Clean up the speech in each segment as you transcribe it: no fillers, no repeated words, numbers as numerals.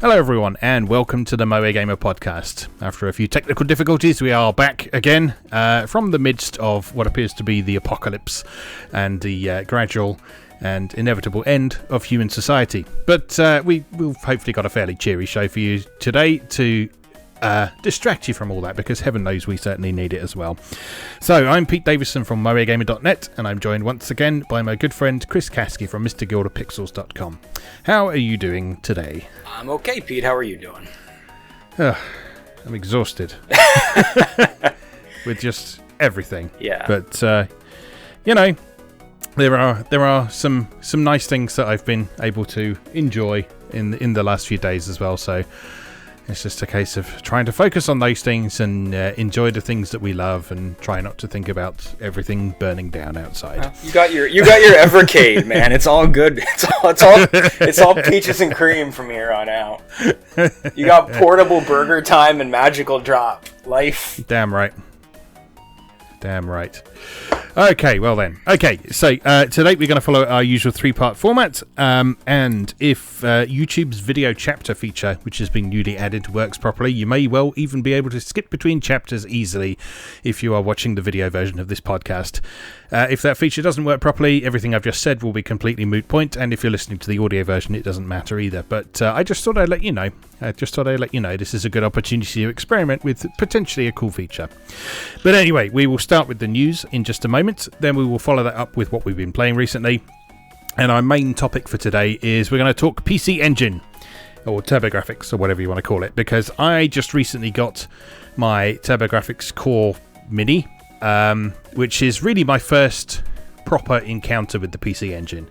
Hello everyone and welcome to the MoeGamer podcast. After a few technical difficulties we are back again from the midst of what appears to be the apocalypse and the gradual and inevitable end of human society. But we've hopefully got a fairly cheery show for you today to distract you from all that, because heaven knows we certainly need it as well. So I'm Pete Davison from MoeGamer.net, and I'm joined once again by my good friend Chris Kasky from MrGilderPixels.com. How are you doing today? I'm okay, Pete. How are you doing? I'm exhausted with just everything. Yeah. But there are some nice things that I've been able to enjoy in the last few days as well. So it's just a case of trying to focus on those things and enjoy the things that we love, and try not to think about everything burning down outside. You got your Evercade, man. It's all good. It's all peaches and cream from here on out. You got portable burger time and magical drop life. Damn right. Okay, well then. Okay, so today we're going to follow our usual three-part format, and if YouTube's video chapter feature, which has been newly added, works properly, you may well even be able to skip between chapters easily if you are watching the video version of this podcast. If that feature doesn't work properly, everything I've just said will be completely moot point, and if you're listening to the audio version, it doesn't matter either. But I just thought I'd let you know. This is a good opportunity to experiment with potentially a cool feature. But anyway, we will start with the news in just a moment. Then we will follow that up with what we've been playing recently. And our main topic for today is we're going to talk PC Engine, or Turbografx, or whatever you want to call it, because I just recently got my Turbografx Core Mini, which is really my first proper encounter with the PC Engine.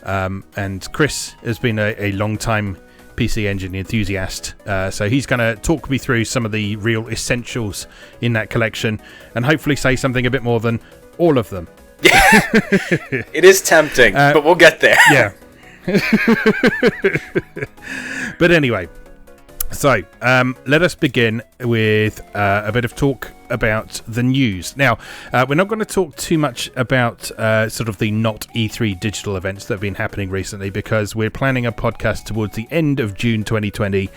And Chris has been a long-time PC Engine enthusiast, so he's going to talk me through some of the real essentials in that collection, and hopefully say something a bit more than all of them. It is tempting, but we'll get there. Yeah. But anyway, so let us begin with a bit of talk about the news. Now, we're not going to talk too much about sort of the not E3 digital events that have been happening recently, because we're planning a podcast towards the end of June 2020,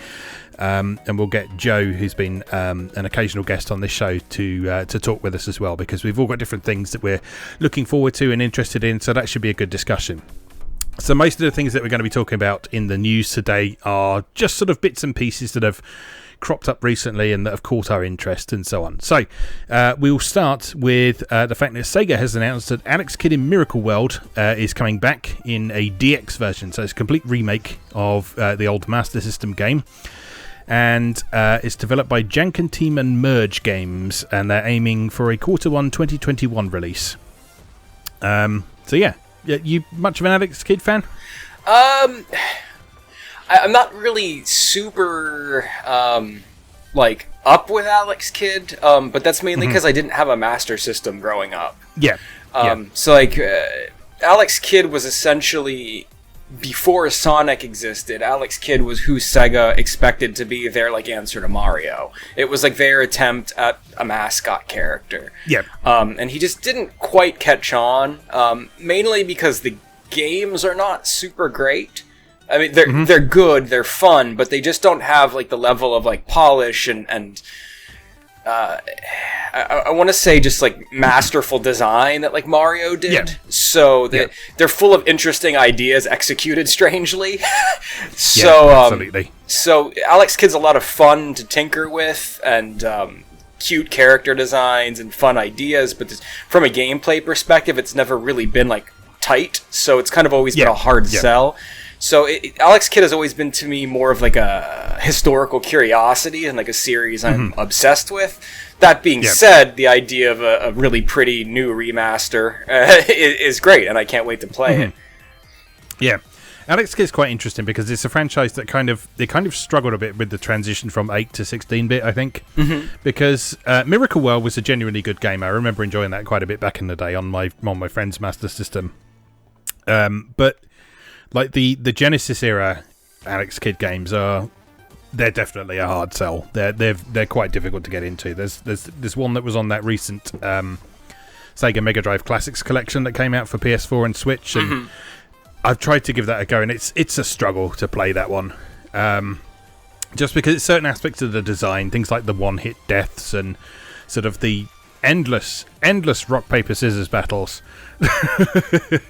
and we'll get Joe, who's been an occasional guest on this show, to talk with us as well, because we've all got different things that we're looking forward to and interested in, so that should be a good discussion. So most of the things that we're going to be talking about in the news today are just sort of bits and pieces that have cropped up recently and that have caught our interest and so on. So we will start with the fact that Sega has announced that Alex Kidd in Miracle World is coming back in a DX version. So it's a complete remake of the old Master System game. And it's developed by Janken Team and Merge Games, and they're aiming for a Q1 2021 release. So yeah, you much of an Alex Kidd fan? I'm not really super up with Alex Kidd, but that's mainly because I didn't have a Master System growing up. Yeah. So Alex Kidd was essentially, before Sonic existed, Alex Kidd was who Sega expected to be their answer to Mario. It was their attempt at a mascot character. Yeah. And he just didn't quite catch on, mainly because the games are not super great. I mean, they're good, they're fun, but they just don't have the level of polish and I want to say just masterful design that Mario did. Yeah. So they're full of interesting ideas executed strangely. So absolutely. So Alex Kidd's a lot of fun to tinker with, and cute character designs and fun ideas, but from a gameplay perspective, it's never really been tight. So it's kind of always been a hard sell. So Alex Kidd has always been to me more of a historical curiosity and a series I'm obsessed with. That being said, the idea of a really pretty new remaster is great, and I can't wait to play it. Yeah, Alex Kidd is quite interesting because it's a franchise that kind of struggled a bit with the transition from 8 to 16-bit, I think, because Miracle World was a genuinely good game. I remember enjoying that quite a bit back in the day on my friend's Master System, but the Genesis era Alex Kidd games they're definitely a hard sell. They're quite difficult to get into. There's one that was on that recent Sega Mega Drive Classics collection that came out for PS4 and Switch, and I've tried to give that a go, and it's a struggle to play that one. Just because certain aspects of the design, things like the one-hit deaths and sort of the endless rock paper scissors battles.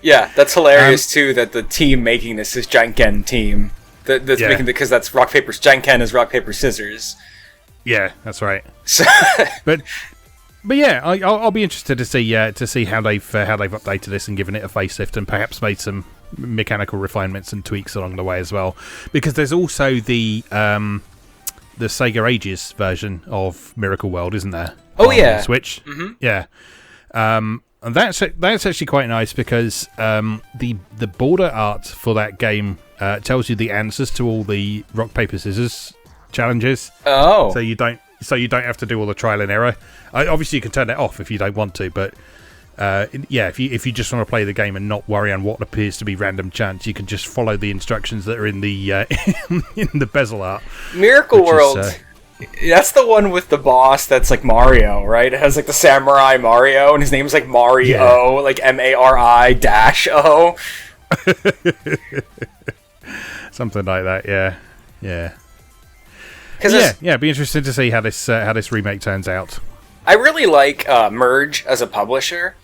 Yeah, that's hilarious too. That the team making this is Janken team. That's making because that's rock paper. Janken is rock paper scissors. Yeah, that's right. but yeah, I'll be interested to see how they've updated this and given it a facelift and perhaps made some mechanical refinements and tweaks along the way as well. Because there's also the Sega Aegis version of Miracle World, isn't there? Oh yeah, Switch. Mm-hmm. Yeah. And that's actually quite nice because the border art for that game tells you the answers to all the rock paper scissors challenges. Oh, so you don't have to do all the trial and error. Obviously, you can turn it off if you don't want to, but if you just want to play the game and not worry on what appears to be random chance, you can just follow the instructions that are in the in the bezel art. Miracle World. That's the one with the boss that's like Mario, right? It has like the samurai Mario, and his name's like Mario, like MARI-O. Something like that, yeah. It'd be interesting to see how this remake turns out. I really like Merge as a publisher.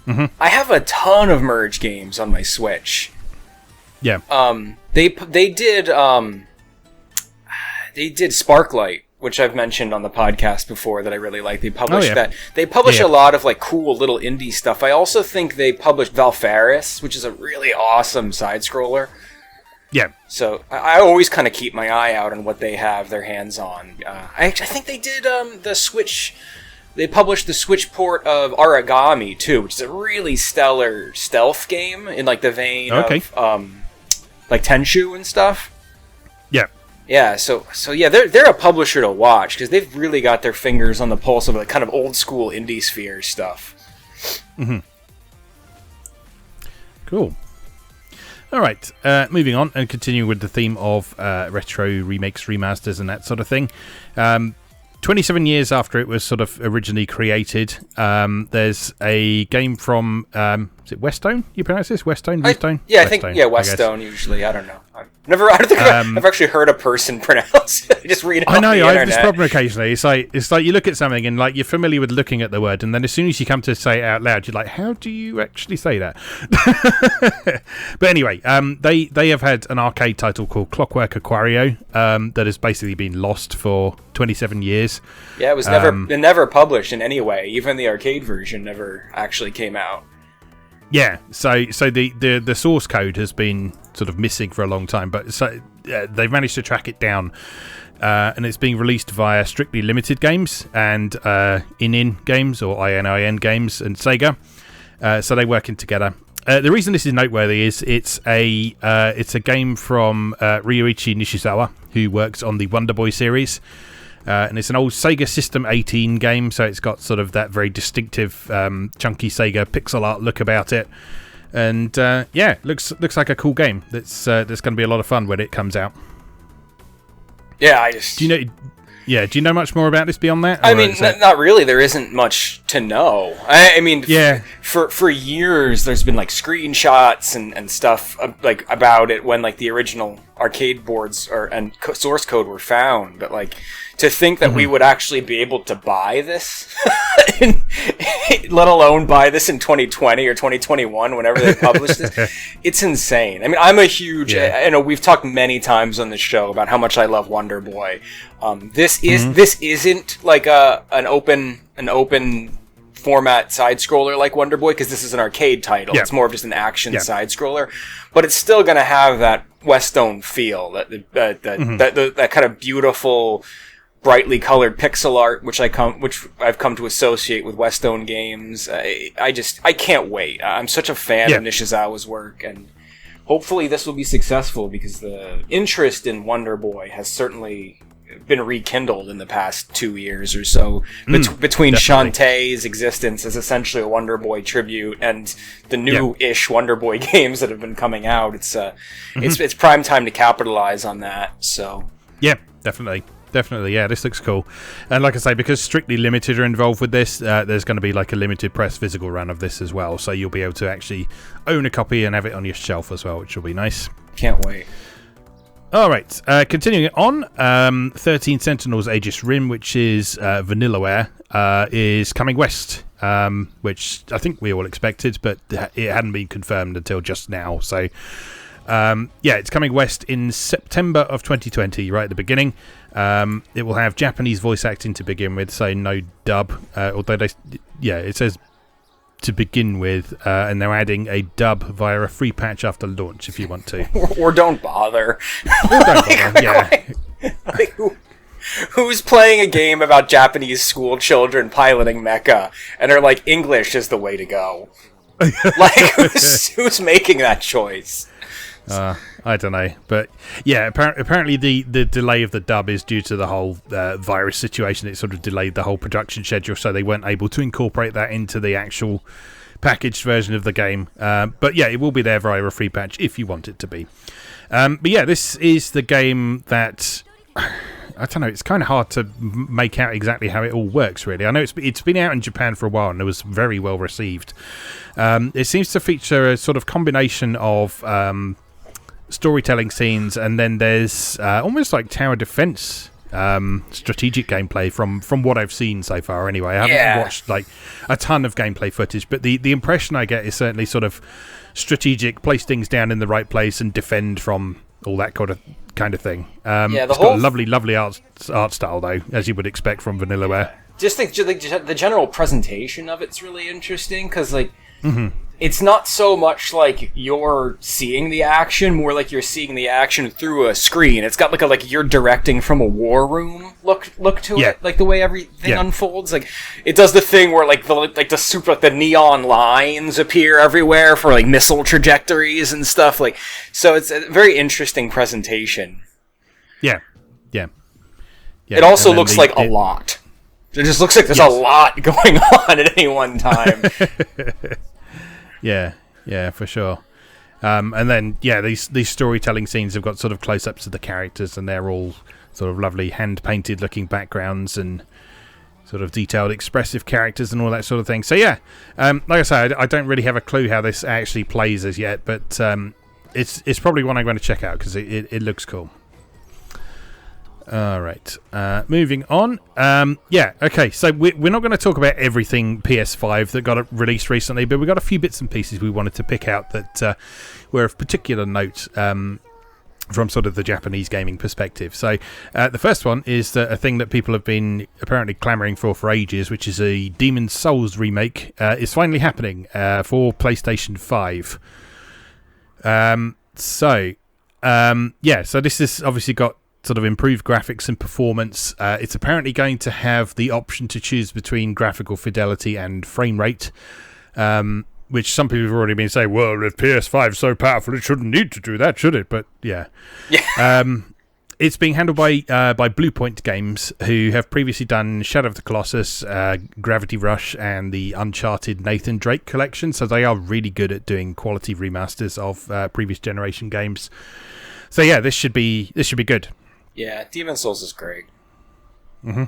Mm-hmm. I have a ton of Merge games on my Switch. Yeah. They did Sparklight, which I've mentioned on the podcast before that I really like. They published that. They publish a lot of like cool little indie stuff. I also think they published Valkyrie, which is a really awesome side scroller. Yeah. So I always kind of keep my eye out on what they have their hands on. I think they did the Switch. They published the Switch port of Origami too, which is a really stellar stealth game in like the vein of like Tenchu and stuff. Yeah. Yeah, so yeah, they're a publisher to watch because they've really got their fingers on the pulse of the kind of old school indie sphere stuff. Mm-hmm. Cool. All right, moving on and continuing with the theme of retro remakes, remasters, and that sort of thing. 27 years after it was sort of originally created, there's a game from is it Westone? You pronounce this Westone? Westone? Yeah, I think Westone usually. I don't know. I don't think I've actually heard a person pronounce it. I just read it. I know. I have this problem occasionally. It's like you look at something and like you're familiar with looking at the word, and then as soon as you come to say it out loud, you're like, how do you actually say that? But anyway, they have had an arcade title called Clockwork Aquario that has basically been lost for 27 years. Yeah, it was never published in any way. Even the arcade version never actually came out. Yeah, so the source code has been sort of missing for a long time, but they've managed to track it down, and it's being released via Strictly Limited Games and In Games or ININ Games and Sega. So they're working together. The reason this is noteworthy is it's a game from Ryuichi Nishizawa, who works on the Wonder Boy series. And it's an old Sega System 18 game, so it's got sort of that very distinctive, chunky Sega pixel art look about it. And looks like a cool game. That's going to be a lot of fun when it comes out. Yeah, do you know much more about this beyond that? I mean, not really. There isn't much to know. I mean, for years there's been like screenshots and stuff like about it when like the original arcade boards and source code were found, but like to think that we would actually be able to buy this, let alone buy this in 2020 or 2021, whenever they publish this, it's insane. I mean, I'm a huge, I know we've talked many times on the show about how much I love Wonder Boy. This isn't like an open format side scroller like Wonder Boy, because this is an arcade title. It's more of just an action side scroller, but it's still going to have that Westone feel, that kind of beautiful, brightly colored pixel art, which I've come to associate with Westone games. I can't wait. I'm such a fan of Nishizawa's work, and hopefully this will be successful because the interest in Wonder Boy has certainly been rekindled in the past 2 years or so. Between Shantae's existence as essentially a Wonder Boy tribute and the new-ish Wonder Boy games that have been coming out, it's prime time to capitalize on that. So yeah, definitely. Yeah, this looks cool. And like I say, because Strictly Limited are involved with this, there's going to be like a limited press physical run of this as well. So you'll be able to actually own a copy and have it on your shelf as well, which will be nice. Can't wait. All right, continuing on, 13 Sentinels Aegis Rim, which is Vanillaware, is coming west, which I think we all expected, but it hadn't been confirmed until just now. So, it's coming west in September of 2020, right at the beginning. It will have Japanese voice acting to begin with, so no dub, although it says to begin with, and they're adding a dub via a free patch after launch if you want to. Or don't bother. Or don't bother, yeah. Who's playing a game about Japanese school children piloting mecha and are like, English is the way to go? Like, who's making that choice? I don't know, but yeah, apparently the delay of the dub is due to the whole virus situation. It sort of delayed the whole production schedule, so they weren't able to incorporate that into the actual packaged version of the game. But yeah, it will be there via a free patch if you want it to be. But yeah, this is the game that I don't know. It's kind of hard to make out exactly how it all works. Really, I know it's been out in Japan for a while and it was very well received. It seems to feature a sort of combination of storytelling scenes, and then there's almost like tower defense strategic gameplay from what I've seen so far. Anyway, I haven't watched like a ton of gameplay footage, but the impression I get is certainly sort of strategic, place things down in the right place and defend from all that kind of thing. It's got a lovely art style though, as you would expect from Vanillaware. Just think the general presentation of it's really interesting because like. Mm-hmm. It's not so much like you're seeing the action, more like you're seeing the action through a screen. It's got like you're directing from a war room look to it, like the way everything unfolds. Like it does the thing where the neon lines appear everywhere for like missile trajectories and stuff. Like so, it's a very interesting presentation. Yeah. It also looks like a lot. It just looks like there's a lot going on at any one time. Yeah, for sure. And then, these storytelling scenes have got sort of close-ups of the characters, and they're all sort of lovely hand-painted looking backgrounds and sort of detailed, expressive characters and all that sort of thing. So, like I say, I don't really have a clue how this actually plays as yet, but it's probably one I'm going to check out because it looks cool. All right, moving on. Okay, so we're not going to talk about everything PS5 that got released recently, but we've got a few bits and pieces we wanted to pick out that were of particular note from sort of the Japanese gaming perspective. So the first one is a thing that people have been apparently clamouring for ages, which is a Demon's Souls remake. Is finally happening for PlayStation 5. So this has obviously got sort of improved graphics and performance. It's apparently going to have the option to choose between graphical fidelity and frame rate, which some people have already been saying, well, if PS5 is so powerful, it shouldn't need to do that, should it? But yeah. It's being handled by Bluepoint Games, who have previously done Shadow of the Colossus, Gravity Rush, and the Uncharted Nathan Drake collection. So they are really good at doing quality remasters of previous generation games. So yeah, this should be good. Yeah, Demon's Souls is great. Mm-hmm.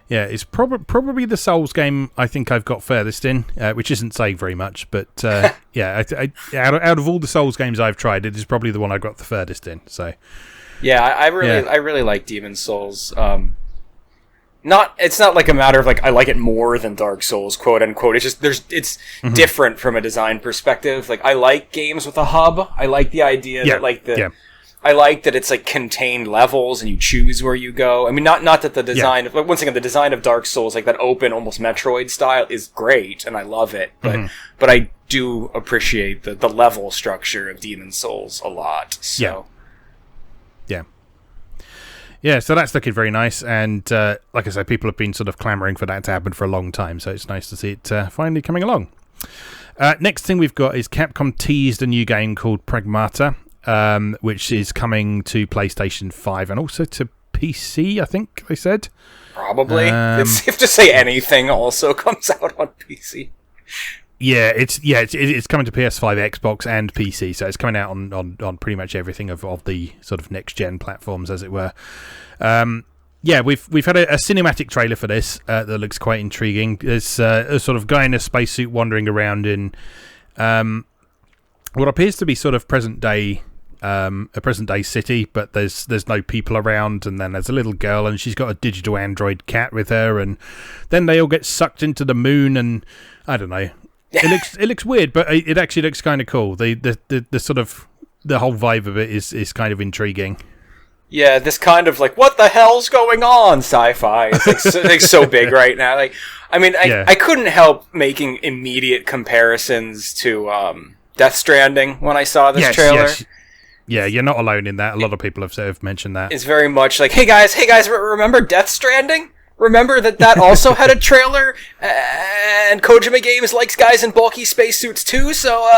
Yeah, it's probably the Souls game I think I've got furthest in, which isn't saying very much, but out of all the Souls games I've tried, it is probably the one I got the furthest in. So, yeah, I really like Demon's Souls. It's not like a matter of like I like it more than Dark Souls, quote unquote. It's just it's different from a design perspective. Like I like games with a hub. I like the idea that I like that it's like contained levels and you choose where you go. I mean, not that the design of, once again, the design of Dark Souls, like that open, almost Metroid style, is great and I love it. But I do appreciate the level structure of Demon's Souls a lot. So. Yeah, so that's looking very nice, and like I said, people have been sort of clamouring for that to happen for a long time, so it's nice to see it finally coming along. Next thing we've got is Capcom teased a new game called Pragmata, which is coming to PlayStation 5 and also to PC, I think they said. Probably. It's safe to say anything also comes out on PC. Yeah, it's coming to PS5, Xbox, and PC, so it's coming out on pretty much everything of the sort of next gen platforms, as it were. We've had a cinematic trailer for this that looks quite intriguing. There's a sort of guy in a spacesuit wandering around in what appears to be sort of present day a present day city, but there's no people around, and then there's a little girl, and she's got a digital android cat with her, and then they all get sucked into the moon, and I don't know. It looks weird, but it actually looks kind of cool. The sort of the whole vibe of it is kind of intriguing. Yeah, this kind of like, what the hell's going on sci-fi. It's like so big right now. Like, I mean, I couldn't help making immediate comparisons to Death Stranding when I saw this trailer. Yes. Yeah, you're not alone in that. A lot of people have sort of mentioned that. It's very much like, hey guys, remember Death Stranding? Remember that also had a trailer, and Kojima Games likes guys in bulky spacesuits too. So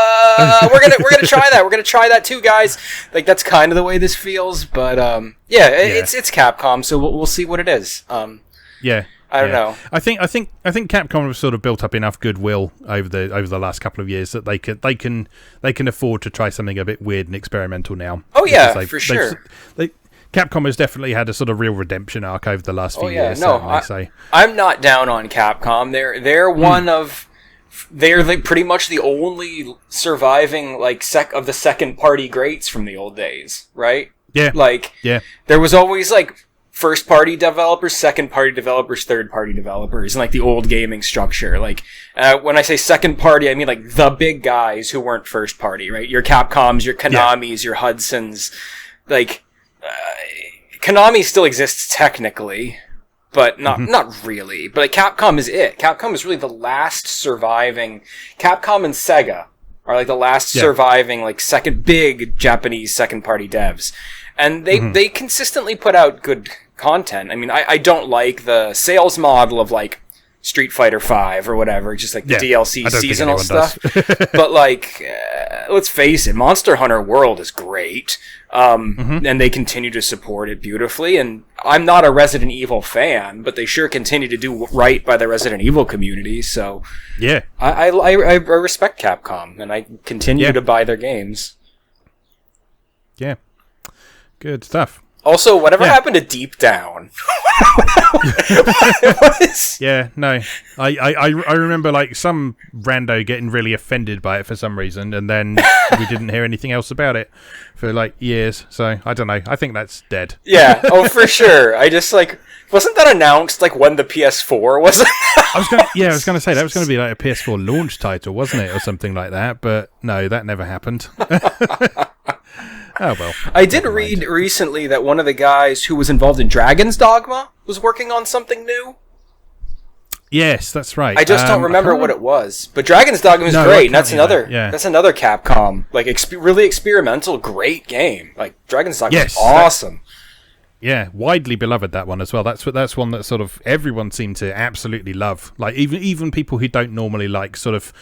we're gonna try that. We're gonna try that too, guys. Like, that's kind of the way this feels. But it's Capcom, so we'll see what it is. Yeah, I don't know. I think Capcom have sort of built up enough goodwill over the last couple of years that they can afford to try something a bit weird and experimental now. Oh yeah, for sure. Capcom has definitely had a sort of real redemption arc over the last few years. No, I'm not down on Capcom. They're like pretty much the only surviving of the second party greats from the old days, right? Yeah. There was always like first party developers, second party developers, third party developers, and like the old gaming structure. Like when I say second party, I mean like the big guys who weren't first party, right? Your Capcoms, your Konamis, your Hudsons, like. Konami still exists technically, but not really. But like, Capcom is it. Capcom is really the last surviving. Capcom and Sega are like the last surviving like second big Japanese second party devs, and they consistently put out good content. I mean, I don't like the sales model of like Street Fighter V or whatever, just like the DLC seasonal stuff. But like, let's face it, Monster Hunter World is great. And they continue to support it beautifully. And I'm not a Resident Evil fan, but they sure continue to do right by the Resident Evil community. So yeah, I respect Capcom, and I continue to buy their games. Yeah, good stuff. Also, whatever happened to Deep Down? Yeah, no. I remember like some rando getting really offended by it for some reason, and then we didn't hear anything else about it for like years. So I don't know. I think that's dead. Yeah. Oh, for sure. I just like, wasn't that announced like when the PS4 was? I was going to say that was going to be like a PS4 launch title, wasn't it, or something like that? But no, that never happened. Oh, well. I did read recently that one of the guys who was involved in Dragon's Dogma was working on something new. Yes, that's right. I just don't remember what it was. But Dragon's Dogma is great, and that's another Capcom, like really experimental, great game. Like, Dragon's Dogma is awesome. Yeah, widely beloved, that one as well. That's one that sort of everyone seemed to absolutely love. Like, even people who don't normally like sort of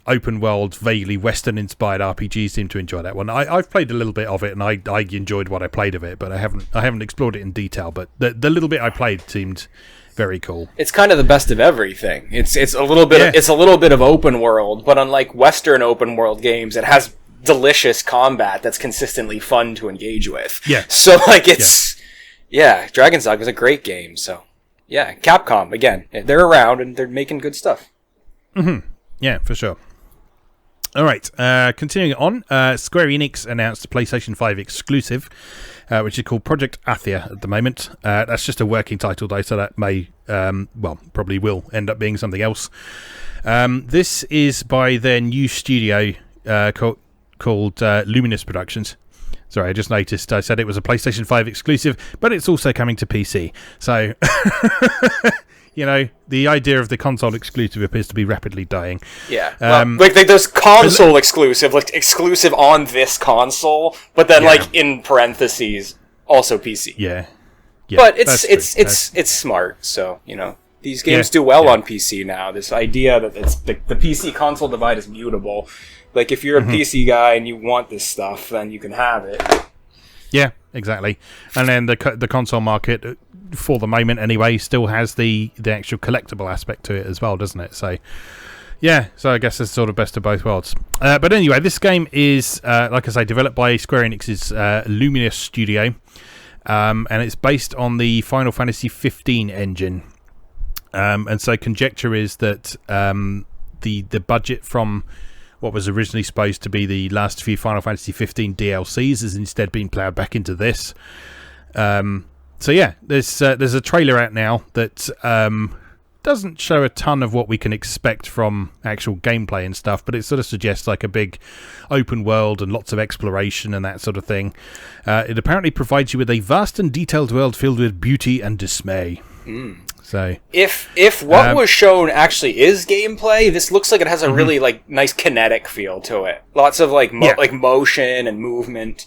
open world, vaguely Western inspired RPGs seem to enjoy that one. I've played a little bit of it, and I enjoyed what I played of it, but I haven't explored it in detail. But the little bit I played seemed very cool. It's kind of the best of everything. It's a little bit of open world, but unlike Western open world games, it has delicious combat that's consistently fun to engage with. Yeah. So like Dragon's Dogma is a great game. So yeah, Capcom again, they're around and they're making good stuff. Mm-hmm. Yeah, for sure. All right, continuing on, Square Enix announced a PlayStation 5 exclusive, which is called Project Athia at the moment. That's just a working title, though, so that may, probably will end up being something else. This is by their new studio called Luminous Productions. Sorry, I just noticed I said it was a PlayStation 5 exclusive, but it's also coming to PC. So... You know, the idea of the console exclusive appears to be rapidly dying. Yeah. Like there's console exclusive, like exclusive on this console, but then like in parentheses, also PC. Yeah. But it's smart, so, you know, these games do well on PC now. This idea that it's the PC console divide is mutable. Like, if you're a PC guy and you want this stuff, then you can have it. Yeah, exactly. And then the console market, for the moment anyway, still has the actual collectible aspect to it as well, doesn't it? So yeah, so I guess it's sort of best of both worlds. But anyway, this game is, like I say, developed by Square Enix's Luminous Studio, and it's based on the Final Fantasy 15 engine. And so conjecture is that the budget from what was originally supposed to be the last few Final Fantasy 15 DLCs has instead been ploughed back into this. So yeah, there's a trailer out now that doesn't show a ton of what we can expect from actual gameplay and stuff, but it sort of suggests like a big open world and lots of exploration and that sort of thing. It apparently provides you with a vast and detailed world filled with beauty and dismay. So if what was shown actually is gameplay, this looks like it has a really like nice kinetic feel to it. Lots of like like motion and movement.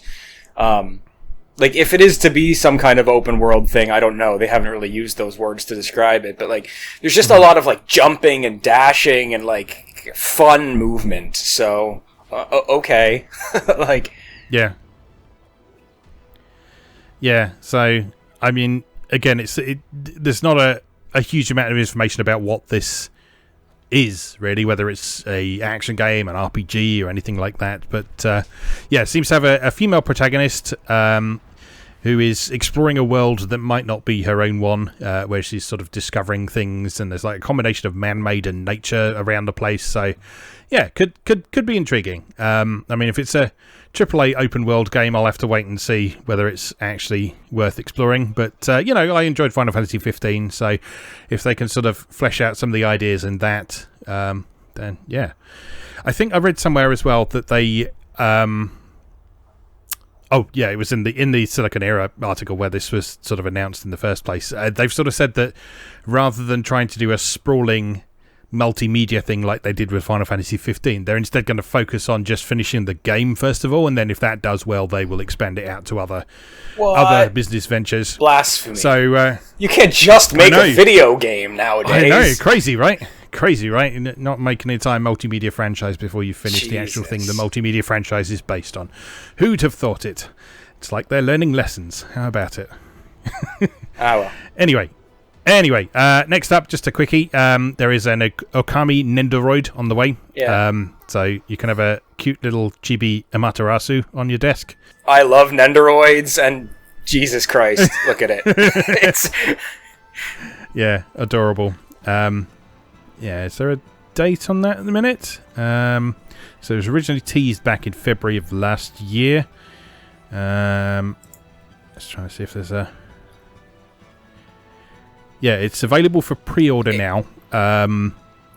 Like, if it is to be some kind of open world thing, I don't know. They haven't really used those words to describe it. But, like, there's just a lot of, like, jumping and dashing and, like, fun movement. So, okay. Like... Yeah. Yeah, so, I mean, again, there's not a huge amount of information about what this is, really, whether it's a action game, an RPG, or anything like that. But, yeah, it seems to have a female protagonist... who is exploring a world that might not be her own one, where she's sort of discovering things, and there's like a combination of man-made and nature around the place. So, yeah, could be intriguing. I mean, if it's a AAA open world game, I'll have to wait and see whether it's actually worth exploring. But you know, I enjoyed Final Fantasy 15, so if they can sort of flesh out some of the ideas in that, then yeah. I think I read somewhere as well that they. Oh, yeah, it was in the Silicon Era article where this was sort of announced in the first place. They've sort of said that rather than trying to do a sprawling multimedia thing like they did with Final Fantasy 15, they're instead going to focus on just finishing the game first of all, and then if that does well, they will expand it out to other business ventures. Blasphemy. So you can't just make a video game nowadays. I know, crazy, right? Crazy, right? Not making an entire multimedia franchise before you finish the actual thing the multimedia franchise is based on. Who'd have thought it? It's like they're learning lessons. How about it? Well. Anyway, next up, just a quickie. There is an Okami Nendoroid on the way. Yeah. So you can have a cute little chibi Amaterasu on your desk. I love Nendoroids, and Jesus Christ, look at it. It's... Yeah, adorable. Yeah, is there a date on that at the minute? So it was originally teased back in February of last year. Let's try to see if there's a... Yeah, it's available for pre-order now.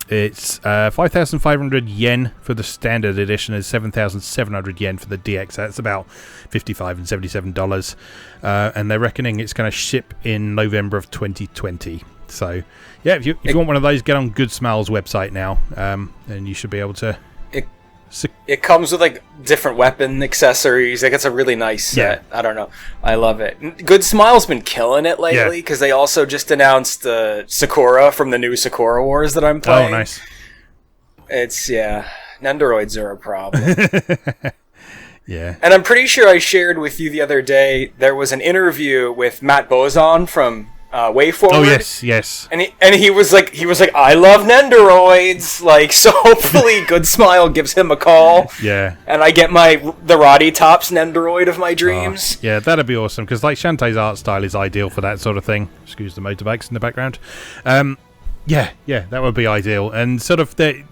It's 5,500 yen for the standard edition and 7,700 yen for the DX. That's about $55 and $77. And they're reckoning it's going to ship in November of 2020. So, yeah, if you want one of those, get on Good Smells website now, and you should be able to... It comes with, like, different weapon accessories. Like, it's a really nice set. I don't know. I love it. Good Smile's been killing it lately, because they also just announced Sakura from the new Sakura Wars that I'm playing. Oh, nice. It's, Nendoroids are a problem. Yeah. And I'm pretty sure I shared with you the other day, there was an interview with Matt Bozon from... Way Forward. Oh yes. And he was like, I love Nendoroids. Like, so hopefully Good Smile gives him a call. Yeah. And I get the Roddy Tops Nendoroid of my dreams. Yeah, that'd be awesome because like Shantae's art style is ideal for that sort of thing. Excuse the motorbikes in the background. Yeah, that would be ideal. And sort of they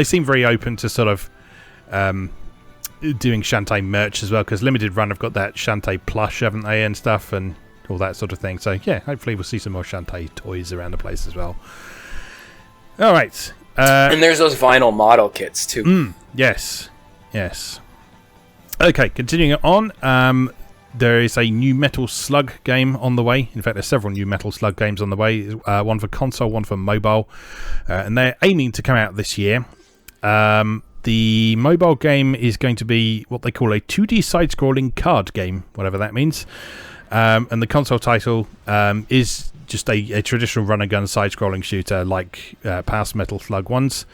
seem very open to sort of doing Shantae merch as well because Limited Run have got that Shantae plush, haven't they, and stuff and all that sort of thing. So, yeah, hopefully we'll see some more Shantae toys around the place as well. All right. And there's those vinyl model kits, too. Yes. Okay, continuing on. There is a new Metal Slug game on the way. In fact, there's several new Metal Slug games on the way. One for console, one for mobile. And they're aiming to come out this year. The mobile game is going to be what they call a 2D side-scrolling card game, whatever that means. And the console title is just a traditional run-and-gun side-scrolling shooter like past Metal Slug ones.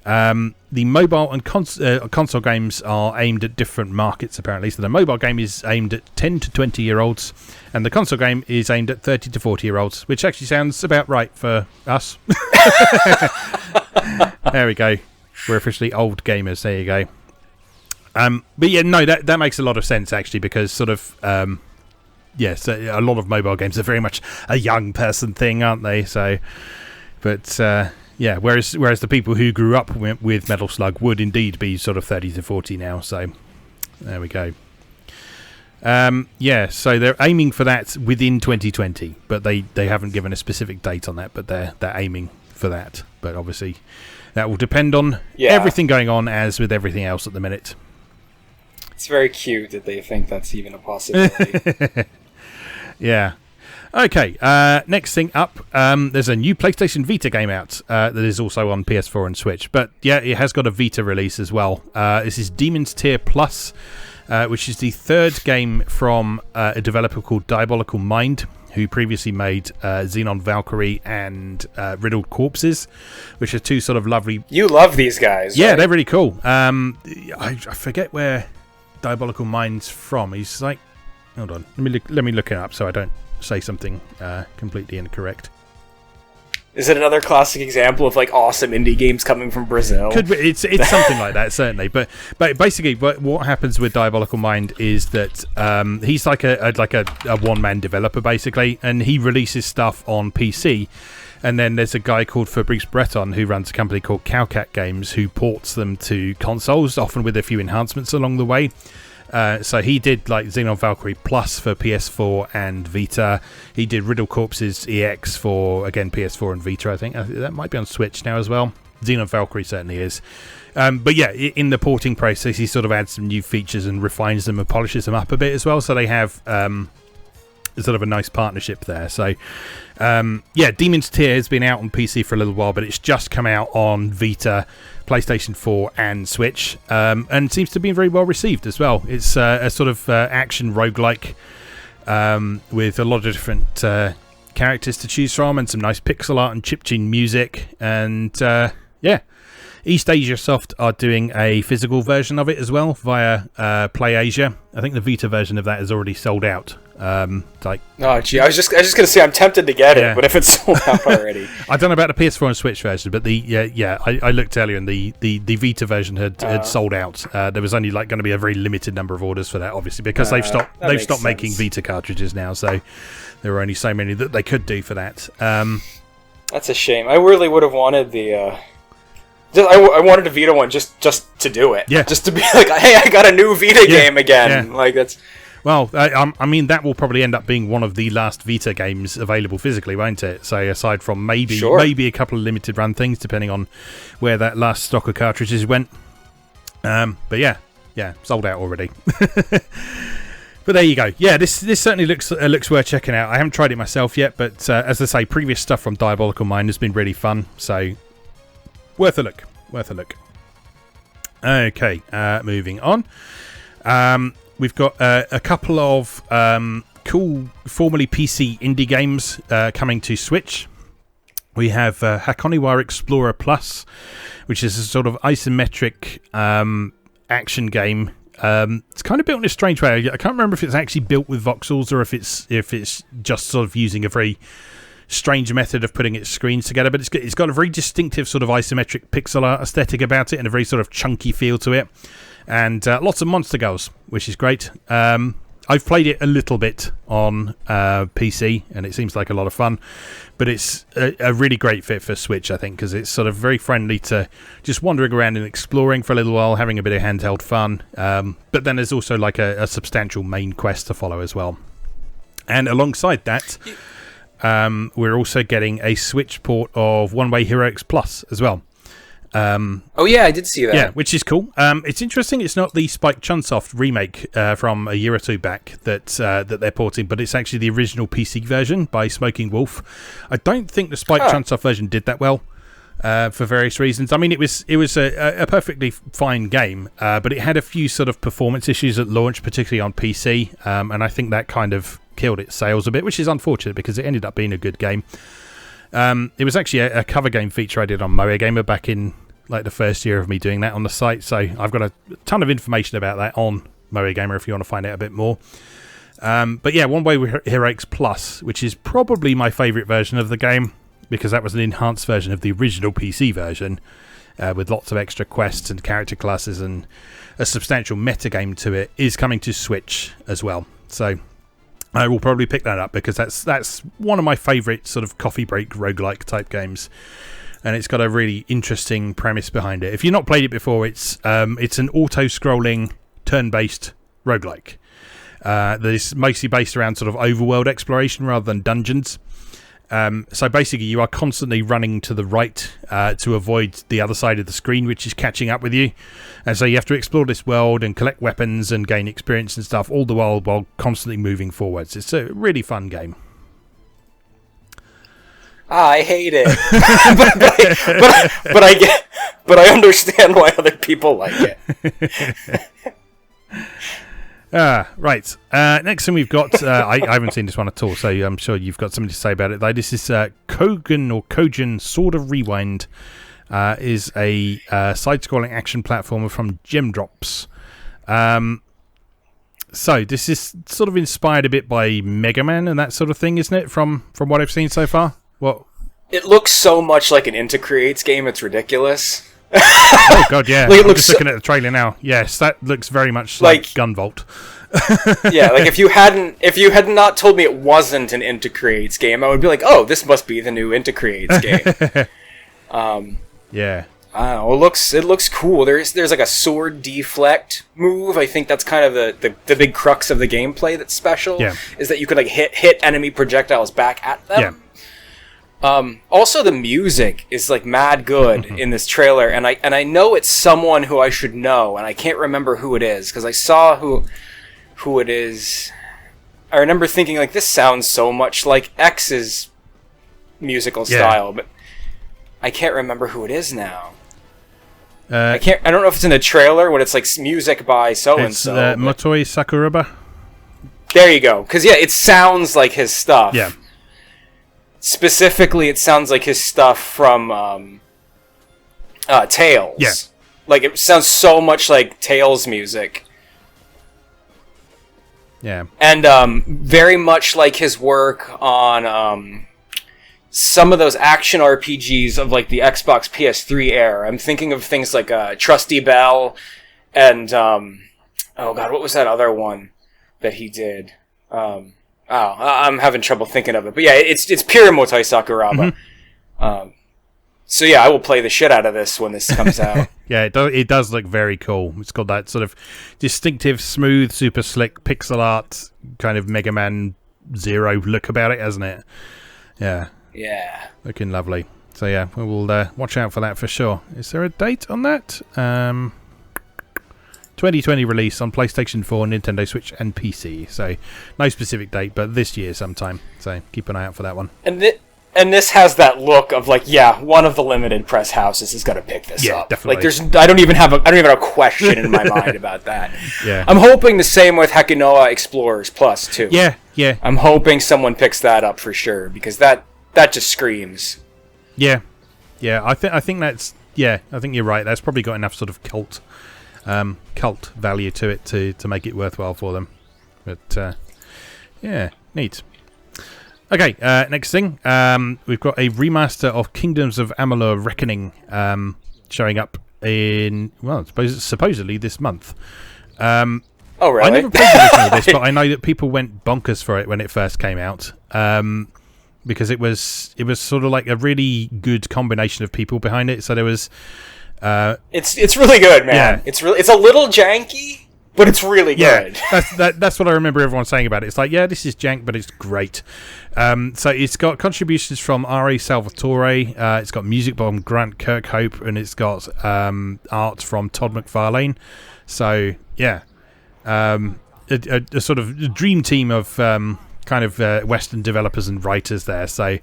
The mobile and console games are aimed at different markets, apparently. So the mobile game is aimed at 10 to 20-year-olds, and the console game is aimed at 30 to 40-year-olds, which actually sounds about right for us. There we go. We're officially old gamers. There you go. But yeah, no, that makes a lot of sense, actually, because sort of... Yes, a lot of mobile games are very much a young person thing, aren't they? So, but Yeah, whereas the people who grew up with Metal Slug would indeed be sort of 30 to 40 now. So there we go. Yeah, so they're aiming for that within 2020, but they haven't given a specific date on that. But they're aiming for that. But obviously, that will depend on everything going on, as with everything else at the minute. It's very cute that they think that's even a possibility. Yeah. Okay, next thing up, there's a new PlayStation Vita game out that is also on PS4 and Switch. But yeah, it has got a Vita release as well. This is Demon's Tier Plus, which is the third game from a developer called Diabolical Mind, who previously made Xenon Valkyrie and Riddled Corpses, which are two sort of lovely... You love these guys, Yeah, right? They're really cool. I forget where Diabolical Mind's from. He's like... Hold on, let me look it up so I don't say something completely incorrect. Is it another classic example of like awesome indie games coming from Brazil? Could be. It's something like that, certainly. But basically, what happens with Diabolical Mind is that he's like a one-man developer basically, and he releases stuff on PC. And then there's a guy called Fabrice Breton who runs a company called Cowcat Games who ports them to consoles, often with a few enhancements along the way. So he did like Xenon Valkyrie Plus for PS4 and Vita. He did Riddle Corpses EX for, again, PS4 and Vita, I think. That might be on Switch now as well. Xenon Valkyrie certainly is. But yeah, in the porting process, he sort of adds some new features and refines them and polishes them up a bit as well. So they have sort of a nice partnership there. So yeah, Demon's Tier has been out on PC for a little while, but it's just come out on Vita, PlayStation 4 and Switch, and seems to be very well received as well. It's a sort of action roguelike with a lot of different characters to choose from and some nice pixel art and chiptune music. And yeah, East Asia Soft are doing a physical version of it as well via Play Asia. I think the Vita version of that is already sold out. Oh gee, I was just gonna say I'm tempted to get it, but if it's sold out already, I don't know about the PS4 and Switch version, but I looked earlier and the Vita version had sold out. There was only like going to be a very limited number of orders for that, obviously, because they've stopped making Vita cartridges now, so there were only so many that they could do for that. That's a shame. I really would have wanted the. I wanted a Vita one just to do it. Yeah. Just to be like, hey, I got a new Vita game again. Yeah. Like that's. Well, I mean, that will probably end up being one of the last Vita games available physically, won't it? So aside from maybe a couple of limited run things, depending on where that last stock of cartridges went. But yeah, sold out already. But there you go. Yeah, this certainly looks worth checking out. I haven't tried it myself yet, but as I say, previous stuff from Diabolical Mind has been really fun. So worth a look. Okay, moving on. We've got a couple of cool, formerly PC indie games coming to Switch. We have Hakoniwa Explorer Plus, which is a sort of isometric action game. It's kind of built in a strange way. I can't remember if it's actually built with voxels or if it's just sort of using a very strange method of putting its screens together. But it's got a very distinctive sort of isometric pixel art aesthetic about it and a very sort of chunky feel to it. And lots of monster goals, which is great. I've played it a little bit on PC, and it seems like a lot of fun. But it's a really great fit for Switch, I think, because it's sort of very friendly to just wandering around and exploring for a little while, having a bit of handheld fun. But then there's also like a substantial main quest to follow as well. And alongside that, we're also getting a Switch port of One Way Heroics Plus as well. Oh yeah, I did see that. Yeah, which is cool. It's interesting. It's not the Spike Chunsoft remake from a year or two back that they're porting, but it's actually the original PC version by Smoking Wolf. I don't think the Spike Chunsoft version did that well for various reasons. I mean, it was a perfectly fine game, but it had a few sort of performance issues at launch, particularly on PC, and I think that kind of killed its sales a bit, which is unfortunate because it ended up being a good game. It was actually a cover game feature I did on MoeGamer back in like the first year of me doing that on the site, so I've got a ton of information about that on MoeGamer if you want to find out a bit more. But yeah, One Way Heroics Plus, which is probably my favourite version of the game because that was an enhanced version of the original PC version with lots of extra quests and character classes and a substantial metagame to it, is coming to Switch as well. So I will probably pick that up because that's one of my favourite sort of coffee break roguelike type games. and it's got a really interesting premise behind it. If you've not played it before, it's an auto-scrolling, turn-based roguelike that is mostly based around sort of overworld exploration rather than dungeons. So basically, you are constantly running to the right to avoid the other side of the screen, which is catching up with you. And so you have to explore this world and collect weapons and gain experience and stuff, all the while constantly moving forwards. It's a really fun game. I hate it, but I understand why other people like it. Right. Next thing we've got, I haven't seen this one at all, so I'm sure you've got something to say about it, though. This is Cogen Sword of Rewind. Is a side-scrolling action platformer from Gemdrops. So this is sort of inspired a bit by Mega Man and that sort of thing, isn't it? From what I've seen so far. What? It looks so much like an Intercreates game. It's ridiculous. Oh god, yeah. Like, I'm just looking at the trailer now. Yes, that looks very much like Gunvolt. Yeah, like if you had not told me it wasn't an Intercreates game, I would be like, oh, this must be the new Intercreates game. Yeah. I don't know, it looks cool. There's like a sword deflect move. I think that's kind of the big crux of the gameplay that's special. Yeah. Is that you can like hit enemy projectiles back at them. Yeah. Also, the music is like mad good in this trailer, and I know it's someone who I should know, and I can't remember who it is because I saw who it is. I remember thinking like this sounds so much like X's musical style, but I can't remember who it is now. I don't know if it's in the trailer when it's like music by so and so. It's Motoi Sakuraba. There you go, because it sounds like his stuff. Yeah. Specifically, it sounds like his stuff from Tales. Yeah. Like, it sounds so much like Tales music. Yeah. And very much like his work on some of those action RPGs of, like, the Xbox PS3 era. I'm thinking of things like Trusty Bell and, oh god, what was that other one that he did? I'm having trouble thinking of it. But yeah, it's pure Motoi Sakuraba. Mm-hmm. So yeah, I will play the shit out of this when this comes out. Yeah, it does look very cool. It's got that sort of distinctive, smooth, super slick pixel art kind of Mega Man Zero look about it, hasn't it? Yeah. Yeah. Looking lovely. So yeah, we will watch out for that for sure. Is there a date on that? 2020 release on PlayStation 4, Nintendo Switch, and PC. So, no specific date, but this year sometime. So, keep an eye out for that one. And this has that look of like, one of the limited press houses is going to pick this up. Yeah, definitely. Like, I don't even have a question in my mind about that. Yeah. I'm hoping the same with Hakoniwa Explorers Plus too. Yeah. I'm hoping someone picks that up for sure because that just screams. Yeah. I think that's. Yeah, I think you're right. That's probably got enough sort of cult value to it to make it worthwhile for them. But yeah, neat. Okay, next thing, we've got a remaster of Kingdoms of Amalur Reckoning showing up in supposedly this month. Oh really? I never played the original of this, but I know that people went bonkers for it when it first came out. Because it was sort of like a really good combination of people behind it. So there was it's really good, man. Yeah. It's a little janky, but it's really good. That's what I remember everyone saying about it. It's like, this is jank, but it's great. So it's got contributions from R.A. Salvatore, it's got music by Grant Kirkhope, and it's got art from Todd McFarlane. So a sort of dream team of kind of Western developers and writers there. So,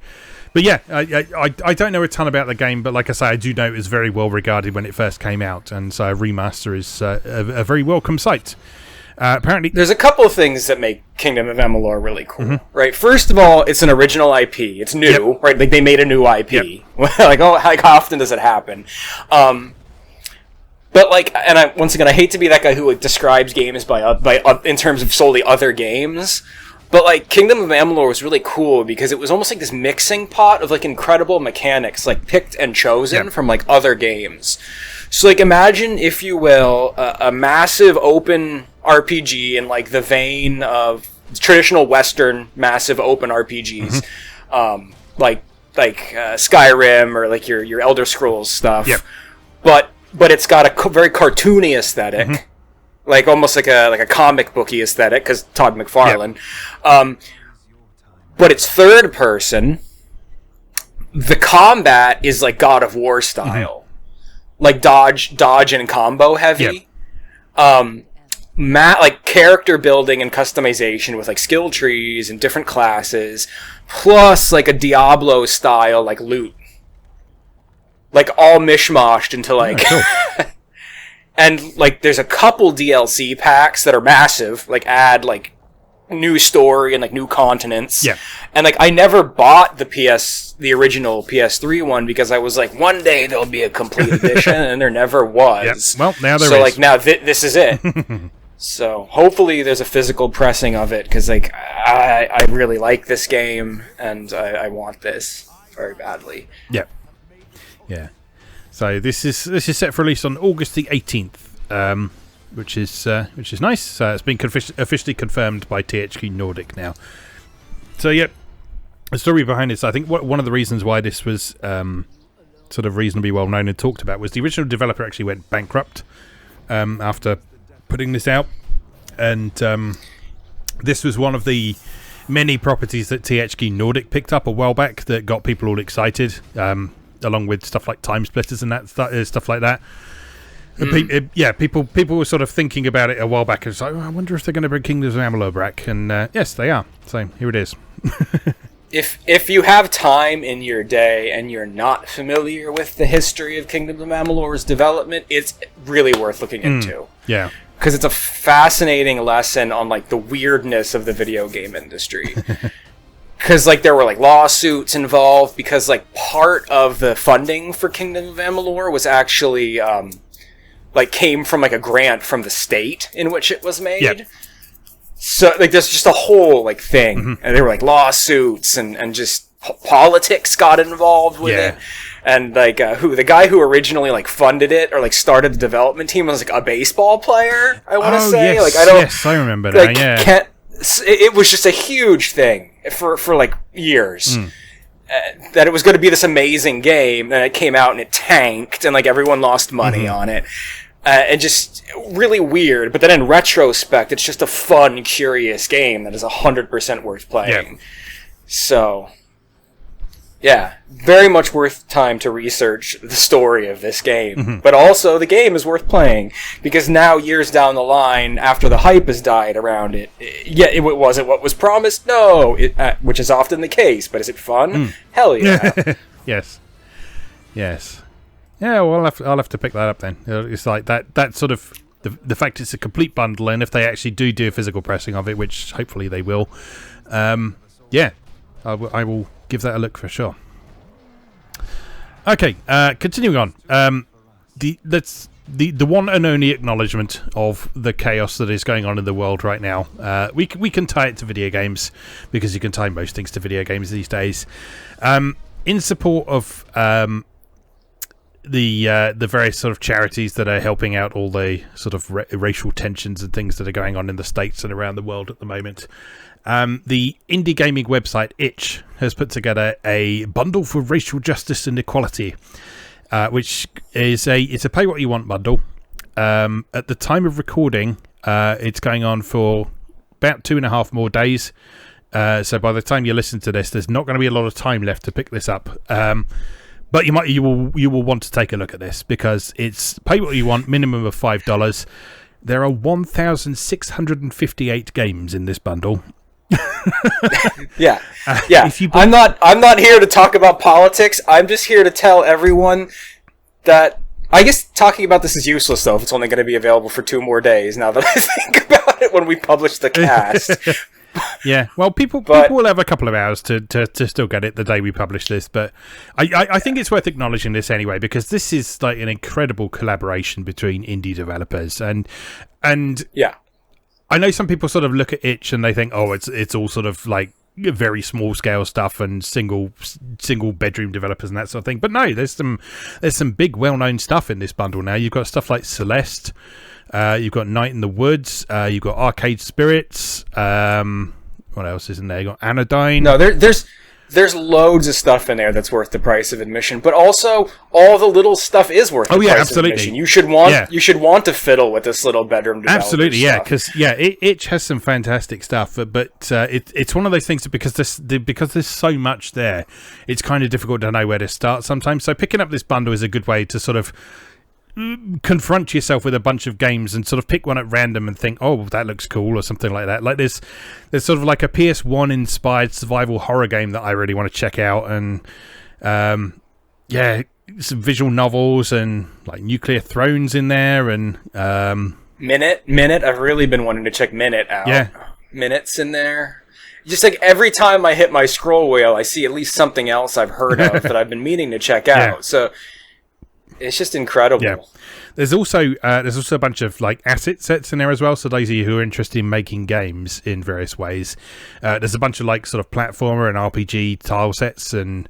but yeah, I don't know a ton about the game, but like I say, I do know it was very well regarded when it first came out, and so a remaster is a very welcome sight. Apparently, there's a couple of things that make Kingdom of Amalur really cool, right? First of all, it's an original IP. It's new, right? Like they made a new IP. Yep. Like how often does it happen? But like, and once again, I hate to be that guy who describes games by in terms of solely other games. But, like, Kingdom of Amalur was really cool because it was almost like this mixing pot of, like, incredible mechanics, like, picked and chosen from, like, other games. So, like, imagine, if you will, a massive open RPG in, like, the vein of traditional Western massive open RPGs. Like, Skyrim or like your Elder Scrolls stuff. Yep. But it's got a very cartoony aesthetic, like almost like a comic booky aesthetic because Todd McFarlane. Yep. But it's third person. The combat is like God of War style, like dodge and combo heavy. Yep. Like character building and customization with like skill trees and different classes, plus like a Diablo style like loot, like all mishmashed into like, and like there's a couple DLC packs that are massive, like add like new story and like new continents. Yeah. And like I never bought the original PS3 one because I was like, one day there'll be a complete edition, and there never was. Yep. Well, now there is. So like now this is it. So hopefully there's a physical pressing of it because like I really like this game and I want this very badly. Yeah. Yeah. So this is set for release on August the 18th, which is nice. So it's been officially confirmed by THQ Nordic now. So yeah, the story behind this, I think one of the reasons why this was sort of reasonably well known and talked about was the original developer actually went bankrupt after putting this out, and this was one of the many properties that THQ Nordic picked up a while back that got people all excited, along with stuff like Time Splitters and that stuff like that. People were sort of thinking about it a while back, and it's like, I wonder if they're going to bring Kingdoms of Amalur back, and yes, they are. So here it is. If you have time in your day and you're not familiar with the history of Kingdoms of Amalur's development, it's really worth looking into. Yeah. Because it's a fascinating lesson on like the weirdness of the video game industry. Because like there were like lawsuits involved because like part of the funding for Kingdom of Amalur was actually like came from like a grant from the state in which it was made. Yep. So like there's just a whole like thing, and there were like lawsuits and just politics got involved with it. And like the guy who originally like funded it or like started the development team was like a baseball player. I want to say yes, like I don't. Yes, I remember that. Yeah, it was just a huge thing for like years. That it was going to be this amazing game, and it came out and it tanked, and like everyone lost money on it. And just really weird, but then in retrospect, it's just a fun, curious game that is 100% worth playing. Yep. So, yeah, very much worth time to research the story of this game. But also, the game is worth playing, because now, years down the line, after the hype has died around it, it wasn't what was promised? No, which is often the case, but is it fun? Hell yeah. Yes. Yeah, well, I'll have to pick that up then. It's like that sort of the fact it's a complete bundle, and if they actually do a physical pressing of it, which hopefully they will, I will give that a look for sure. Okay, continuing on. The one and only acknowledgement of the chaos that is going on in the world right now. We can tie it to video games because you can tie most things to video games these days. In support of the various sort of charities that are helping out all the sort of racial tensions and things that are going on in the States and around the world at the moment. The indie gaming website Itch has put together a bundle for racial justice and equality, which is it's a pay what you want bundle. At the time of recording, it's going on for about 2.5 more days. So by the time you listen to this, there's not going to be a lot of time left to pick this up. But you will want to take a look at this because it's pay what you want, minimum of $5. There are 1,658 games in this bundle. Yeah. I'm not here to talk about politics. I'm just here to tell everyone that I guess talking about this is useless though if it's only going to be available for 2 more days. Now that I think about it, when we publish the cast. Yeah, well, people will have a couple of hours to still get it the day we publish this, but I think it's worth acknowledging this anyway because this is like an incredible collaboration between indie developers and yeah, I know some people sort of look at Itch and they think, oh, it's all sort of like very small scale stuff and single bedroom developers and that sort of thing, but no, there's some big well known stuff in this bundle now. You've got stuff like Celeste. You've got Night in the Woods. You've got Arcade Spirits. What else is in there? You've got Anodyne. No, there's there's loads of stuff in there that's worth the price of admission, but also all the little stuff is worth the price of admission. You should want to fiddle with this little bedroom developer absolutely, yeah, stuff. because Itch has some fantastic stuff, but it's one of those things that because there's so much there, it's kind of difficult to know where to start sometimes. So picking up this bundle is a good way to sort of confront yourself with a bunch of games and sort of pick one at random and think, oh, that looks cool, or something like that. Like there's sort of like a PS1 inspired survival horror game that I really want to check out, and some visual novels and like Nuclear Thrones in there, and Minute. I've really been wanting to check Minute out. Yeah, Minute's in there. Just like every time I hit my scroll wheel, I see at least something else I've heard of that I've been meaning to check out. Yeah. So it's just incredible. Yeah. There's also a bunch of like asset sets in there as well. So those of you who are interested in making games in various ways, there's a bunch of like sort of platformer and RPG tile sets and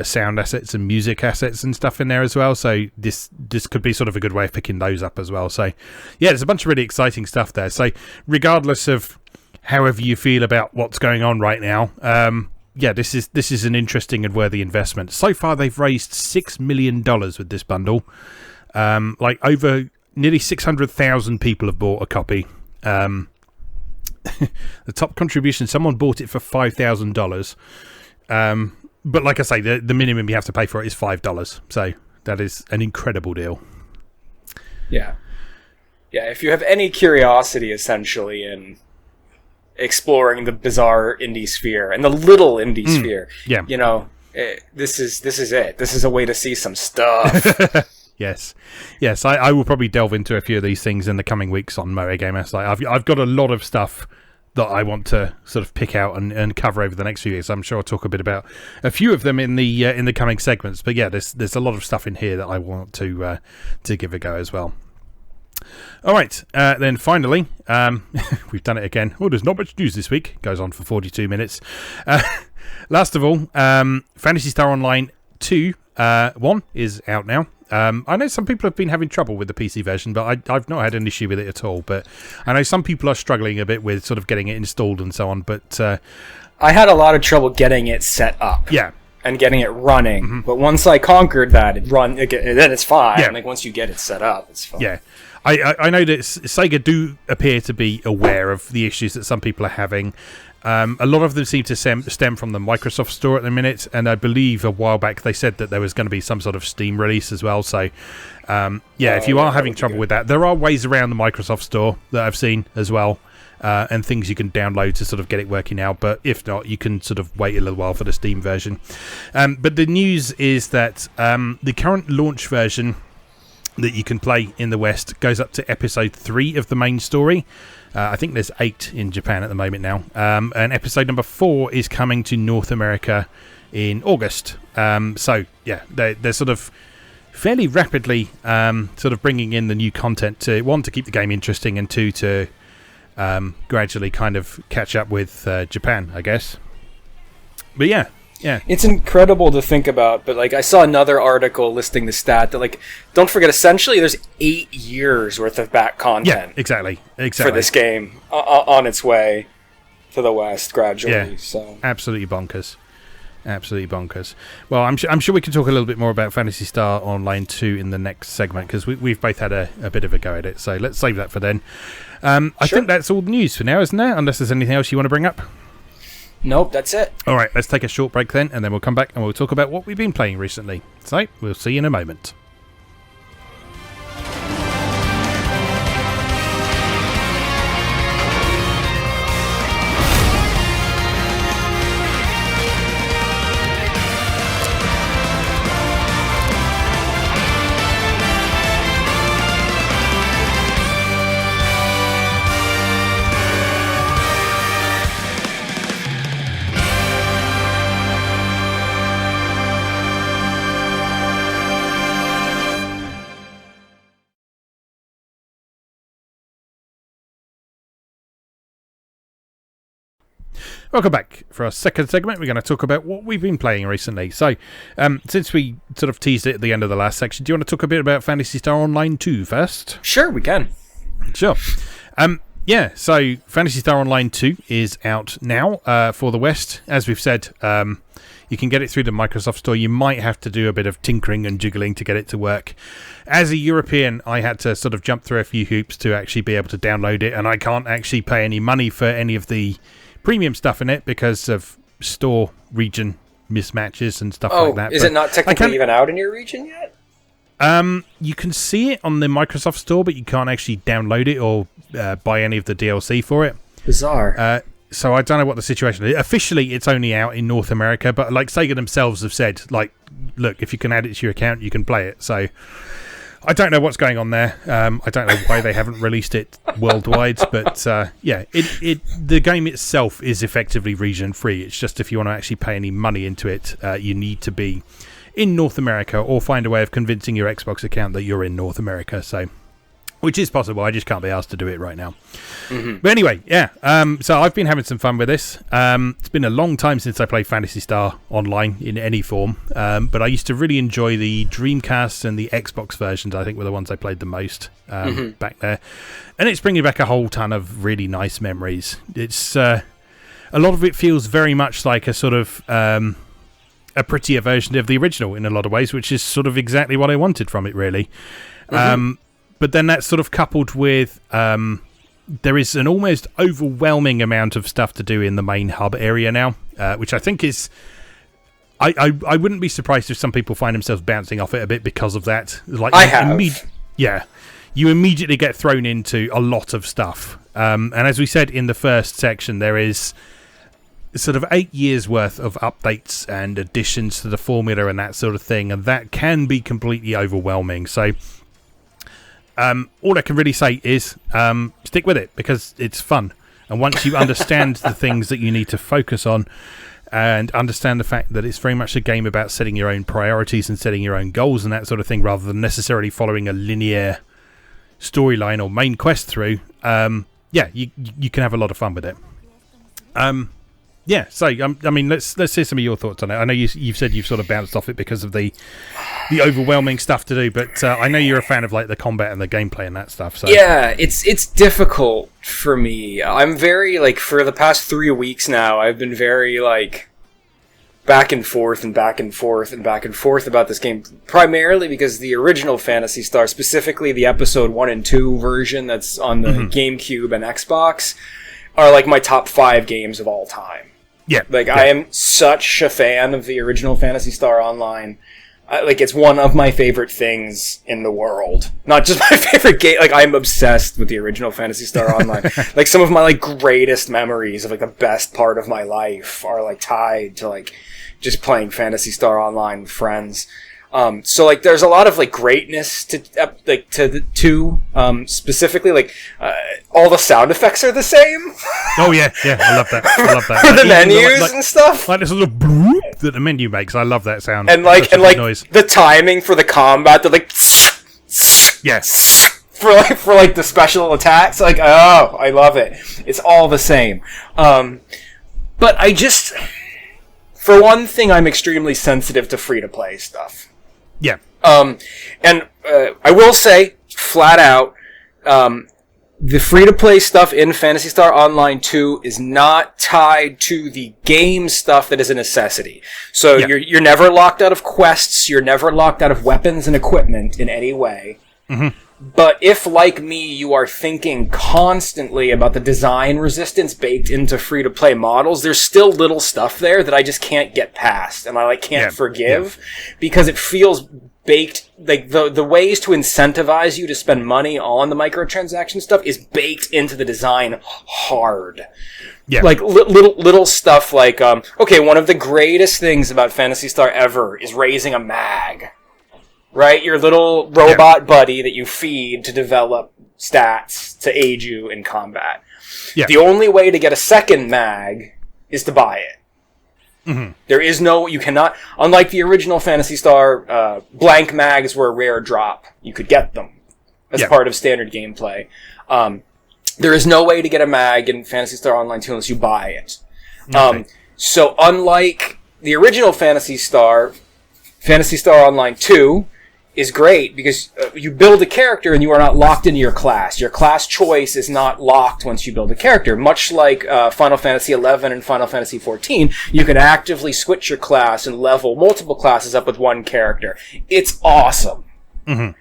sound assets and music assets and stuff in there as well. So this could be sort of a good way of picking those up as well. So yeah, there's a bunch of really exciting stuff there. So regardless of however you feel about what's going on right now, this is an interesting and worthy investment. So far, they've raised $6 million with this bundle. Like over nearly 600,000 people have bought a copy. The top contribution, someone bought it for $5,000. But like I say, the minimum you have to pay for it is $5. So that is an incredible deal. Yeah. Yeah, if you have any curiosity, essentially, in exploring the bizarre indie sphere and the little indie sphere. Yeah. You know, this is it. This is a way to see some stuff. Yes. I will probably delve into a few of these things in the coming weeks on MoeGamer. So I've got a lot of stuff that I want to sort of pick out and cover over the next few years. I'm sure I'll talk a bit about a few of them in the coming segments. But yeah, there's a lot of stuff in here that I want to give a go as well. All right, then finally, we've done it again. Oh, there's not much news this week. Goes on for 42 minutes. Last of all, Phantasy Star Online 2 1 is out now. I know some people have been having trouble with the PC version, but I've not had an issue with it at all. But I know some people are struggling a bit with sort of getting it installed and so on. But I had a lot of trouble getting it set up. Yeah. And getting it running. But once I conquered that, then it's fine. Yeah. Like once you get it set up, it's fine. Yeah. I know that Sega do appear to be aware of the issues that some people are having. A lot of them seem to stem from the Microsoft Store at the minute, and I believe a while back they said that there was going to be some sort of Steam release as well. So, if you are having trouble with that, there are ways around the Microsoft Store that I've seen as well, and things you can download to sort of get it working out. But if not, you can sort of wait a little while for the Steam version. But the news is that the current launch version that you can play in the West goes up to episode 3 of the main story. I think there's 8 in Japan at the moment now. And episode number 4 is coming to North America in August. So, yeah, they're sort of fairly rapidly sort of bringing in the new content to, 1, to keep the game interesting, and 2, to gradually kind of catch up with Japan, I guess. But yeah. Yeah, it's incredible to think about, but like I saw another article listing the stat that, like, don't forget, essentially there's 8 years worth of back content. Yeah, exactly. For this game on its way to the West gradually. Yeah, so absolutely bonkers. Well, I'm sure we can talk a little bit more about Phantasy Star Online 2 in the next segment, because we've both had a bit of a go at it. So let's save that for then. I think that's all the news for now, isn't there? Unless there's anything else you want to bring up. Nope, that's it. All right, let's take a short break then, and then we'll come back and we'll talk about what we've been playing recently. So, we'll see you in a moment. Welcome back. For our second segment, we're going to talk about what we've been playing recently. So, since we sort of teased it at the end of the last section, do you want to talk a bit about Phantasy Star Online 2 first? Sure, we can. Sure. Yeah, so Phantasy Star Online 2 is out now for the West. As we've said, you can get it through the Microsoft Store. You might have to do a bit of tinkering and jiggling to get it to work. As a European, I had to sort of jump through a few hoops to actually be able to download it, and I can't actually pay any money for any of the premium stuff in it because of store region mismatches and stuff like that. Is it not technically even out in your region yet? You can see it on the Microsoft Store, but you can't actually download it or buy any of the DLC for it. Bizarre. So I don't know what the situation is. Officially, it's only out in North America, but like Sega themselves have said, like, look, if you can add it to your account, you can play it. So I don't know what's going on there. I don't know why they haven't released it worldwide, but yeah, the game itself is effectively region free. It's just if you want to actually pay any money into it, you need to be in North America or find a way of convincing your Xbox account that you're in North America. So, which is possible. I just can't be asked to do it right now. Mm-hmm. But anyway, yeah. So I've been having some fun with this. It's been a long time since I played Phantasy Star Online in any form. But I used to really enjoy the Dreamcast and the Xbox versions. I think were the ones I played the most back there. And it's bringing back a whole ton of really nice memories. It's a lot of it feels very much like a sort of a prettier version of the original in a lot of ways, which is sort of exactly what I wanted from it, really. Mm-hmm. But then that's sort of coupled with there is an almost overwhelming amount of stuff to do in the main hub area now, which I think is... I wouldn't be surprised if some people find themselves bouncing off it a bit because of that. Like, I have. Yeah. You immediately get thrown into a lot of stuff. And as we said in the first section, there is sort of 8 years worth of updates and additions to the formula and that sort of thing, and that can be completely overwhelming. So... all I can really say is stick with it because it's fun. And once you understand the things that you need to focus on and understand the fact that it's very much a game about setting your own priorities and setting your own goals and that sort of thing rather than necessarily following a linear storyline or main quest through, yeah, you can have a lot of fun with it. Yeah, so I mean, let's hear some of your thoughts on it. I know you've said you've sort of bounced off it because of the overwhelming stuff to do, but I know you're a fan of like the combat and the gameplay and that stuff. So yeah, it's difficult for me. I'm very like for the past 3 weeks now, I've been very like back and forth and back and forth and back and forth about this game, primarily because the original Phantasy Star, specifically the episode 1 and 2 version that's on the GameCube and Xbox, are like my top 5 games of all time. Yeah. Like, I am such a fan of the original Phantasy Star Online. Like, it's one of my favorite things in the world. Not just my favorite game. Like, I'm obsessed with the original Phantasy Star Online. Like, some of my, like, greatest memories of, like, the best part of my life are, like, tied to, like, just playing Phantasy Star Online with friends. So like there's a lot of like greatness to the two, specifically like all the sound effects are the same. Oh yeah, I love that. For the menus and stuff. Like this little bloop that the menu makes. I love that sound. And like noise. The timing for the combat, they're like yes. For the special attacks, like I love it. It's all the same. But I just, for one thing, I'm extremely sensitive to free to play stuff. Yeah. And I will say, flat out, the free-to-play stuff in Phantasy Star Online 2 is not tied to the game stuff that is a necessity. So you're never locked out of quests, you're never locked out of weapons and equipment in any way. Mm-hmm. But if, like me, you are thinking constantly about the design resistance baked into free-to-play models, there's still little stuff there that I just can't get past, and I can't forgive, because it feels baked, like, the ways to incentivize you to spend money on the microtransaction stuff is baked into the design hard. Yeah. Like, little stuff like, okay, one of the greatest things about Phantasy Star ever is raising a mag. Right? Your little robot buddy that you feed to develop stats to aid you in combat. Yeah. The only way to get a second mag is to buy it. Mm-hmm. There is you cannot, unlike the original Phantasy Star, blank mags were a rare drop. You could get them as part of standard gameplay. There is no way to get a mag in Phantasy Star Online 2 unless you buy it. Okay. So unlike the original Phantasy Star Online 2, is great because you build a character and you are not locked into your class. Your class choice is not locked once you build a character. Much like Final Fantasy XI and Final Fantasy XIV, you can actively switch your class and level multiple classes up with one character. It's awesome. Mm-hmm.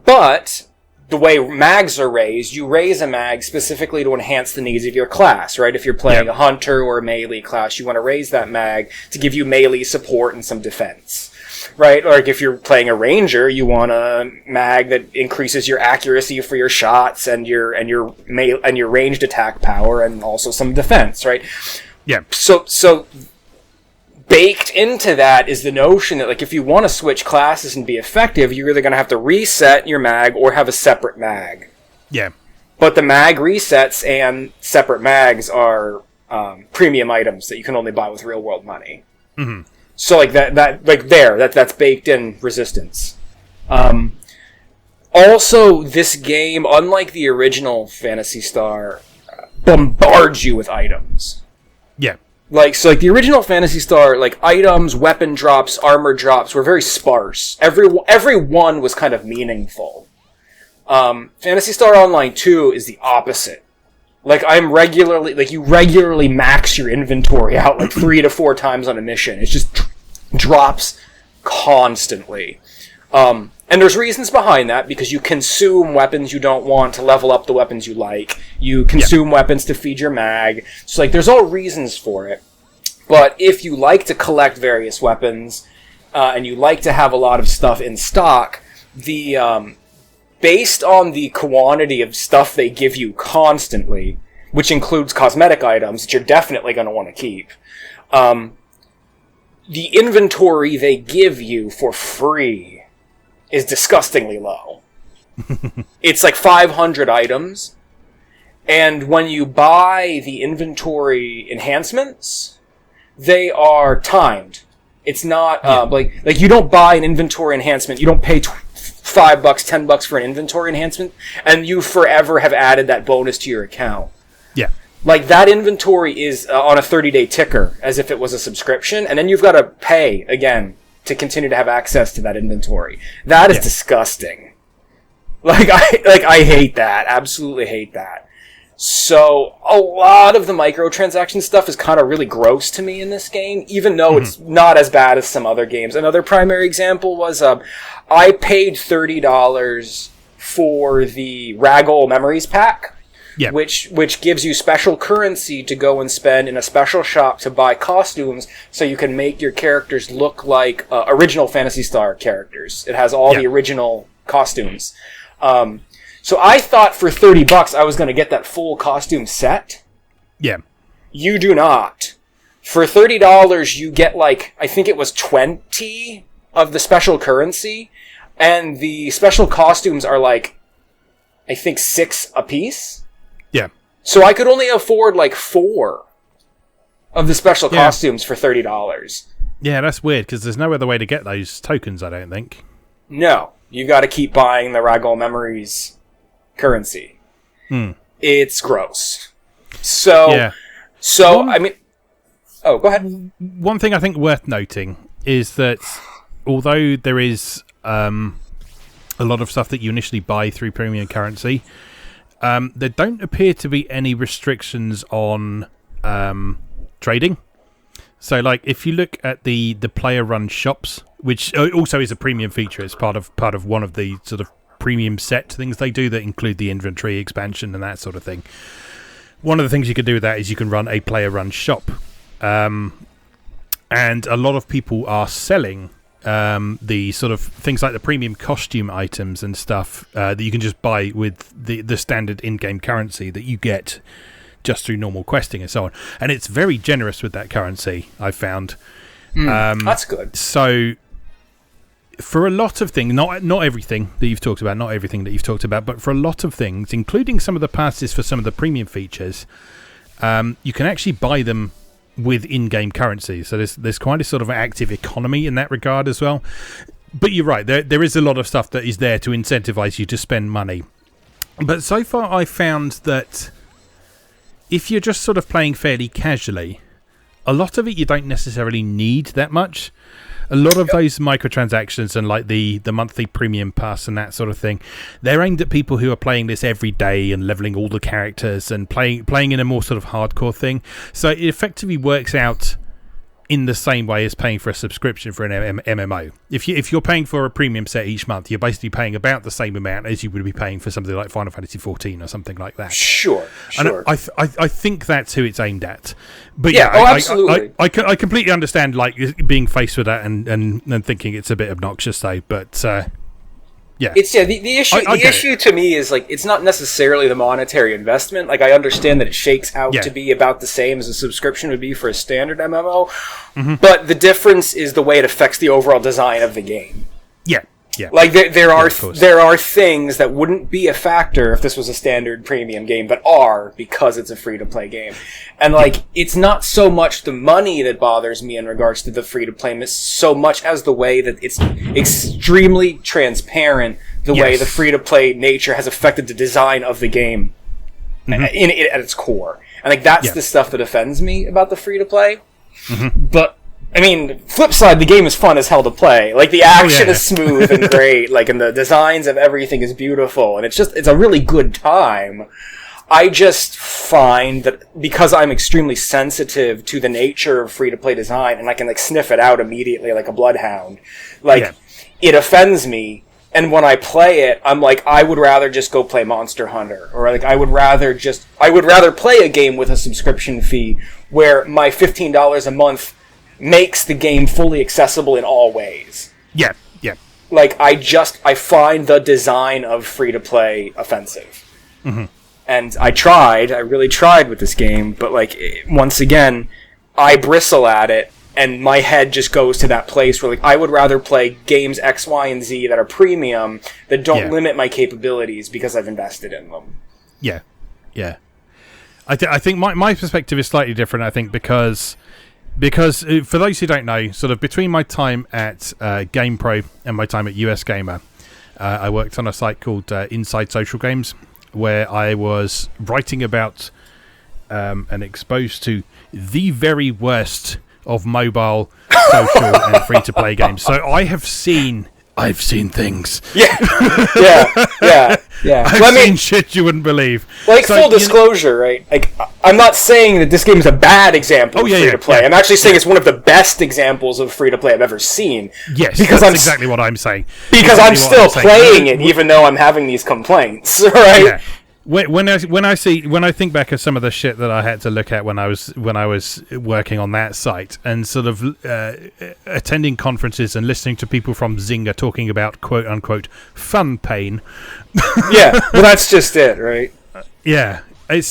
But the way mags are raised, you raise a mag specifically to enhance the needs of your class, right? If you're playing a hunter or a melee class, you want to raise that mag to give you melee support and some defense. Right, like if you're playing a ranger, you want a mag that increases your accuracy for your shots and your ranged attack power and also some defense, right? Yeah. So baked into that is the notion that like if you want to switch classes and be effective, you're either going to have to reset your mag or have a separate mag. Yeah. But the mag resets and separate mags are premium items that you can only buy with real world money. Mm-hmm. So like that's baked in resistance. Also, this game, unlike the original Phantasy Star, bombards you with items. Yeah. Like the original Phantasy Star, like items, weapon drops, armor drops were very sparse. Every one was kind of meaningful. Phantasy Star Online 2 is the opposite. Like, you regularly max your inventory out like 3 to 4 times on a mission. It just drops constantly. And there's reasons behind that, because you consume weapons you don't want to level up the weapons you like. You consume weapons to feed your mag. So, like, there's all reasons for it. But if you like to collect various weapons, and you like to have a lot of stuff in stock, based on the quantity of stuff they give you constantly, which includes cosmetic items that you're definitely going to want to keep, the inventory they give you for free is disgustingly low. It's like 500 items, and when you buy the inventory enhancements, they are timed. It's not like you don't buy an inventory enhancement, you don't pay $5, $10 for an inventory enhancement, and you forever have added that bonus to your account. Yeah. Like, that inventory is on a 30-day ticker, as if it was a subscription, and then you've got to pay again to continue to have access to that inventory. That is disgusting. I hate that. Absolutely hate that. So, a lot of the microtransaction stuff is kind of really gross to me in this game, even though it's not as bad as some other games. Another primary example was, I paid $30 for the Ragol Memories pack, which gives you special currency to go and spend in a special shop to buy costumes so you can make your characters look like original Phantasy Star characters. It has all the original costumes. So I thought for $30 I was going to get that full costume set. Yeah. You do not. For $30 you get I think it was 20 of the special currency, and the special costumes are I think 6 a piece. Yeah. So I could only afford 4 of the special costumes for $30. Yeah, that's weird, because there's no other way to get those tokens, I don't think. No. You gotta keep buying the Ragol Memories currency. It's gross. So, I mean... Oh, go ahead. One thing I think worth noting is that although there is a lot of stuff that you initially buy through premium currency, there don't appear to be any restrictions on trading. So, if you look at the player-run shops, which also is a premium feature, it's part of one of the sort of premium set things they do that include the inventory expansion and that sort of thing. One of the things you can do with that is you can run a player-run shop. And a lot of people are selling the sort of things like the premium costume items and stuff that you can just buy with the standard in-game currency that you get just through normal questing and so on. And it's very generous with that currency, I've found. That's good. So, for a lot of things, not everything that you've talked about, but for a lot of things, including some of the passes for some of the premium features, you can actually buy them with in-game currency. So there's quite a sort of active economy in that regard as well. But you're right, there is a lot of stuff that is there to incentivize you to spend money. But so far I found that if you're just sort of playing fairly casually, a lot of it you don't necessarily need that much. A lot of those microtransactions and like the monthly premium pass and that sort of thing, they're aimed at people who are playing this every day and leveling all the characters and playing in a more sort of hardcore thing. So it effectively works out in the same way as paying for a subscription for an MMO. If you're paying for a premium set each month, you're basically paying about the same amount as you would be paying for something like Final Fantasy 14 or something like that. Sure. And I think that's who it's aimed at. But absolutely. I completely understand like being faced with that and thinking it's a bit obnoxious though. But it's the issue. The issue to me is like it's not necessarily the monetary investment. Like I understand that it shakes out to be about the same as a subscription would be for a standard MMO, but the difference is the way it affects the overall design of the game. Yeah. Like there are things that wouldn't be a factor if this was a standard premium game, but are because it's a free to play game. And like it's not so much the money that bothers me in regards to the free to play, so much as the way that it's extremely transparent the way the free to play nature has affected the design of the game at its core. And like that's the stuff that offends me about the free to play. But I mean, flip side, the game is fun as hell to play. Like, the action is smooth and great, like, and the designs of everything is beautiful, and it's a really good time. I just find that because I'm extremely sensitive to the nature of free-to-play design, and I can, like, sniff it out immediately like a bloodhound, like, it offends me, and when I play it, I'm like, I would rather just go play Monster Hunter, or, like, I would rather play a game with a subscription fee where my $15 a month makes the game fully accessible in all ways. Yeah. Like, I find the design of free-to-play offensive. And I really tried with this game, but, like, once again, I bristle at it, and my head just goes to that place where, like, I would rather play games X, Y, and Z that are premium, that don't limit my capabilities because I've invested in them. Yeah. I think my perspective is slightly different, I think, because for those who don't know, sort of between my time at GamePro and my time at US Gamer, I worked on a site called Inside Social Games, where I was writing about and exposed to the very worst of mobile, social, and free-to-play games. So I've seen things. I've seen shit you wouldn't believe. Like, so, full disclosure, right? Like, I'm not saying that this game is a bad example of free-to-play. I'm actually saying it's one of the best examples of free-to-play I've ever seen. Yes, because that's exactly what I'm saying. Because I'm still playing it, even though I'm having these complaints, right? Yeah. When I think back of some of the shit that I had to look at when I was working on that site, and sort of attending conferences and listening to people from Zynga talking about quote unquote fun pain. Well, that's just it, right? I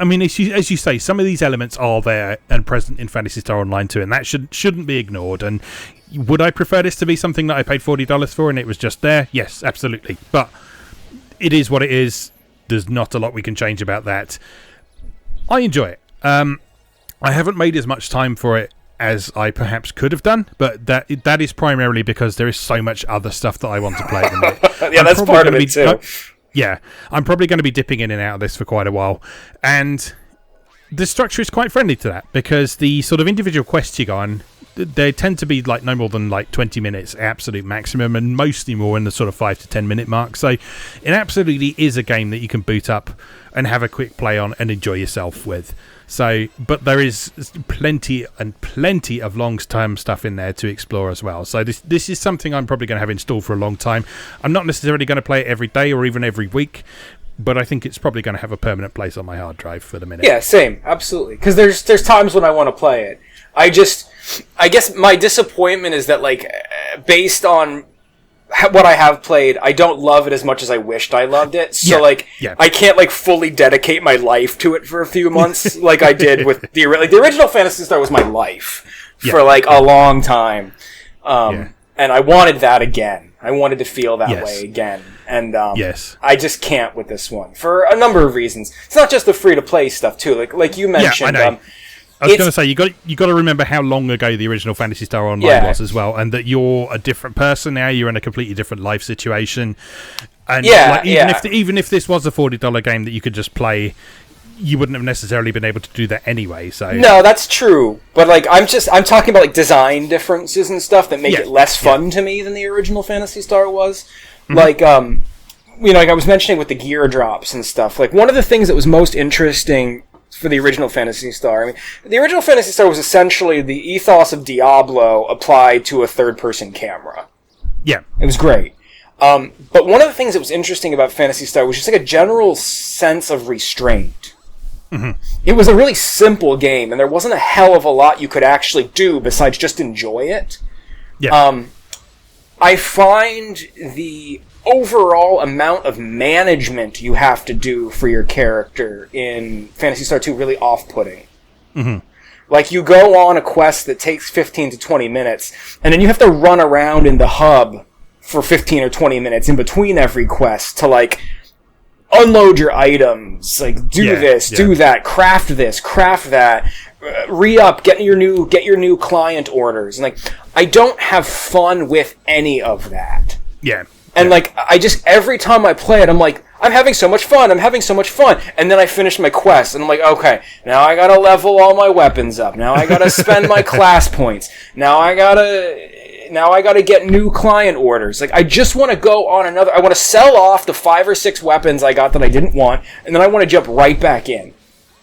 mean, as you say, some of these elements are there and present in Phantasy Star Online too, and that shouldn't be ignored. And would I prefer this to be something that I paid $40 for and it was just there? Yes, absolutely. But it is what it is. There's not a lot we can change about that. I enjoy it. I haven't made as much time for it as I perhaps could have done, but that is primarily because there is so much other stuff that I want to play at the minute. That's part of it too. I'm probably going to be dipping in and out of this for quite a while, and the structure is quite friendly to that, because the sort of individual quests you go on, they tend to be like no more than like 20 minutes absolute maximum, and mostly more in the sort of 5 to 10 minute mark. So it absolutely is a game that you can boot up and have a quick play on and enjoy yourself with. So, but there is plenty of long-term stuff in there to explore as well. So this is something I'm probably going to have installed for a long time. I'm not necessarily going to play it every day or even every week, but I think it's probably going to have a permanent place on my hard drive for the minute. Yeah, same, absolutely. Because there's times when I want to play it. I guess my disappointment is that, like, based on what I have played, I don't love it as much as I wished I loved it. So, I can't, like, fully dedicate my life to it for a few months like I did with the original Phantasy Star was my life for, like, a long time. And I wanted that again. I wanted to feel that way again. And I just can't with this one for a number of reasons. It's not just the free-to-play stuff, too. Like you mentioned... I know. I was going to say, you got to remember how long ago the original Phantasy Star Online was as well, and that you're a different person now. You're in a completely different life situation, and even if this was a $40 game that you could just play, you wouldn't have necessarily been able to do that anyway. So no, that's true. But like, I'm talking about like design differences and stuff that make it less fun to me than the original Phantasy Star was. Mm-hmm. Like, like I was mentioning with the gear drops and stuff. Like, one of the things that was most interesting for the original Phantasy Star, I mean, the original Phantasy Star was essentially the ethos of Diablo applied to a third-person camera. Yeah, it was great. But one of the things that was interesting about Phantasy Star was just like a general sense of restraint. Mm-hmm. It was a really simple game, and there wasn't a hell of a lot you could actually do besides just enjoy it. Yeah. I find the overall amount of management you have to do for your character in Phantasy Star 2 really off-putting. Mm-hmm. Like, you go on a quest that takes 15 to 20 minutes, and then you have to run around in the hub for 15 or 20 minutes in between every quest to, like, unload your items, like, do that, craft this, craft that, re-up, get your new client orders. And, like, I don't have fun with any of that. Yeah. And, like, every time I play it, I'm like, I'm having so much fun. And then I finish my quest, and I'm like, okay, now I gotta level all my weapons up. Now I gotta spend my class points. Now I gotta get new client orders. Like, I just want to go on another... I want to sell off the 5 or 6 weapons I got that I didn't want, and then I want to jump right back in.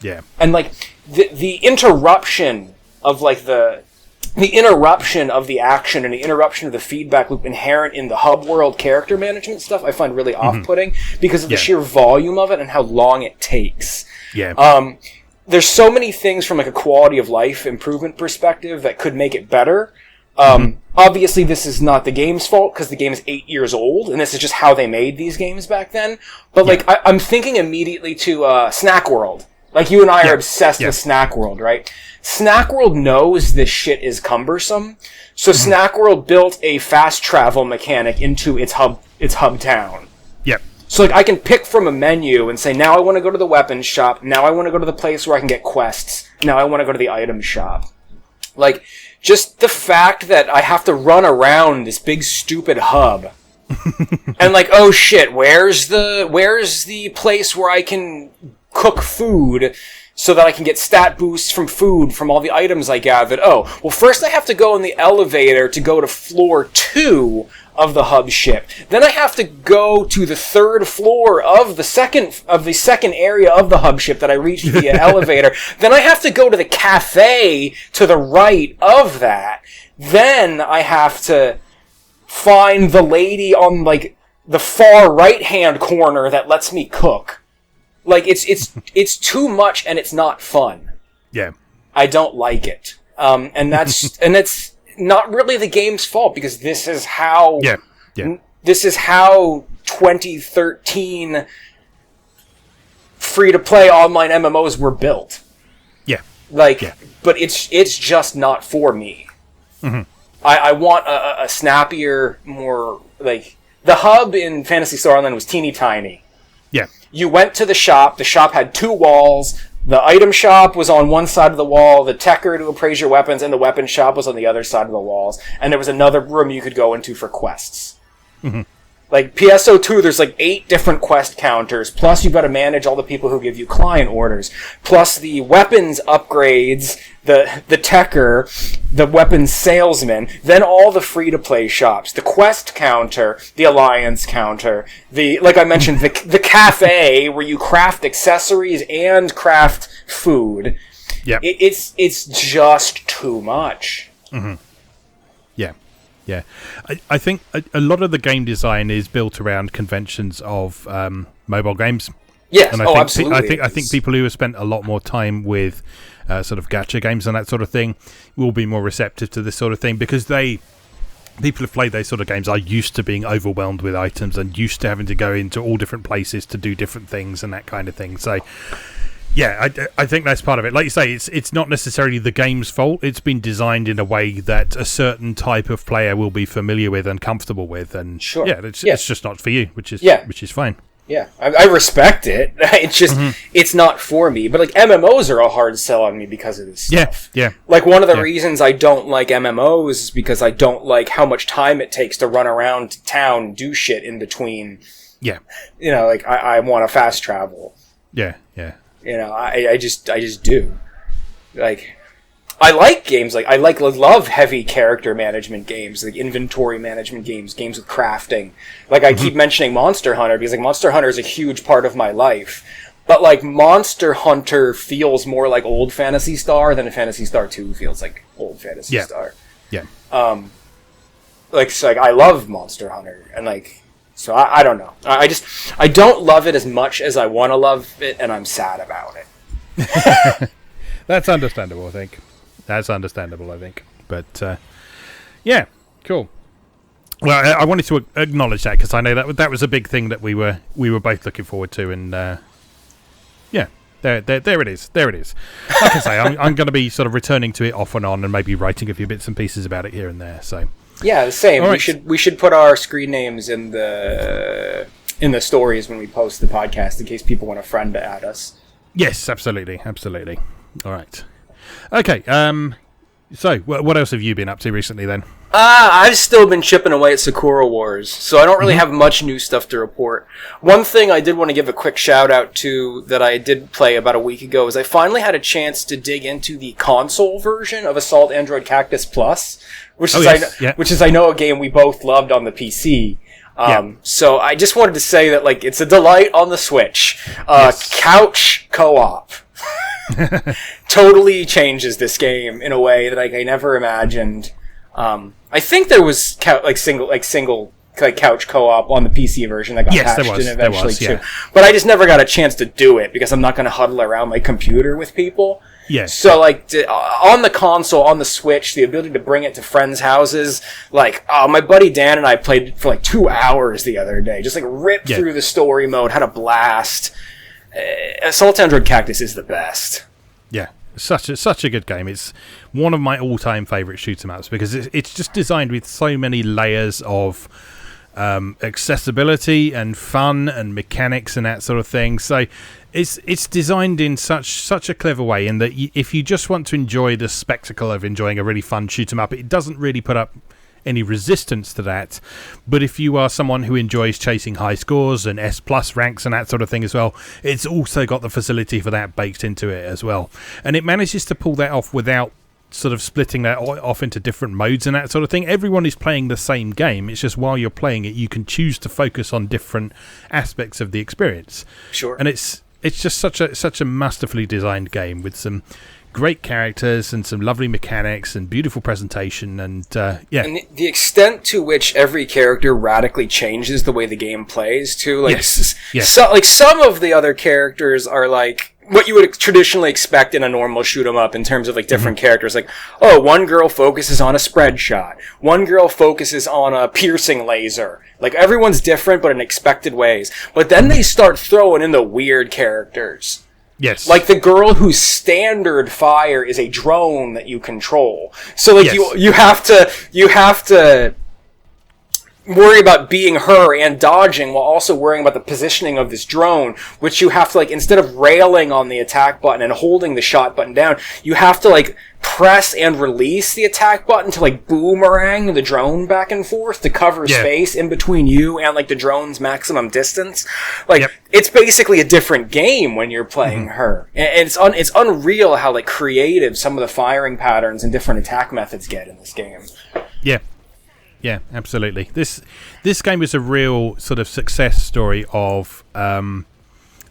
Yeah. And, like, the interruption of, like, the interruption of the action and the interruption of the feedback loop inherent in the hub world character management stuff I find really off-putting because of the sheer volume of it and how long it takes. Yeah. There's so many things from like a quality of life improvement perspective that could make it better. Obviously this is not the game's fault because the game is 8 years old and this is just how they made these games back then. But like I'm thinking immediately to Snack World. Like, you and I are obsessed with Snack World, right? Snack World knows this shit is cumbersome, so Snack World built a fast travel mechanic into its hub town. Yep. So, like, I can pick from a menu and say, now I want to go to the weapons shop, now I want to go to the place where I can get quests, now I want to go to the item shop. Like, just the fact that I have to run around this big stupid hub, and like, oh shit, where's the place where I can cook food so that I can get stat boosts from food from all the items I gathered. Oh, well, first I have to go in the elevator to go to floor 2 of the hub ship. Then I have to go to the 3rd floor of the second area of the hub ship that I reached via elevator. Then I have to go to the cafe to the right of that. Then I have to find the lady on, like, the far right-hand corner that lets me cook. Like, it's too much and it's not fun. Yeah. I don't like it. And that's not really the game's fault because this is how this is how 2013 free-to-play online MMOs were built. Yeah. Like, but it's just not for me. Mm-hmm. I want a snappier, more, like, the hub in Phantasy Star Online was teeny tiny. Yeah. You went to the shop had 2 walls, the item shop was on one side of the wall, the techer to appraise your weapons, and the weapon shop was on the other side of the walls, and there was another room you could go into for quests. Mm-hmm. Like, PSO2, there's like 8 different quest counters, plus you've got to manage all the people who give you client orders, plus the weapons upgrades, the techer, the weapons salesman, then all the free-to-play shops, the quest counter, the alliance counter, like I mentioned, the cafe where you craft accessories and craft food. Yeah. It's just too much. Mm-hmm. Yeah. Yeah, I think a lot of the game design is built around conventions of mobile games. Yes, and I absolutely. I think people who have spent a lot more time with sort of gacha games and that sort of thing will be more receptive to this sort of thing because people who've played those sort of games are used to being overwhelmed with items and used to having to go into all different places to do different things and that kind of thing. So, yeah, I think that's part of it. Like you say, it's not necessarily the game's fault. It's been designed in a way that a certain type of player will be familiar with and comfortable with. And sure. It's just not for you, which is fine. Yeah, I respect it. It's just, it's not for me. But, like, MMOs are a hard sell on me because of this stuff. Yeah. Like, one of the reasons I don't like MMOs is because I don't like how much time it takes to run around town and do shit in between. Yeah. You know, like, I want to fast travel. Yeah. You know, I just do. Like, I like games, like, love heavy character management games, like inventory management games, games with crafting. Like, I keep mentioning Monster Hunter, because, like, Monster Hunter is a huge part of my life. But, like, Monster Hunter feels more like old Phantasy Star than Phantasy Star 2 feels like old Phantasy Star. Yeah. Like, so, like, I love Monster Hunter, and, like, so I don't know. I don't love it as much as I want to love it, and I'm sad about it. That's understandable, I think. But, yeah, cool. Well, I wanted to acknowledge that, because I know that was a big thing that we were both looking forward to, and, yeah, there it is. Like I say, I'm going to be sort of returning to it off and on, and maybe writing a few bits and pieces about it here and there. So yeah, the same. Right. We should put our screen names in the stories when we post the podcast, in case people want a friend to add us. Yes, absolutely. All right. Okay. So what else have you been up to recently then? I've still been chipping away at Sakura Wars, so I don't really have much new stuff to report. One thing I did want to give a quick shout out to that I did play about a week ago is I finally had a chance to dig into the console version of Assault Android Cactus Plus, which is I know a game we both loved on the PC. So I just wanted to say that, like, it's a delight on the Switch. Couch co-op. Totally changes this game in a way that I never imagined. I think there was single couch co-op on the PC version that got patched in eventually too. But I just never got a chance to do it because I'm not going to huddle around my computer with people. Yes. So, like, on the console, on the Switch, the ability to bring it to friends' houses, like, my buddy Dan and I played for like 2 hours the other day. Just, like, ripped through the story mode, had a blast. Assault Android Cactus is the best. Yeah. Such a good game. It's one of my all-time favourite shoot-em-ups because it's just designed with so many layers of accessibility and fun and mechanics and that sort of thing. So it's designed in such a clever way in that if you just want to enjoy the spectacle of enjoying a really fun shoot-em-up, it doesn't really put up any resistance to that. But if you are someone who enjoys chasing high scores and S+ ranks and that sort of thing as well, it's also got the facility for that baked into it as well. And it manages to pull that off without sort of splitting that off into different modes and that sort of thing. Everyone is playing the same game. It's just while you're playing it, you can choose to focus on different aspects of the experience. Sure. And it's just such a masterfully designed game with some great characters and some lovely mechanics and beautiful presentation and and the extent to which every character radically changes the way the game plays too. Like, So, like, some of the other characters are like what you would traditionally expect in a normal shoot 'em up in terms of, like, different characters. Like, one girl focuses on a spread shot, one girl focuses on a piercing laser. Like, everyone's different but in expected ways. But then they start throwing in the weird characters. Yes. Like the girl whose standard fire is a drone that you control. So, like, you have to worry about being her and dodging while also worrying about the positioning of this drone, which you have to, like, instead of railing on the attack button and holding the shot button down, you have to, like, press and release the attack button to, like, boomerang the drone back and forth to cover space in between you and, like, the drone's maximum distance. Like, it's basically a different game when you're playing her. And it's unreal how, like, creative some of the firing patterns and different attack methods get in this game. Yeah. Yeah, absolutely. This game is a real sort of success story of...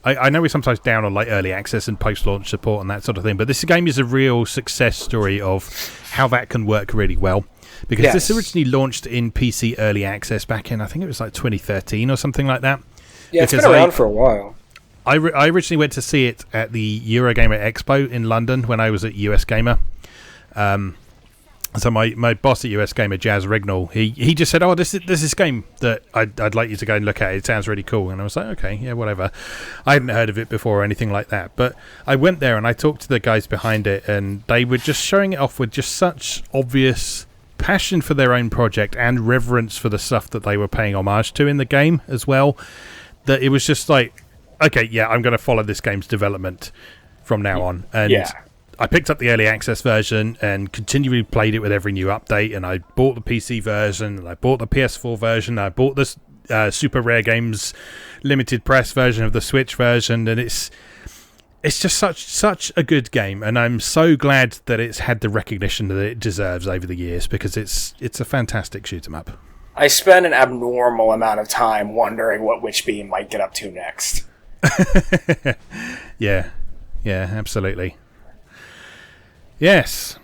I know we're sometimes down on, like, early access and post-launch support and that sort of thing, but this game is a real success story of how that can work really well. Because this originally launched in PC early access back in, I think it was like 2013 or something like that. Yeah, it's been around for a while. I originally went to see it at the Eurogamer Expo in London when I was at US Gamer. So my boss at US Gamer, Jazz Rignall, he just said, there's this game that I'd like you to go and look at. It sounds really cool. And I was like, okay, yeah, whatever. I hadn't heard of it before or anything like that. But I went there and I talked to the guys behind it, and they were just showing it off with just such obvious passion for their own project and reverence for the stuff that they were paying homage to in the game as well, that it was just like, okay, yeah, I'm going to follow this game's development from now on. And I picked up the early access version and continually played it with every new update, and I bought the PC version, and I bought the PS4 version, I bought this Super Rare Games limited press version of the Switch version, and it's it's just such a good game, and I'm so glad that it's had the recognition that it deserves over the years, because it's a fantastic shoot 'em up. I spend an abnormal amount of time wondering what Witchbeam might get up to next. Yeah, absolutely. Yes.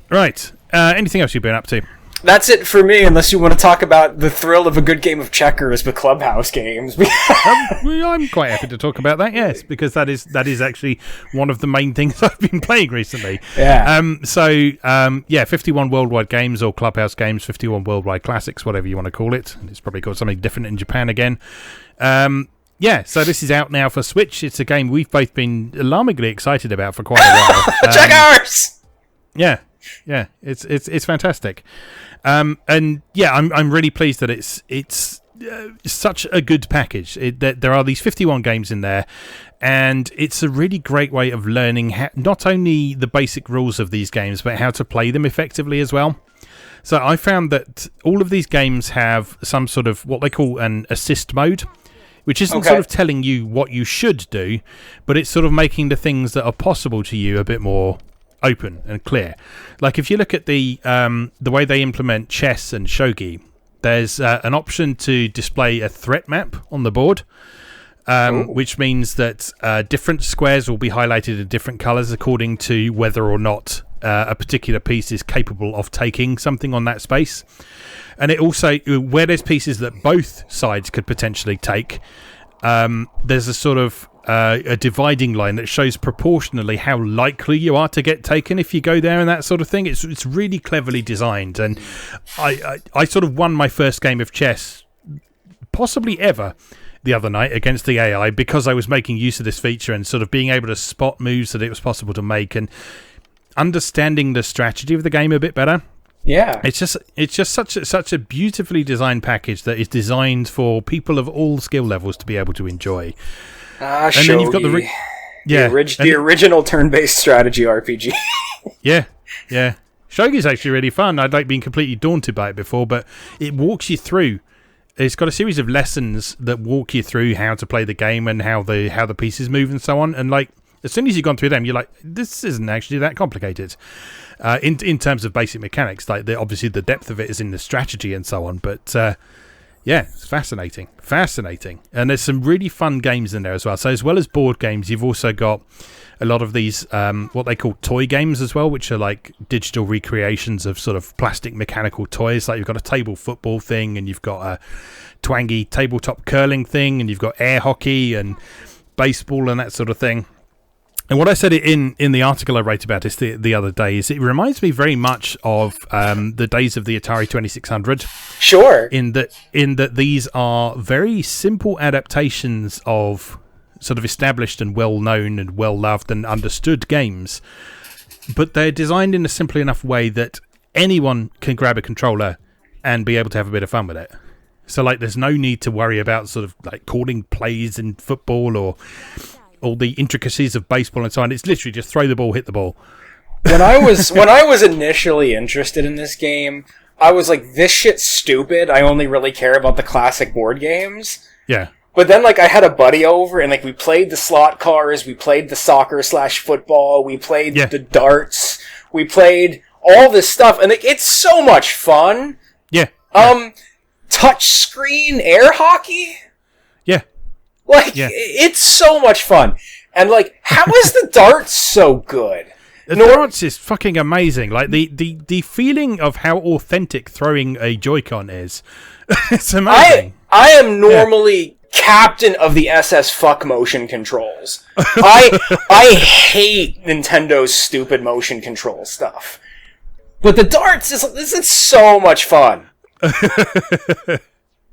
Right. Anything else you've been up to? That's it for me, unless you want to talk about the thrill of a good game of checkers with Clubhouse games. I'm quite happy to talk about that, yes, because that is actually one of the main things I've been playing recently. Yeah. 51 worldwide games, or Clubhouse games, 51 worldwide classics, whatever you want to call it. It's probably called something different in Japan again. So this is out now for Switch. It's a game we've both been alarmingly excited about for quite a while. Checkers! Yeah, it's fantastic. I'm really pleased that it's such a good package. There are these 51 games in there, and it's a really great way of learning not only the basic rules of these games, but how to play them effectively as well. So I found that all of these games have some sort of what they call an assist mode, which isn't sort of telling you what you should do, but it's sort of making the things that are possible to you a bit more open and clear. Like if you look at the way they implement chess and shogi, there's an option to display a threat map on the board, which means that different squares will be highlighted in different colours according to whether or not a particular piece is capable of taking something on that space. And it also, where there's pieces that both sides could potentially take, there's a sort of a dividing line that shows proportionally how likely you are to get taken if you go there and that sort of thing. It's really cleverly designed, and I sort of won my first game of chess, possibly ever, the other night against the AI, because I was making use of this feature and sort of being able to spot moves that it was possible to make and understanding the strategy of the game a bit better. Yeah, it's just such a beautifully designed package that is designed for people of all skill levels to be able to enjoy. And then you've got the original turn-based strategy RPG. yeah. Shogi's actually really fun. I'd like being completely daunted by it before, but it walks you through. It's got a series of lessons that walk you through how to play the game and how the pieces move and so on. And like as soon as you've gone through them, you're like, this isn't actually that complicated. In terms of basic mechanics, like obviously the depth of it is in the strategy and so on, but it's fascinating, and there's some really fun games in there as well. So as well as board games, you've also got a lot of these what they call toy games as well, which are like digital recreations of sort of plastic mechanical toys. Like you've got a table football thing, and you've got a twangy tabletop curling thing, and you've got air hockey and baseball and that sort of thing. And what I said in the article I wrote about this the other day is it reminds me very much of the days of the Atari 2600. Sure. In that these are very simple adaptations of sort of established and well-known and well-loved and understood games, but they're designed in a simple enough way that anyone can grab a controller and be able to have a bit of fun with it. So like there's no need to worry about sort of like calling plays in football or all the intricacies of baseball and so on. It's literally just throw the ball, hit the ball. When I was initially interested in this game, I was like, this shit's stupid. I only really care about the classic board games. Yeah. But then, like, I had a buddy over, and, like, we played the slot cars, we played the soccer/football, we played the darts, we played all this stuff, and it's so much fun. Yeah. Touchscreen air hockey? Yeah. It's so much fun. And, like, how is the darts so good? The darts is fucking amazing. Like, the feeling of how authentic throwing a Joy-Con is. It's amazing. I am normally captain of the SS fuck motion controls. I hate Nintendo's stupid motion control stuff. But the darts is so much fun.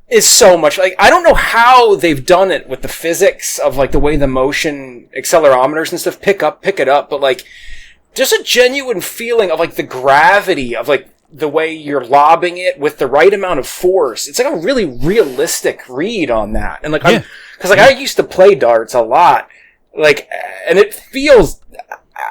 It's so much like I don't know how they've done it with the physics of like the way the motion accelerometers and stuff pick it up, but like just a genuine feeling of like the gravity of like the way you're lobbing it with the right amount of force. It's like a really realistic read on that. And like because I used to play darts a lot, like, and it feels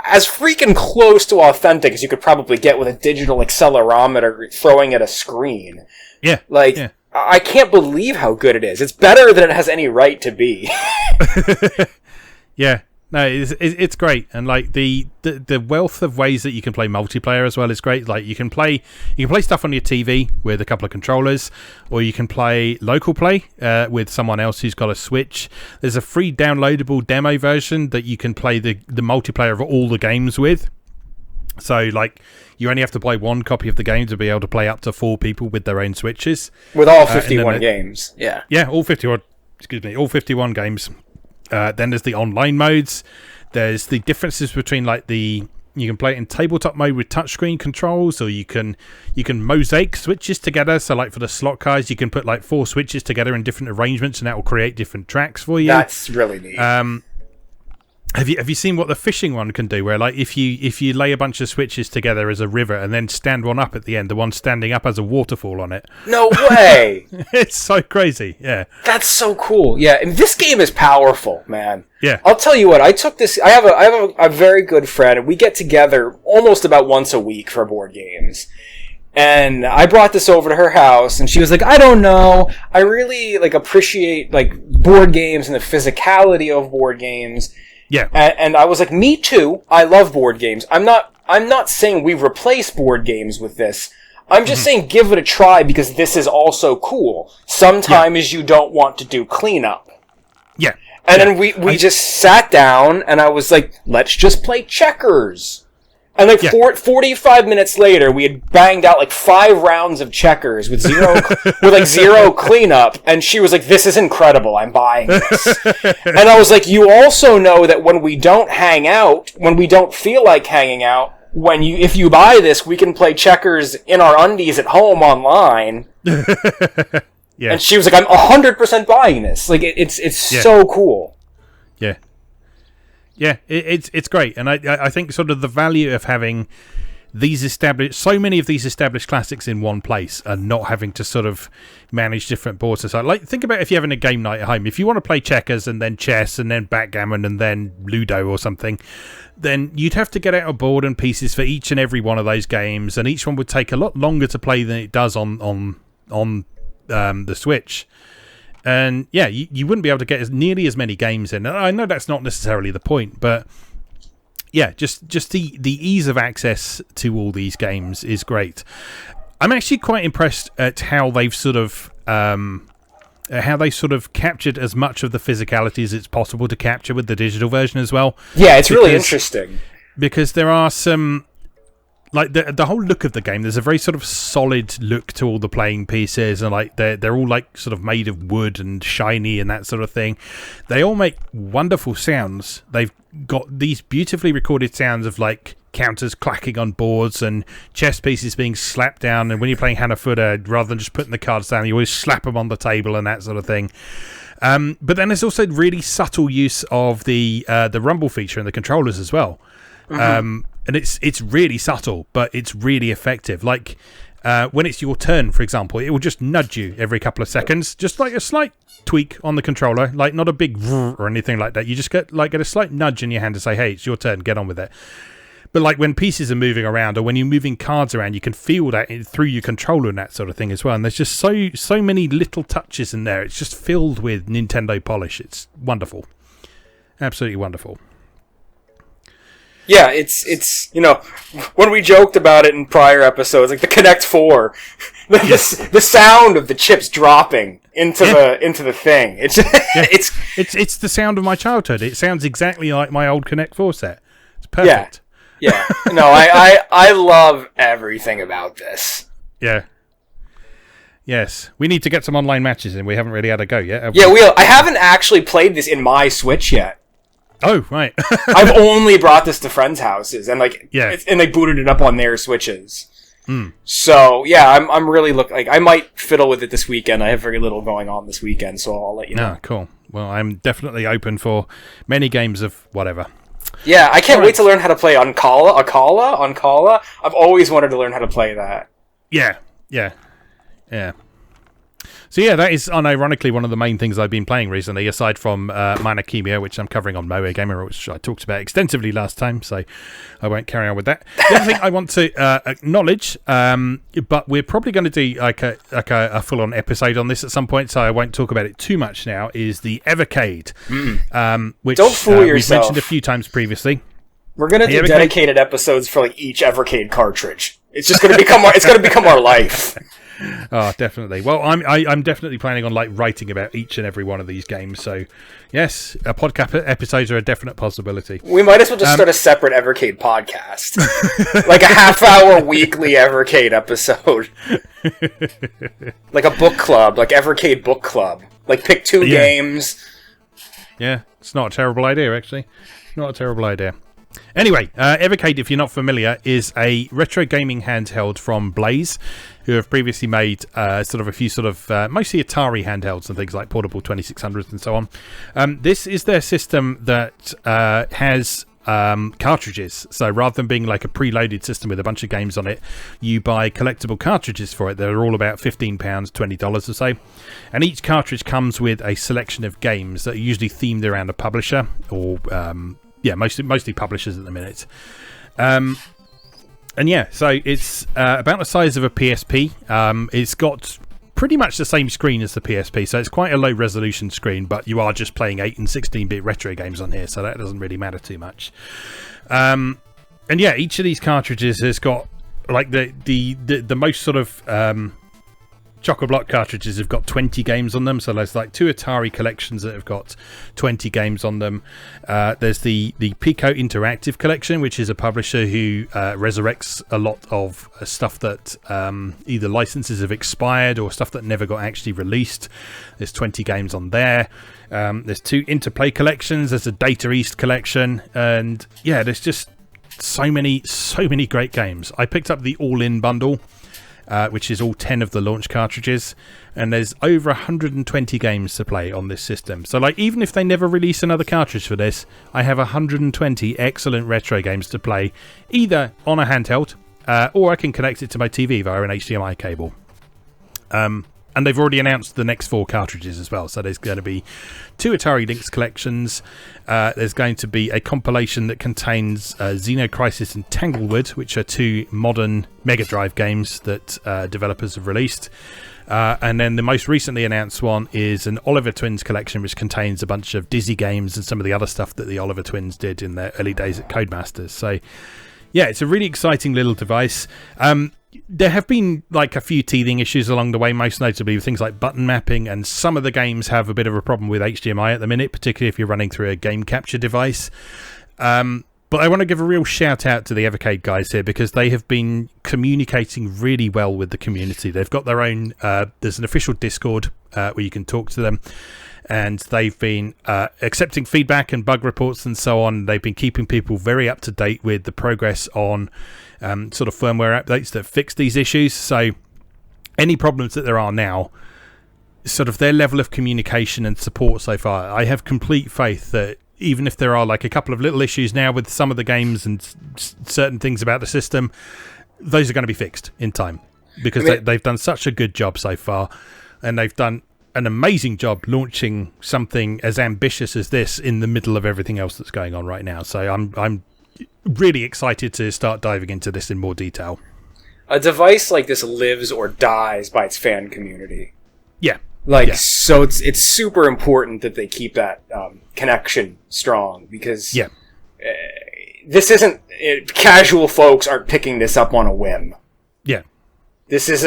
as freaking close to authentic as you could probably get with a digital accelerometer throwing at a screen. Yeah, like. Yeah. I can't believe how good it is. It's better than it has any right to be. Yeah. No, it's great, and like the wealth of ways that you can play multiplayer as well is great. Like you can play stuff on your TV with a couple of controllers, or you can play local play with someone else who's got a Switch. There's a free downloadable demo version that you can play the multiplayer of all the games with. So like you only have to buy one copy of the game to be able to play up to 4 people with their own Switches. With all 51 games, yeah. Yeah, all 51 games. Then there's the online modes. There's the differences between like you can play it in tabletop mode with touchscreen controls, or you can mosaic switches together. So like for the slot cars, you can put like 4 switches together in different arrangements, and that will create different tracks for you. That's really neat. Have you seen what the fishing one can do? Where like if you lay a bunch of switches together as a river and then stand one up at the end, the one standing up has a waterfall on it. No way! It's so crazy. Yeah, that's so cool. Yeah, and this game is powerful, man. Yeah, I'll tell you what. I have a very good friend, and we get together almost about once a week for board games. And I brought this over to her house, and she was like, I don't know. I really like appreciate like board games and the physicality of board games. Yeah. And I was like, me too. I love board games. I'm not saying we replace board games with this. I'm just saying give it a try because this is also cool. Sometimes you don't want to do cleanup. Yeah. And then we just sat down and I was like, let's just play checkers. And like 45 minutes later, we had banged out like 5 rounds of checkers with zero cleanup. And she was like, "This is incredible. I'm buying this." And I was like, "You also know that when we don't hang out, when we don't feel like hanging out, if you buy this, we can play checkers in our undies at home online." Yeah. And she was like, "I'm 100% buying this. Like it's so cool." Yeah. Yeah, it's great, and I think sort of the value of having so many of these established classics in one place and not having to sort of manage different boards. So, like, think about if you're having a game night at home. If you want to play checkers and then chess and then backgammon and then Ludo or something, then you'd have to get out a board and pieces for each and every one of those games, and each one would take a lot longer to play than it does on the Switch. And yeah, you wouldn't be able to get nearly as many games in. And I know that's not necessarily the point, but yeah, just the ease of access to all these games is great. I'm actually quite impressed at how they've sort of captured as much of the physicality as it's possible to capture with the digital version as well. Yeah, it's really interesting because there are some. Like the whole look of the game, there's a very sort of solid look to all the playing pieces, and like they're all like sort of made of wood and shiny and that sort of thing. They all make wonderful sounds. They've got these beautifully recorded sounds of like counters clacking on boards and chess pieces being slapped down. And when you're playing Hanafuda, rather than just putting the cards down, you always slap them on the table and that sort of thing. But then there's also really subtle use of the rumble feature in the controllers as well. And it's really subtle, but it's really effective. Like when it's your turn, for example, it will just nudge you every couple of seconds, just like a slight tweak on the controller, like not a big or anything like that. You just get a slight nudge in your hand to say, "Hey, it's your turn, get on with it." But like when pieces are moving around or when you're moving cards around, you can feel that through your controller and that sort of thing as well. And there's just so many little touches in there. It's just filled with Nintendo polish. It's wonderful, absolutely wonderful. Yeah, it's when we joked about it in prior episodes, like the Connect 4, the sound of the chips dropping into the thing. It's the sound of my childhood. It sounds exactly like my old Connect 4 set. It's perfect. Yeah. No, I love everything about this. Yeah. Yes, we need to get some online matches in. We haven't really had a go yet, have we? Yeah, I haven't actually played this in my Switch yet. Oh, right. I've only brought this to friends' houses and and they booted it up on their Switches. So yeah, I'm really like I might fiddle with it this weekend. I have very little going on this weekend, so I'll let you know. Ah, cool. Well, I'm definitely open for many games of whatever. Yeah, I can't wait to learn how to play Akala. I've always wanted to learn how to play that. Yeah. So yeah, that is unironically one of the main things I've been playing recently, aside from Minor Chemia, which I'm covering on MoeGamer, which I talked about extensively last time, so I won't carry on with that. The other thing I want to acknowledge, but we're probably going to do like a full-on episode on this at some point, so I won't talk about it too much now, is the Evercade, which Don't fool we've yourself. mentioned a few times previously. We're gonna do dedicated episodes for like each Evercade cartridge. It's just gonna become our life. Oh, definitely. Well, I'm definitely planning on like writing about each and every one of these games. So, yes, a podcast episodes are a definite possibility. We might as well just start a separate Evercade podcast, like a half-hour weekly Evercade episode, like a book club, like Evercade book club. Like pick 2 games. Yeah, it's not a terrible idea, actually. Not a terrible idea. Anyway, Evercade, if you're not familiar, is a retro gaming handheld from Blaze, who have previously made sort of a few sort of mostly Atari handhelds and things like portable 2600s and so on. This is their system that has cartridges. So rather than being like a preloaded system with a bunch of games on it, you buy collectible cartridges for it. They're all about £15, $20 or so. And each cartridge comes with a selection of games that are usually themed around a publisher or... mostly publishers at the minute. And yeah, so it's about the size of a PSP. It's got pretty much the same screen as the PSP, so it's quite a low resolution screen, but you are just playing 8 and 16-bit retro games on here, so that doesn't really matter too much. And yeah, each of these cartridges has got like the most sort of Choco-Block cartridges have got 20 games on them, so there's like 2 Atari collections that have got 20 games on them. There's the Pico Interactive collection, which is a publisher who resurrects a lot of stuff that either licenses have expired or stuff that never got actually released. There's 20 games on there. There's 2 Interplay collections. There's a Data East collection, and yeah, there's just so many great games. I picked up the All-In bundle, which is all 10 of the launch cartridges, and there's over 120 games to play on this system. So like, even if they never release another cartridge for this, I have 120 excellent retro games to play, either on a handheld or I can connect it to my TV via an HDMI cable. And they've already announced the next 4 cartridges as well. So there's going to be 2 Atari Lynx collections. There's going to be a compilation that contains Xenocrisis and Tanglewood, which are 2 modern Mega Drive games that developers have released. And then the most recently announced one is an Oliver Twins collection, which contains a bunch of Dizzy games and some of the other stuff that the Oliver Twins did in their early days at Codemasters. So yeah, it's a really exciting little device. There have been like a few teething issues along the way, most notably with things like button mapping, and some of the games have a bit of a problem with HDMI at the minute, particularly if you're running through a game capture device. But I want to give a real shout out to the Evercade guys here, because they have been communicating really well with the community. They've got their own, there's an official Discord where you can talk to them, and they've been accepting feedback and bug reports and so on. They've been keeping people very up to date with the progress on sort of firmware updates that fix these issues. So any problems that there are now, sort of their level of communication and support so far, I have complete faith that even if there are like a couple of little issues now with some of the games and certain things about the system, those are going to be fixed in time, because they've done such a good job so far, and they've done an amazing job launching something as ambitious as this in the middle of everything else that's going on right now. So I'm really excited to start diving into this in more detail. A device like this lives or dies by its fan community. Yeah. So it's super important that they keep that connection strong, because this isn't casual folks aren't picking this up on a whim. Yeah. This is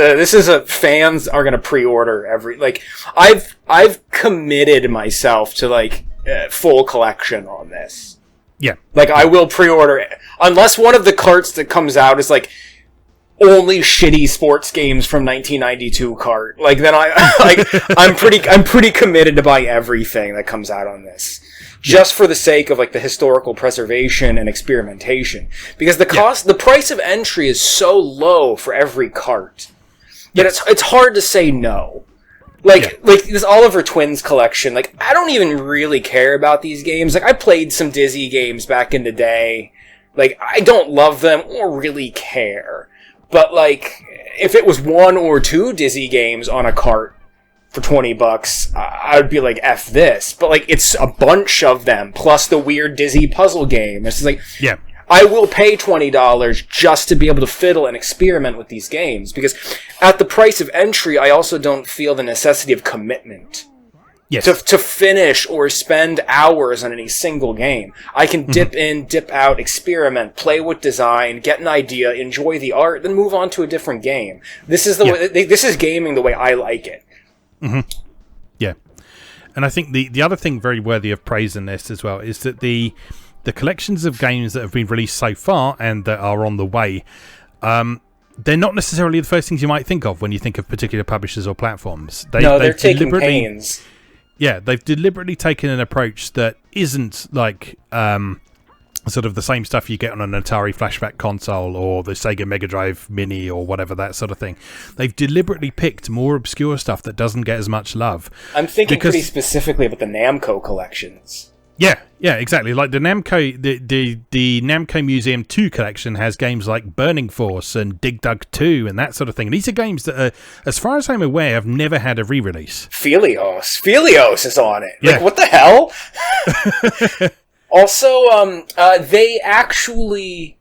a fans are going to pre-order every, like, I've committed myself to like full collection on this. Yeah. Like, I will pre-order it unless one of the carts that comes out is like only shitty sports games from 1992 cart. Like, then I'm pretty committed to buy everything that comes out on this, just for the sake of like the historical preservation and experimentation, because the price of entry is so low for every cart that it's hard to say no. Like this Oliver Twins collection, like, I don't even really care about these games. Like, I played some Dizzy games back in the day. Like, I don't love them or really care. But like, if it was 1 or 2 Dizzy games on a cart, for $20, I would be like, F this. But, like, it's a bunch of them, plus the weird Dizzy puzzle game. It's just like, yeah. I will pay $20 just to be able to fiddle and experiment with these games, because at the price of entry, I also don't feel the necessity of commitment. Yes. To finish or spend hours on any single game. I can dip in, dip out, experiment, play with design, get an idea, enjoy the art, then move on to a different game. This is this is gaming the way I like it. Yeah. And I think the other thing very worthy of praise in this as well is that the collections of games that have been released so far and that are on the way, they're not necessarily the first things you might think of when you think of particular publishers or platforms. They're taking pains. Yeah, they've deliberately taken an approach that isn't like sort of the same stuff you get on an Atari flashback console or the Sega Mega Drive Mini or whatever, that sort of thing. They've deliberately picked more obscure stuff that doesn't get as much love. I'm thinking pretty specifically about the Namco collections. Yeah, exactly. Like the Namco, the Namco Museum 2 collection has games like Burning Force and Dig Dug 2 and that sort of thing. And these are games that, are, as far as I'm aware, have never had a re-release. Felios is on it. Yeah. Like, what the hell? Also, they actually,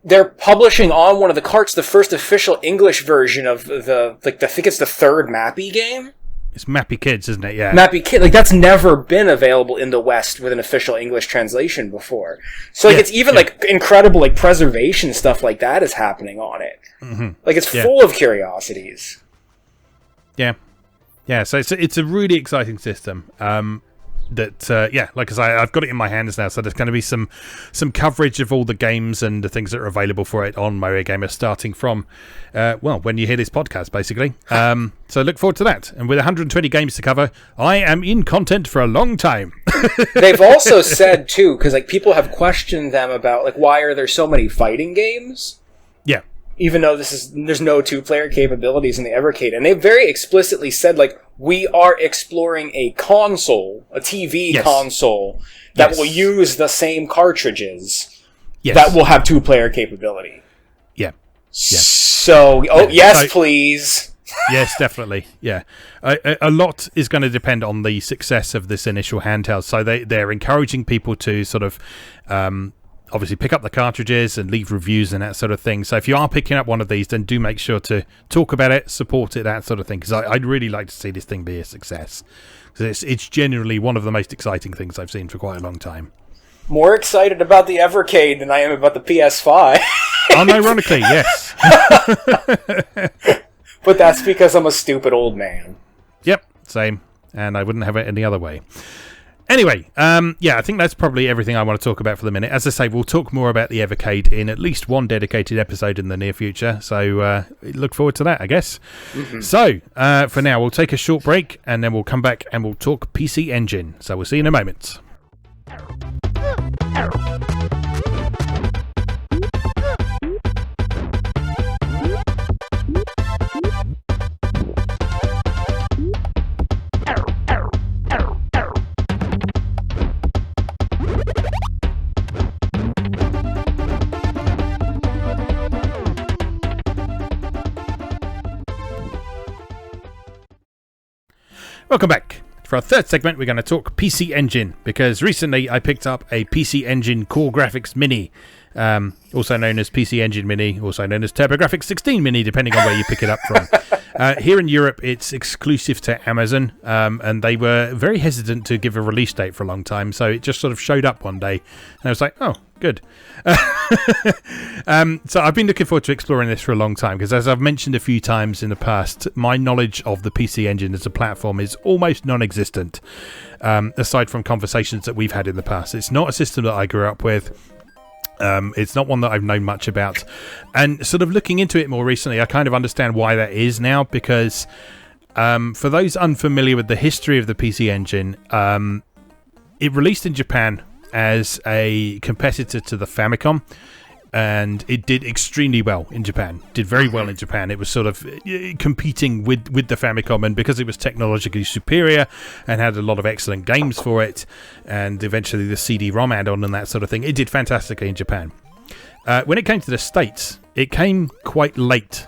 they're publishing on one of the carts the first official English version of I think it's the third Mappy game. It's Mappy Kids, isn't it? Yeah. Mappy Kid, like, that's never been available in the West with an official English translation before. So, like, it's even, like, incredible, like, preservation stuff like that is happening on it. Like, it's full of curiosities. Yeah. So it's a really exciting system. Like I say, I've got it in my hands now, so there's going to be some coverage of all the games and the things that are available for it on MoeGamer starting from, when you hear this podcast, basically. So look forward to that. And with 120 games to cover, I am in content for a long time. They've also said, too, because, like, people have questioned them about, like, why are there so many fighting games? Yeah. Even though there's no two-player capabilities in the Evercade. And they very explicitly said, like, we are exploring a console, a TV console, that will use the same cartridges that will have two-player capability. Yeah. So, please. Yes, definitely. Yeah. A lot is going to depend on the success of this initial handheld. So they're encouraging people to sort of obviously pick up the cartridges and leave reviews and that sort of thing. So if you are picking up one of these, then do make sure to talk about it, support it, that sort of thing, because I'd really like to see this thing be a success. Because it's genuinely one of the most exciting things I've seen for quite a long time. More excited about the Evercade than I am about the PS5. Unironically, yes. But that's because I'm a stupid old man. Yep, same. And I wouldn't have it any other way. Anyway, I think that's probably everything I want to talk about for the minute. As I say, we'll talk more about the Evercade in at least one dedicated episode in the near future. So look forward to that, I guess. So for now, we'll take a short break and then we'll come back and we'll talk PC Engine. So we'll see you in a moment. Welcome back. For our third segment, we're going to talk PC Engine, because recently I picked up a PC Engine CoreGrafx Mini, also known as PC Engine Mini, also known as Turbografx-16 Mini, depending on where you pick it up from. Here in Europe, it's exclusive to Amazon, and they were very hesitant to give a release date for a long time, so it just sort of showed up one day, and I was like, oh, good. So I've been looking forward to exploring this for a long time, because as I've mentioned a few times in the past, my knowledge of the PC Engine as a platform is almost non-existent, aside from conversations that we've had in the past. It's not a system that I grew up with. It's not one that I've known much about, and sort of looking into it more recently, I kind of understand why that is now, because for those unfamiliar with the history of the PC Engine, it released in Japan as a competitor to the Famicom, and it did extremely well in Japan. Did very well in Japan. It was sort of competing with the Famicom, and because it was technologically superior and had a lot of excellent games for it, and eventually the CD-ROM add-on and that sort of thing, it did fantastically in Japan. When it came to the States, it came quite late.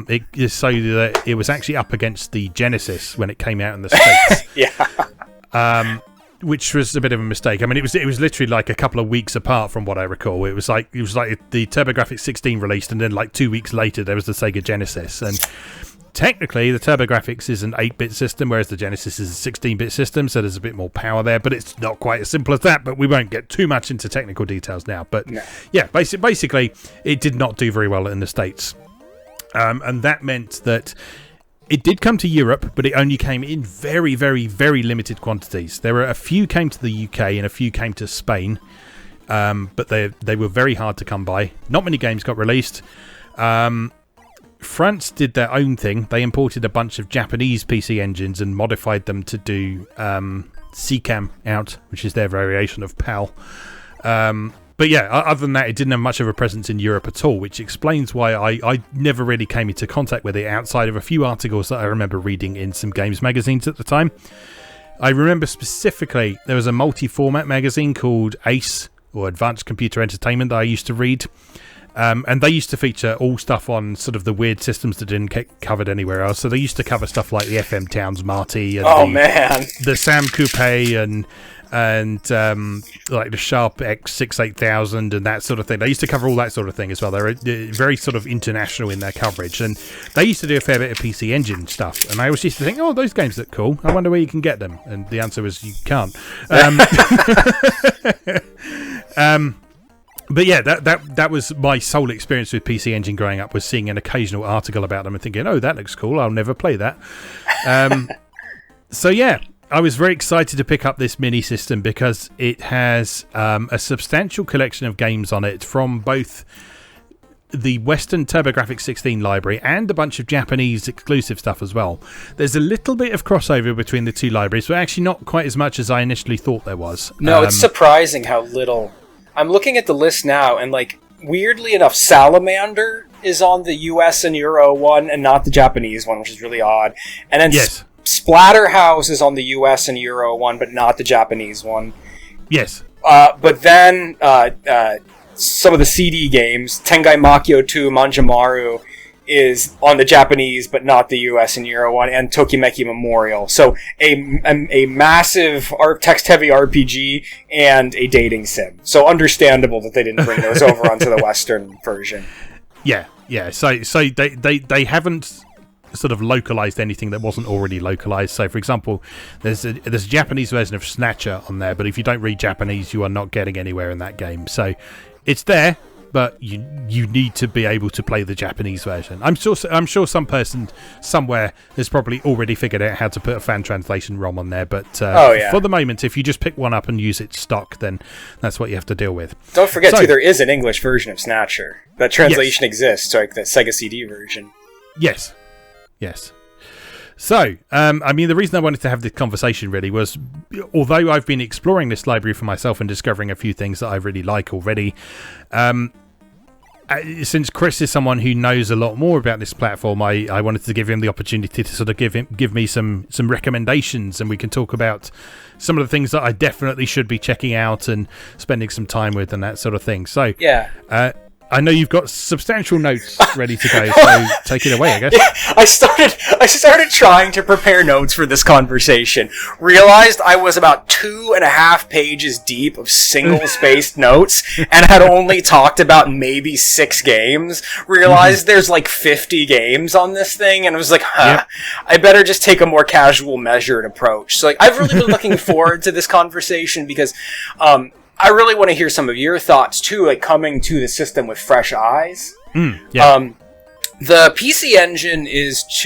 It is so that it was actually up against the Genesis when it came out in the States. Yeah. Which was a bit of a mistake. I mean, it was literally like a couple of weeks apart from what I recall. It was like the TurboGrafx-16 released, and then like 2 weeks later there was the Sega Genesis. And technically, the TurboGrafx is an 8-bit system, whereas the Genesis is a 16-bit system, so there's a bit more power there. But it's not quite as simple as that. But we won't get too much into technical details now. But yeah, basically, it did not do very well in the States, and that meant that it did come to Europe, but it only came in very, very, very limited quantities. There were a few came to the UK and a few came to Spain, but they were very hard to come by. Not many games got released. France did their own thing. They imported a bunch of Japanese PC engines and modified them to do CCAM out, which is their variation of PAL. But yeah, other than that, it didn't have much of a presence in Europe at all, which explains why I never really came into contact with it outside of a few articles that I remember reading in some games magazines at the time. I remember specifically there was a multi-format magazine called ACE, or Advanced Computer Entertainment, that I used to read. And they used to feature all stuff on sort of the weird systems that didn't get covered anywhere else. So they used to cover stuff like the FM Towns Marty and the Sam Coupe and like the Sharp X68000 and that sort of thing. They used to cover all that sort of thing as well. They're very sort of international in their coverage, and they used to do a fair bit of PC Engine stuff. And I always used to think, oh, those games look cool. I wonder where you can get them. And the answer was you can't. But yeah, that was my sole experience with PC Engine growing up, was seeing an occasional article about them and thinking, oh, that looks cool. I'll never play that. So yeah, I was very excited to pick up this mini system because it has a substantial collection of games on it from both the Western TurboGrafx-16 library and a bunch of Japanese exclusive stuff as well. There's a little bit of crossover between the two libraries, but actually not quite as much as I initially thought there was. No, it's surprising how little. I'm looking at the list now, and like weirdly enough, Salamander is on the US and Euro one and not the Japanese one, which is really odd. And then Splatterhouse is on the US and Euro one, but not the Japanese one. Yes. But then some of the CD games, Tengai Makyo 2 Manjamaru, is on the Japanese but not the US and Euro one, and Tokimeki Memorial. So a massive text-heavy RPG and a dating sim. So understandable that they didn't bring those over onto the Western version. Yeah. So they haven't sort of localized anything that wasn't already localized. So, for example, there's a Japanese version of Snatcher on there, but if you don't read Japanese, you are not getting anywhere in that game. So it's there, but you need to be able to play the Japanese version. I'm sure some person somewhere has probably already figured out how to put a fan translation ROM on there, but for the moment, if you just pick one up and use it stock, then that's what you have to deal with. Don't forget, too, there is an English version of Snatcher. That translation exists, like the Sega CD version. Yes. So, I mean, the reason I wanted to have this conversation really was, although I've been exploring this library for myself and discovering a few things that I really like already, since Chris is someone who knows a lot more about this platform, I wanted to give him the opportunity to sort of give me some recommendations, and we can talk about some of the things that I definitely should be checking out and spending some time with and that sort of thing. So, yeah. I know you've got substantial notes ready to go, so take it away, I guess. Yeah, I started trying to prepare notes for this conversation. Realized I was about 2.5 pages deep of single-spaced notes and had only talked about maybe 6 games. Realized there's like 50 games on this thing, and I was like, I better just take a more casual, measured approach. So, like, I've really been looking forward to this conversation because, I really want to hear some of your thoughts, too, like coming to the system with fresh eyes. The PC Engine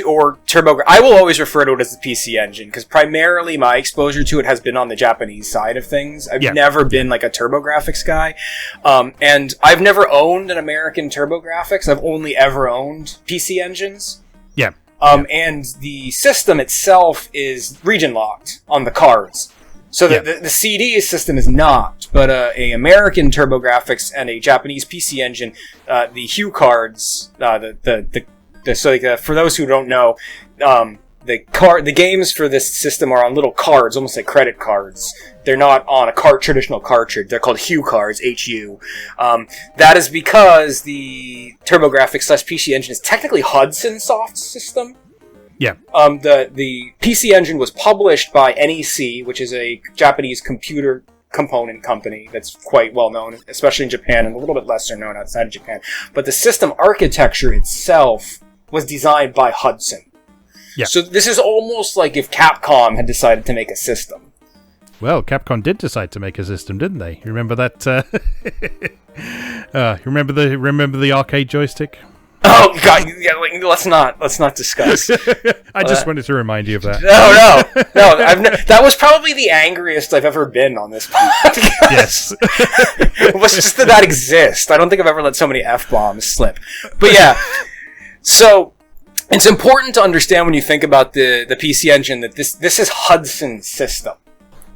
or Turbografx, I will always refer to it as the PC Engine, because primarily my exposure to it has been on the Japanese side of things. I've never been like a TurboGrafx guy. And I've never owned an American TurboGrafx. I've only ever owned PC Engines. And the system itself is region locked on the cards. So the CD system is not, but a American TurboGrafx and a Japanese PC Engine, the Hue cards, for those who don't know, the games for this system are on little cards, almost like credit cards. They're not on a traditional cartridge. They're called HU cards, HU. That is because the Turbografx-16 Engine is technically Hudson Soft's system. Yeah. The PC Engine was published by NEC, which is a Japanese computer component company that's quite well known, especially in Japan, and a little bit lesser known outside of Japan. But the system architecture itself was designed by Hudson. Yeah. So this is almost like if Capcom had decided to make a system. Well, Capcom did decide to make a system, didn't they? You remember that? Remember the arcade joystick? Oh God! Yeah, let's not discuss. I just wanted to remind you of that. No. That was probably the angriest I've ever been on this podcast. Yes. It was just that exists. I don't think I've ever let so many F-bombs slip. But yeah, so it's important to understand when you think about the PC Engine that this is Hudson's system.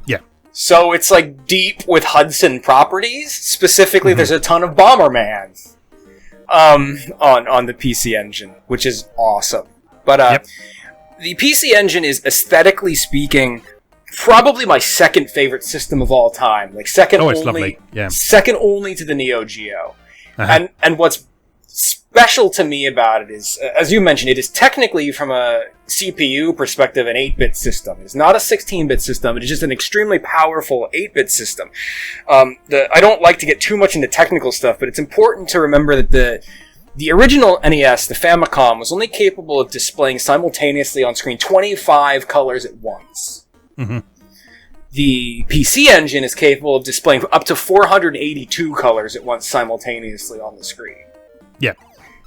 Yeah. So it's like deep with Hudson properties. Specifically, there's a ton of Bomberman on the PC Engine, which is awesome. But the PC Engine is, aesthetically speaking, probably my second favorite system of all time. Like second only to the Neo Geo. And what's special to me about it is, as you mentioned, it is technically, from a CPU perspective, an 8-bit system. It's not a 16-bit system. It is just an extremely powerful 8-bit system. I don't like to get too much into technical stuff, but it's important to remember that the original NES, the Famicom, was only capable of displaying simultaneously on screen 25 colors at once. Mm-hmm. The PC Engine is capable of displaying up to 482 colors at once simultaneously on the screen. Yeah.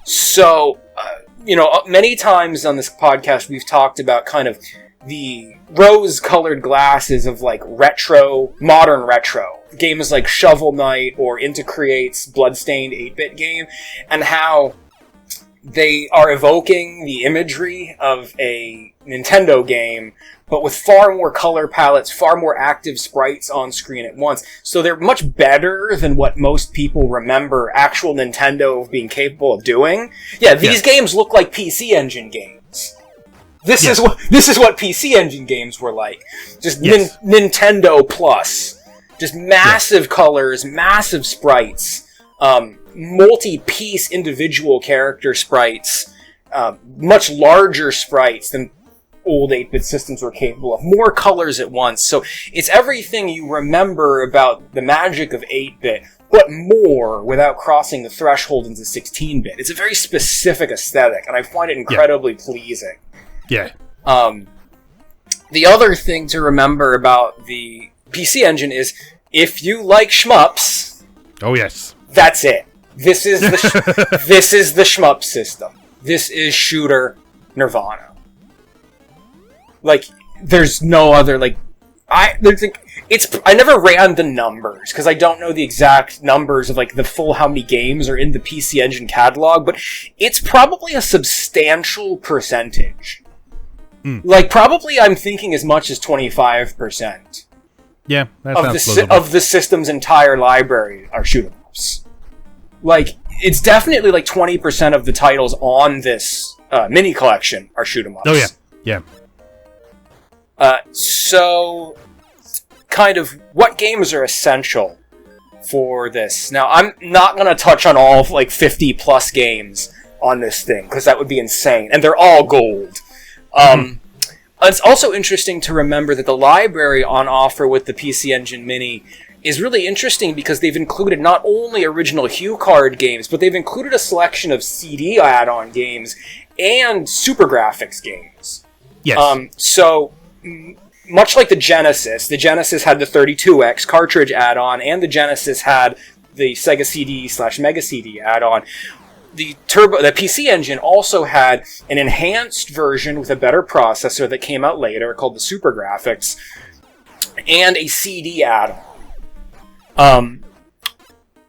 So, many times on this podcast we've talked about kind of the rose-colored glasses of like modern retro. Games like Shovel Knight or Into Create's Bloodstained 8-bit game, and how they are evoking the imagery of a Nintendo game, but with far more color palettes, far more active sprites on screen at once. So they're much better than what most people remember actual Nintendo being capable of doing. Yeah, these games look like PC Engine games. This is what PC Engine games were like. Just Nintendo Plus. Just massive colors, massive sprites, multi-piece individual character sprites, much larger sprites than old 8-bit systems were capable of, more colors at once. So it's everything you remember about the magic of 8-bit, but more without crossing the threshold into 16-bit. It's a very specific aesthetic, and I find it incredibly pleasing. Yeah. The other thing to remember about the PC Engine is, if you like shmups... Oh, yes. That's it. This is the this is the shmup system. This is shooter Nirvana. Like, there's no other, like... I never ran the numbers, because I don't know the exact numbers of, like, the full how many games are in the PC Engine catalog, but it's probably a substantial percentage. Like, probably I'm thinking as much as 25%. Yeah, that sounds plausible. Of the system's entire library are shoot-em-ups. Like, it's definitely like 20% of the titles on this mini collection are shoot-em-ups. Oh, yeah. So, kind of, what games are essential for this? Now, I'm not going to touch on all of, like, 50-plus games on this thing, because that would be insane. And they're all gold. It's also interesting to remember that the library on offer with the PC Engine Mini is really interesting because they've included not only original HuCard games, but they've included a selection of CD add-on games and SuperGrafx games. Yes. So, much like the Genesis had the 32X cartridge add-on, and the Genesis had the Sega CD/Mega CD add-on. The PC Engine also had an enhanced version with a better processor that came out later called the SuperGrafx, and a CD add-on.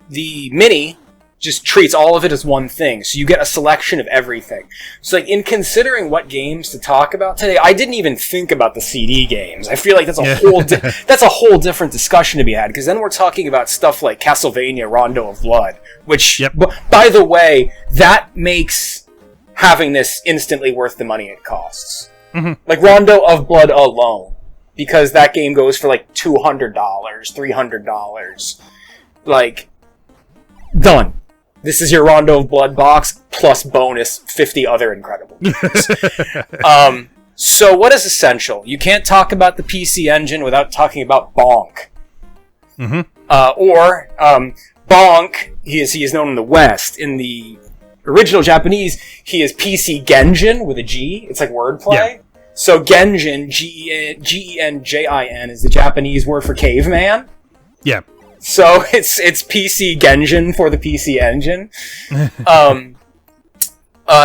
The Mini just treats all of it as one thing, so you get a selection of everything. So, like, in considering what games to talk about today, I didn't even think about the CD games. I feel like that's a whole different discussion to be had, because then we're talking about stuff like Castlevania Rondo of Blood, which, by the way, that makes having this instantly worth the money it costs. Like Rondo of Blood alone. Because that game goes for like $200, $300. Like, done. This is your Rondo of Blood box, plus bonus 50 other incredible games. So what is essential? You can't talk about the PC Engine without talking about Bonk. Bonk, he is known in the West. In the original Japanese, he is PC Genjin with a G. It's like wordplay. Yeah. So Genjin, Genjin, is the Japanese word for caveman. Yeah. So it's PC Genjin for the PC Engine.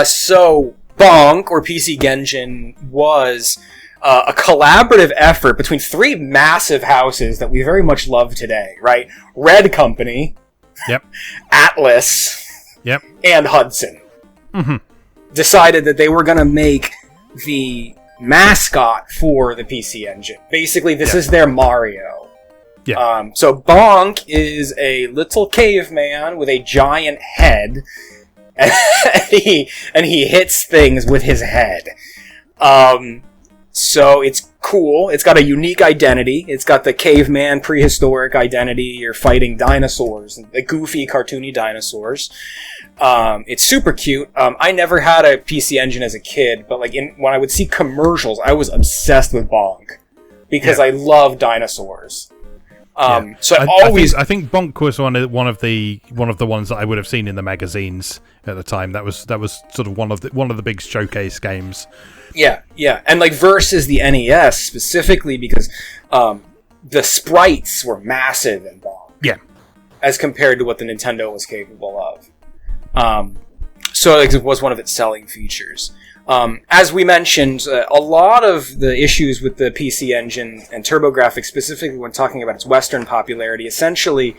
So Bonk, or PC Genjin, was a collaborative effort between three massive houses that we very much love today, right? Red Company, Atlas, and Hudson. Decided that they were going to make the mascot for the PC Engine. Basically, this is their Mario. So Bonk is a little caveman with a giant head, and he hits things with his head. So it's cool. It's got a unique identity. It's got the caveman prehistoric identity. You're fighting dinosaurs, the goofy, cartoony dinosaurs. It's super cute. I never had a PC Engine as a kid, but like when I would see commercials, I was obsessed with Bonk because I love dinosaurs. So I think Bonk was one of the ones that I would have seen in the magazines at the time. That was sort of one of the big showcase games. Yeah, and like versus the NES specifically because the sprites were massive in Bonk. Yeah, as compared to what the Nintendo was capable of. So it was one of its selling features. As we mentioned, a lot of the issues with the PC Engine and Turbografx, specifically when talking about its Western popularity, essentially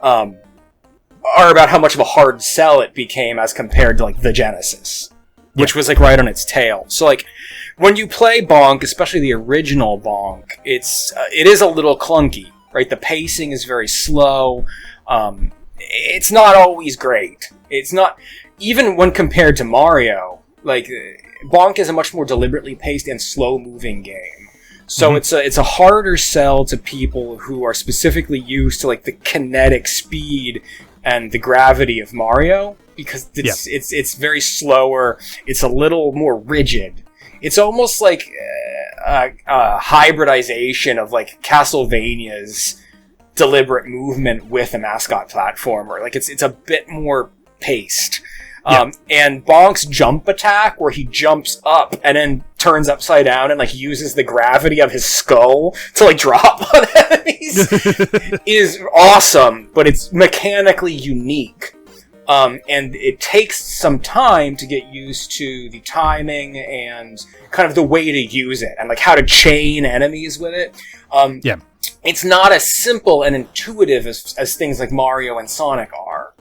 are about how much of a hard sell it became as compared to like the Genesis, which was like right on its tail. So like when you play Bonk, especially the original Bonk, it is a little clunky, right? The pacing is very slow. It's not always great. It's not, even when compared to Mario, like, Bonk is a much more deliberately paced and slow-moving game. So it's a harder sell to people who are specifically used to, like, the kinetic speed and the gravity of Mario, because it's very slower, it's a little more rigid. It's almost like a hybridization of, like, Castlevania's deliberate movement with a mascot platformer. Like, it's a bit more paced. And Bonk's jump attack, where he jumps up and then turns upside down and like uses the gravity of his skull to like drop on enemies, is awesome, but it's mechanically unique. And it takes some time to get used to the timing and kind of the way to use it and like how to chain enemies with it. It's not as simple and intuitive as things like Mario and Sonic are.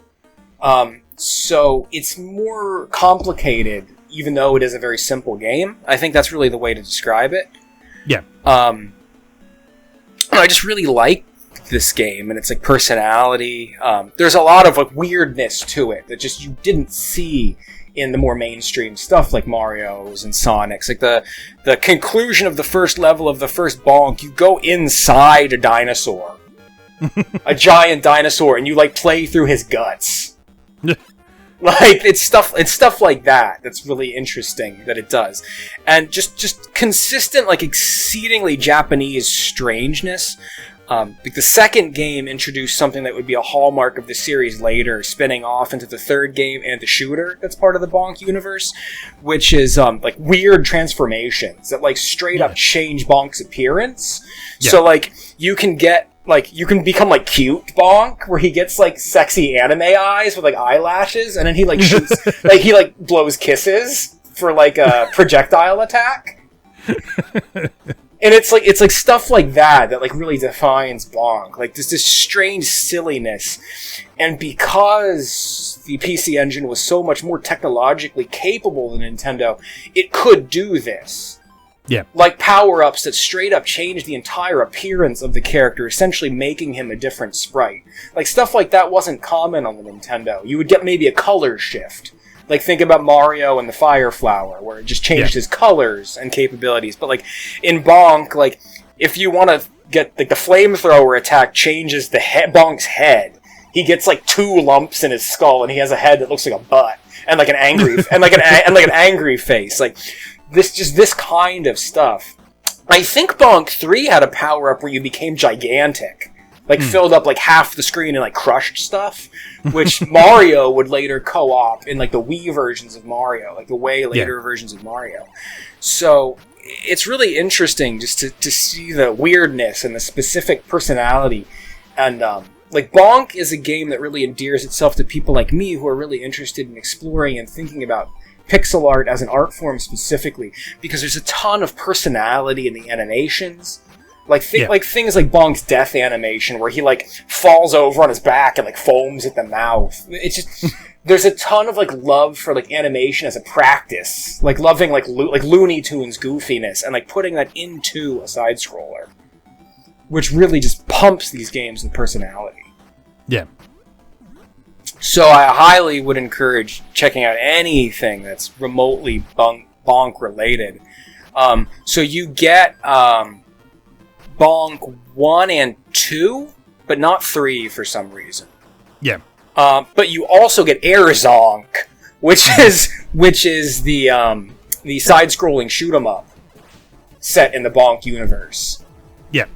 So it's more complicated, even though it is a very simple game. I think that's really the way to describe it. I just really like this game and its like personality. There's a lot of like weirdness to it that just you didn't see in the more mainstream stuff like Mario's and Sonic's. Like the conclusion of the first level of the first Bonk, you go inside a dinosaur. A giant dinosaur, and you like play through his guts. Like it's stuff like that that's really interesting that it does. And just consistent, like exceedingly Japanese strangeness. Like the second game introduced something that would be a hallmark of the series later, spinning off into the third game and the shooter that's part of the Bonk universe, which is like weird transformations that like straight up change Bonk's appearance. So like you can become like cute Bonk, where he gets like sexy anime eyes with like eyelashes, and then he like shoots, like he like blows kisses for like a projectile attack. And it's like stuff like that like really defines Bonk. Like this strange silliness. And because the PC Engine was so much more technologically capable than Nintendo, it could do this. Like power-ups that straight up changed the entire appearance of the character, essentially making him a different sprite. Like stuff like that wasn't common on the Nintendo. You would get maybe a color shift, Like, think about Mario and the Fire Flower, where it just changed his colors and capabilities. But, like, in Bonk, like, if you want to get, like, the flamethrower attack changes the Bonk's head. He gets, like, 2 lumps in his skull, and he has a head that looks like a butt. And, like, an angry, and, like, an angry face. Like, this kind of stuff. I think Bonk 3 had a power-up where you became gigantic. Like, filled up, like, half the screen and, like, crushed stuff, which Mario would later co-op in, like, the Wii versions of Mario, like, the way later versions of Mario. So, it's really interesting just to see the weirdness and the specific personality. And, like, Bonk is a game that really endears itself to people like me who are really interested in exploring and thinking about pixel art as an art form specifically, because there's a ton of personality in the animations. Like, like things like Bonk's death animation, where he, like, falls over on his back and, like, foams at the mouth. It's just... there's a ton of, like, love for, like, animation as a practice. Like, loving, like, Looney Tunes goofiness, and, like, putting that into a side-scroller. Which really just pumps these games with personality. Yeah. So I highly would encourage checking out anything that's remotely Bonk-related. So you get... Bonk 1 and 2, but not 3 for some reason. Yeah. But you also get Air Zonk, which is the side-scrolling shoot 'em up set in the Bonk universe. Yeah.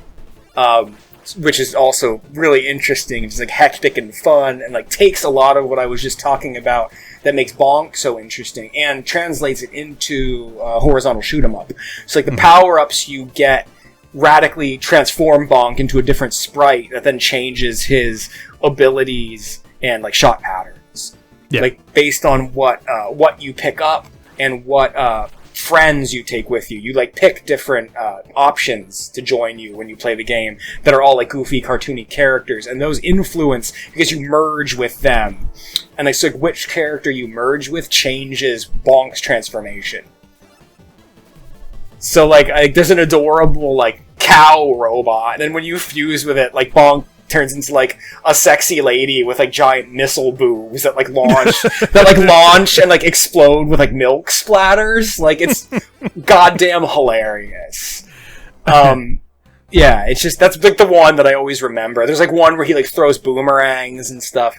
Which is also really interesting, just like hectic and fun, and like takes a lot of what I was just talking about that makes Bonk so interesting and translates it into horizontal shoot 'em up. So like the power-ups you get radically transform Bonk into a different sprite that then changes his abilities and like shot patterns. Yeah. Like based on what you pick up and what friends you take with you. You like pick different options to join you when you play the game that are all like goofy, cartoony characters, and those influence because you merge with them. And like, so which character you merge with changes Bonk's transformation. So, like, there's an adorable, like, cow robot, and then when you fuse with it, like, Bonk turns into, like, a sexy lady with, like, giant missile boobs that, like, launch and, like, explode with, like, milk splatters. Like, it's goddamn hilarious. Yeah, it's just, that's, like, the one that I always remember. There's, like, one where he, like, throws boomerangs and stuff.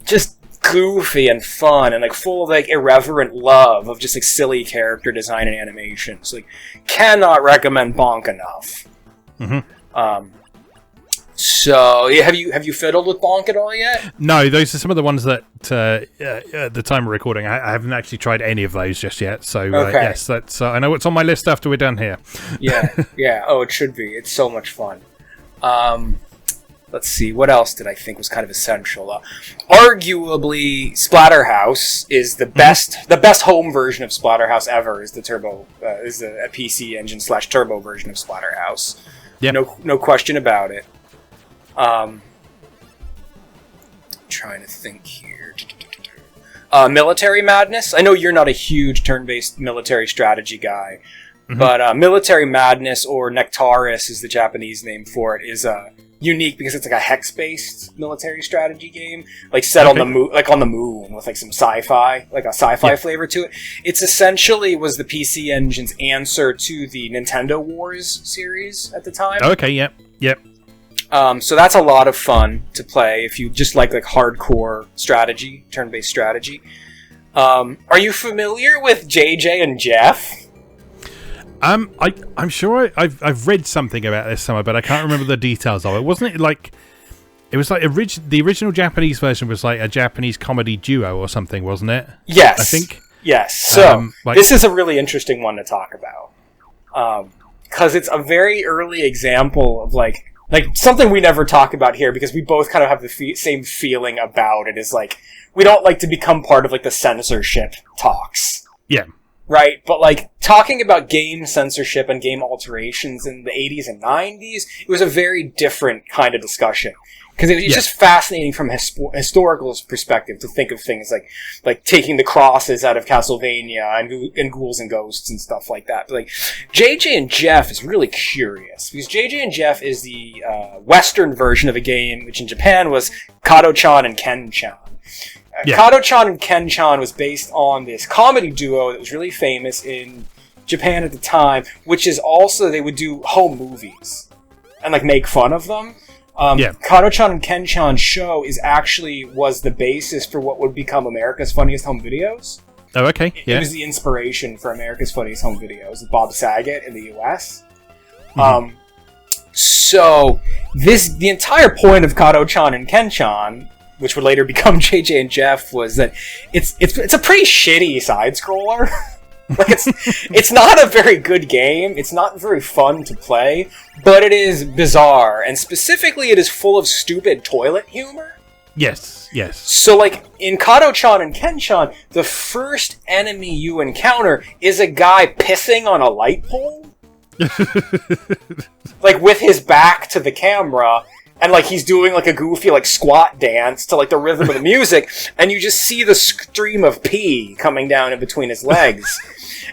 Just goofy and fun and like full of like irreverent love of just like silly character design and animation. So like, cannot recommend Bonk enough. So yeah, have you fiddled with Bonk at all yet? No, those are some of the ones that at the time of recording I haven't actually tried any of those just yet. So yes, that's I know what's on my list after we're done here. yeah. Oh, it should be. It's so much fun. Let's see, what else did I think was kind of essential? Arguably, Splatterhouse is the best home version of Splatterhouse ever. Is the a PC engine / turbo version of Splatterhouse. Yeah, no question about it. Trying to think here. Military Madness. I know you're not a huge turn-based military strategy guy, but Military Madness, or Nectaris is the Japanese name for it, is unique because it's like a hex-based military strategy game, like set on the moon, with like some sci-fi, like a sci-fi flavor to it. It's essentially was the PC Engine's answer to the Nintendo Wars series at the time. Okay, yep. So that's a lot of fun to play if you just like hardcore strategy, turn-based strategy. Are you familiar with JJ and Jeff? I'm sure I've read something about this somewhere, but I can't remember the details of it. Wasn't it like it was like the original Japanese version was like a Japanese comedy duo or something, wasn't it? Yes, I think. Yes. So this is a really interesting one to talk about because it's a very early example of like something we never talk about here because we both kind of have the same feeling about it. Is like we don't like to become part of like the censorship talks. Yeah. Right, but like talking about game censorship and game alterations in the 80s and 90s, it was a very different kind of discussion. Because it was just fascinating from a historical perspective to think of things like taking the crosses out of Castlevania and Ghouls and Ghosts and stuff like that. But like JJ and Jeff is really curious because JJ and Jeff is the Western version of a game, which in Japan was Kato-chan and Ken-chan. Kato-chan and Ken-chan was based on this comedy duo that was really famous in Japan at the time, which is also, they would do home movies and like make fun of them. Kato-chan and Ken-chan's show was the basis for what would become America's Funniest Home Videos. Oh, okay. Yeah. It was the inspiration for America's Funniest Home Videos with Bob Saget in the US. So the entire point of Kato-chan and Ken-chan, which would later become JJ and Jeff, was that it's a pretty shitty side scroller. Like it's not a very good game. It's not very fun to play, but it is bizarre, and specifically, it is full of stupid toilet humor. Yes. So, like, in Kato-chan and Ken-chan, the first enemy you encounter is a guy pissing on a light pole. Like, with his back to the camera, and, like, he's doing, like, a goofy, like, squat dance to, like, the rhythm of the music, and you just see the stream of pee coming down in between his legs.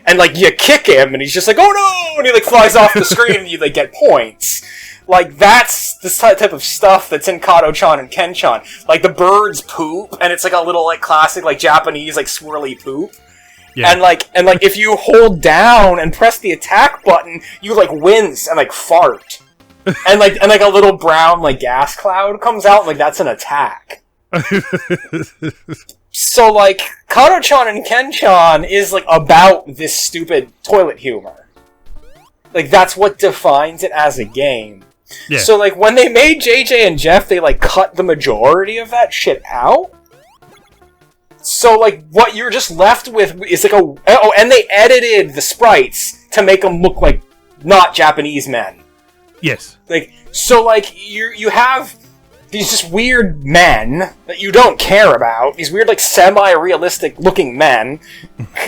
And, like, you kick him, and he's just like, oh no! And he, like, flies off the screen, and you, like, get points. Like, that's the type of stuff that's in Kato-chan and Ken-chan. Like, the birds poop, and it's, like, a little, like, classic, like, Japanese, like, swirly poop. Yeah. And, like, if you hold down and press the attack button, you, like, wince and, like, fart. and, like, a little brown, like, gas cloud comes out, and, like, that's an attack. So, like, Kato-chan and Ken-chan is, like, about this stupid toilet humor. Like, that's what defines it as a game. Yeah. So, like, when they made JJ and Jeff, they, like, cut the majority of that shit out. So, like, what you're just left with is, like, and they edited the sprites to make them look like not Japanese men. Yes. Like, so, like, you have these just weird men that you don't care about. These weird, like, semi-realistic looking men.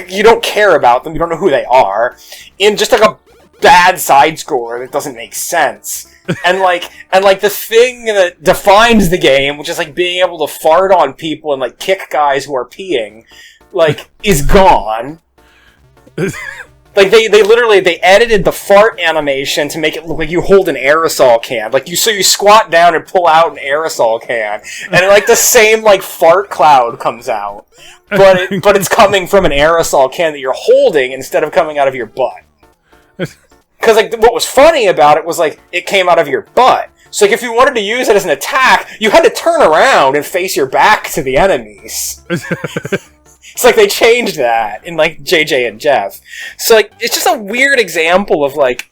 You don't care about them. You don't know who they are. In just, like, a bad side-scroller that doesn't make sense. And the thing that defines the game, which is, like, being able to fart on people and, like, kick guys who are peeing, like, is gone. Like, they literally edited the fart animation to make it look like you hold an aerosol can. Like, you squat down and pull out an aerosol can, and, like, the same, like, fart cloud comes out. But it's coming from an aerosol can that you're holding instead of coming out of your butt. Because, like, what was funny about it was, like, it came out of your butt. So, like, if you wanted to use it as an attack, you had to turn around and face your back to the enemies. It's like they changed that in, like, JJ and Jeff. So, like, it's just a weird example of, like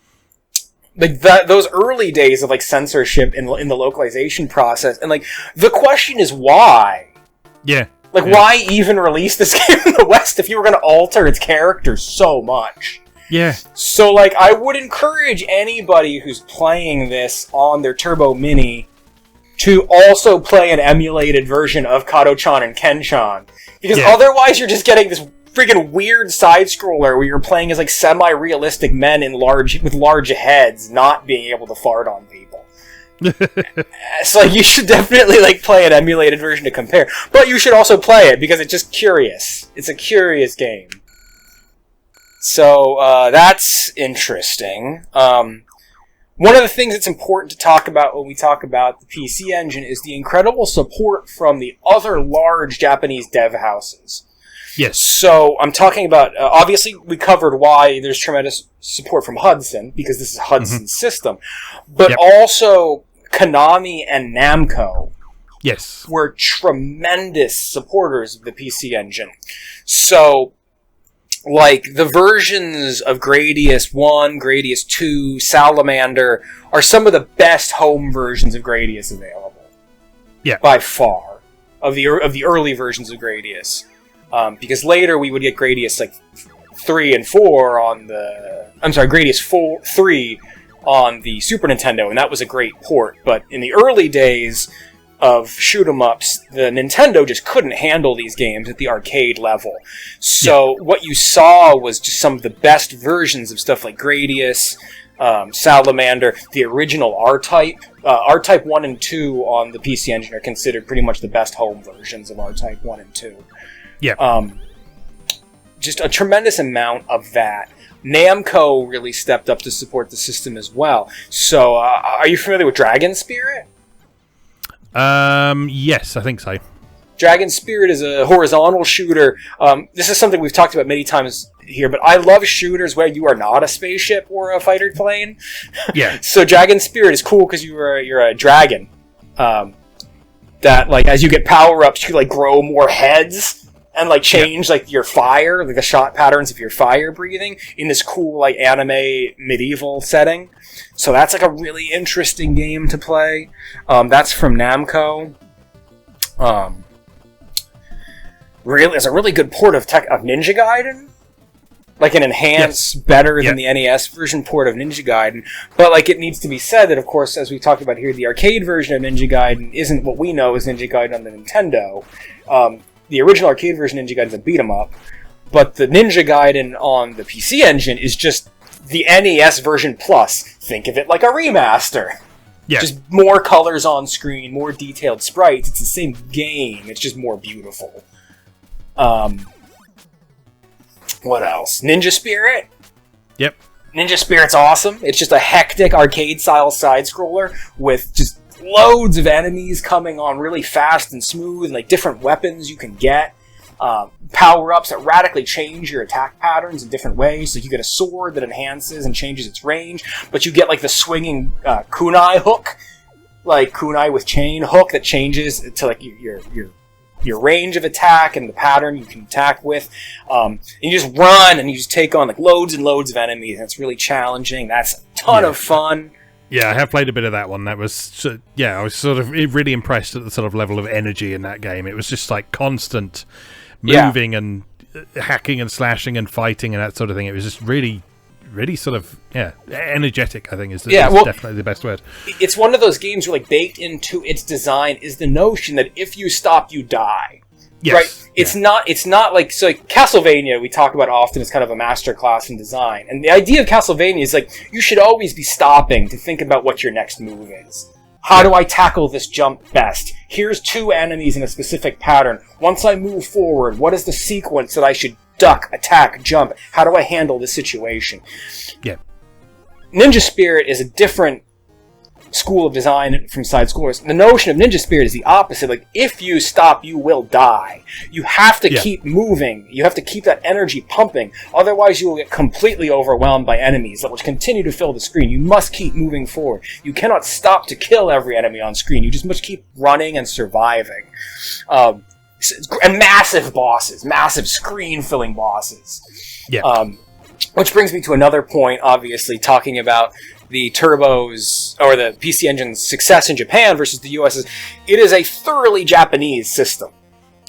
those early days of, like, censorship in the localization process. And, like, the question is why? Yeah. Like, why even release this game in the West if you were going to alter its characters so much? Yeah. So, like, I would encourage anybody who's playing this on their Turbo Mini to also play an emulated version of Kato-chan and Ken-chan. Because otherwise you're just getting this freaking weird side-scroller where you're playing as, like, semi-realistic men with large heads not being able to fart on people. So, like, you should definitely, like, play an emulated version to compare. But you should also play it because it's just curious. It's a curious game. So, that's interesting. One of the things that's important to talk about when we talk about the PC Engine is the incredible support from the other large Japanese dev houses. Yes. So, I'm talking about, obviously, we covered why there's tremendous support from Hudson, because this is Hudson's system. But also, Konami and Namco were tremendous supporters of the PC Engine. So, like, the versions of Gradius 1, Gradius 2, Salamander are some of the best home versions of Gradius available. Yeah. By far. Of the early versions of Gradius. Because later we would get Gradius, like, 3 and 4 on the... I'm sorry, Gradius 3 on the Super Nintendo, and that was a great port. But in the early days of shoot-'em-ups, the Nintendo just couldn't handle these games at the arcade level. So what you saw was just some of the best versions of stuff like Gradius, Salamander, the original R-Type. R-Type 1 and 2 on the PC Engine are considered pretty much the best home versions of R-Type 1 and 2. Yeah. Just a tremendous amount of that. Namco really stepped up to support the system as well. So, are you familiar with Dragon Spirit? Yes, I think so. Dragon Spirit is a horizontal shooter. This is something we've talked about many times here, but I love shooters where you are not a spaceship or a fighter plane. Yeah. So Dragon Spirit is cool because you're a dragon. That, like, as you get power-ups, you, like, grow more heads and, like, change, like, your fire, like, the shot patterns of your fire breathing in this cool, like, anime medieval setting. So that's, like, a really interesting game to play. That's from Namco. Really, it's a really good port of Ninja Gaiden. Like an enhanced, better than the NES version port of Ninja Gaiden. But, like, it needs to be said that, of course, as we talked about here, the arcade version of Ninja Gaiden isn't what we know as Ninja Gaiden on the Nintendo. The original arcade version of Ninja Gaiden is a beat-em-up. But the Ninja Gaiden on the PC Engine is just the NES version plus. Think of it like a remaster. Yeah. Just more colors on screen, more detailed sprites. It's the same game. It's just more beautiful. What else? Ninja Spirit? Yep. Ninja Spirit's awesome. It's just a hectic arcade-style side-scroller with just loads of enemies coming on really fast and smooth, and like different weapons you can get. Power-ups that radically change your attack patterns in different ways. So you get a sword that enhances and changes its range, but you get like the swinging kunai hook, like kunai with chain hook that changes to like your range of attack and the pattern you can attack with. And you just run and you just take on like loads and loads of enemies, and it's really challenging. That's a ton of fun. Yeah, I have played a bit of that one. That was, I was sort of really impressed at the sort of level of energy in that game. It was just like constant moving and hacking and slashing and fighting and that sort of thing. It was just really, really sort of, energetic, I think is definitely the best word. It's one of those games where, like, baked into its design is the notion that if you stop, you die. Yes. Right? It's not like, so like Castlevania, we talk about often as kind of a masterclass in design. And the idea of Castlevania is like, you should always be stopping to think about what your next move is. How do I tackle this jump best? Here's 2 enemies in a specific pattern. Once I move forward, what is the sequence that I should duck, attack, jump? How do I handle this situation? Yeah. Ninja Spirit is a different school of design from side-scrollers. The notion of Ninja Spirit is the opposite. Like, if you stop, you will die. You have to keep moving. You have to keep that energy pumping. Otherwise, you will get completely overwhelmed by enemies that will continue to fill the screen. You must keep moving forward. You cannot stop to kill every enemy on screen. You just must keep running and surviving. And massive bosses. Massive screen-filling bosses. Yeah. Which brings me to another point, obviously, talking about the Turbo's, or the PC Engine's success in Japan versus the US. It is a thoroughly Japanese system.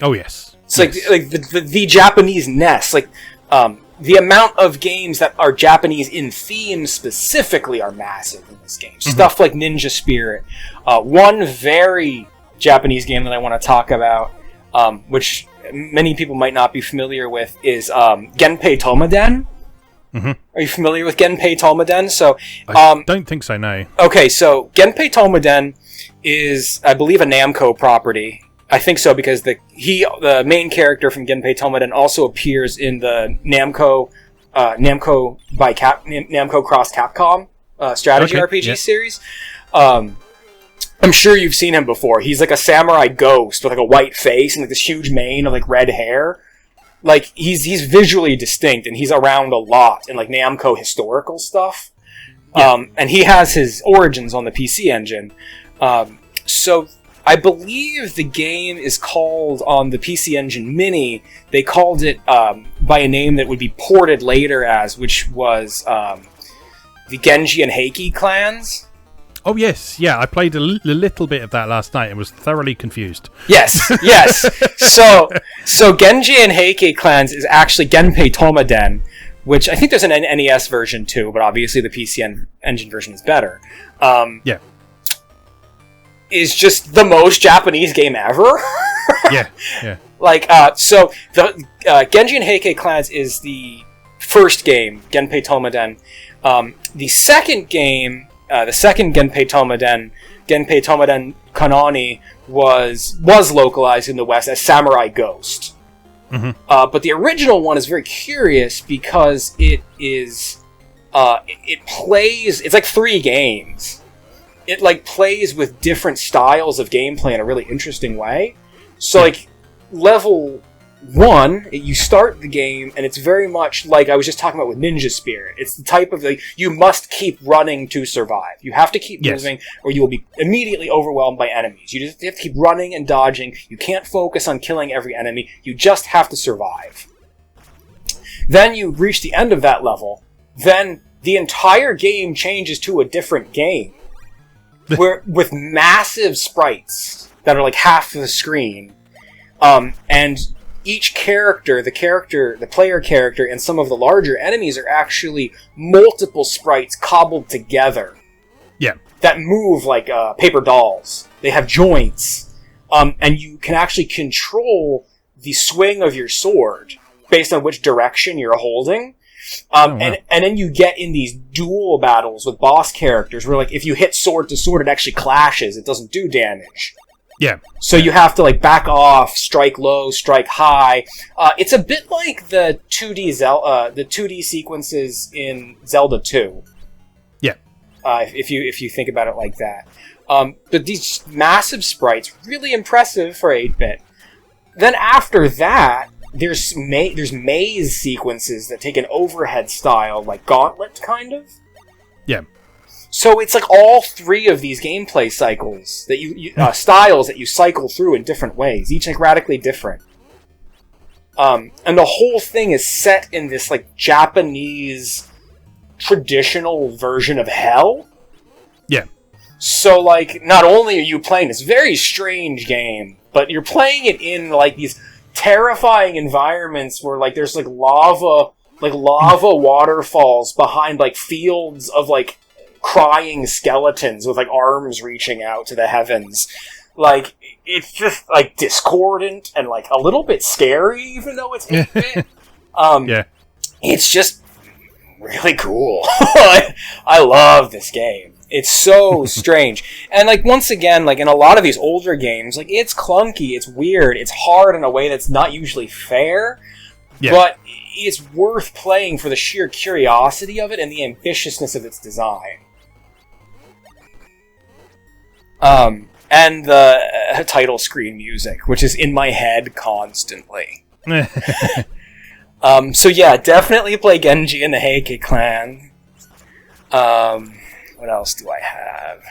Oh, yes. It's like the Japanese NES. Like, the amount of games that are Japanese in theme specifically are massive in this game. Mm-hmm. Stuff like Ninja Spirit. One very Japanese game that I want to talk about, which many people might not be familiar with, is Genpei Tomaden. Mm-hmm. Are you familiar with Genpei Tomaden? So, I don't think so, no. Okay, so Genpei Tomaden is, I believe, a Namco property. I think so because the main character from Genpei Tomaden also appears in the Namco Cross Capcom strategy RPG series. I'm sure you've seen him before. He's like a samurai ghost with like a white face and like this huge mane of like red hair. Like, he's visually distinct, and he's around a lot in, like, Namco historical stuff. Yeah. And he has his origins on the PC Engine. So, I believe the game is called, on the PC Engine Mini, they called it by a name that would be ported later as, which was the Genji and Heike clans. Oh, yes. Yeah, I played a little bit of that last night and was thoroughly confused. Yes. So Genji and Heike clans is actually Genpei Tomaden, which I think there's an NES version too, but obviously the PC Engine version is better. Yeah. Is just the most Japanese game ever. Yeah. Like, so the Genji and Heike clans is the first game, Genpei Tomaden. The second game... the second Genpei Tomaden Kanani, was localized in the West as Samurai Ghost. Mm-hmm. But the original one is very curious because it plays... It's like 3 games. It like plays with different styles of gameplay in a really interesting way. So like level 1, you start the game, and it's very much like I was just talking about with Ninja Spirit. It's the type of, you must keep running to survive. You have to keep moving, or you will be immediately overwhelmed by enemies. You just have to keep running and dodging. You can't focus on killing every enemy. You just have to survive. Then you reach the end of that level. Then the entire game changes to a different game, where with massive sprites that are like half the screen, and each character, the player character, and some of the larger enemies are actually multiple sprites cobbled together. Yeah. That move like paper dolls. They have joints. And you can actually control the swing of your sword based on which direction you're holding. And then you get in these duel battles with boss characters where, like, if you hit sword to sword, it actually clashes. It doesn't do damage. Yeah. So you have to, like, back off, strike low, strike high. It's a bit like the 2D sequences in Zelda 2. Yeah. If you think about it like that. But these massive sprites, really impressive for 8-bit. Then after that, there's maze sequences that take an overhead style, like Gauntlet, kind of. Yeah. So it's like all three of these gameplay cycles that styles that you cycle through in different ways, each like radically different. And the whole thing is set in this like Japanese traditional version of hell. Yeah. So like, not only are you playing this very strange game, but you're playing it in like these terrifying environments where like there's like lava waterfalls behind like fields of like crying skeletons with like arms reaching out to the heavens. Like, it's just like discordant and like a little bit scary, even though it's 8-bit. Yeah. It's just really cool. I love this game. It's so strange. And like, once again, like in a lot of these older games, like it's clunky, it's weird, it's hard in a way that's not usually fair. Yeah. But it's worth playing for the sheer curiosity of it and the ambitiousness of its design. And the title screen music, which is in my head constantly. So yeah, definitely play Genji and the Heike clan. What else do I have?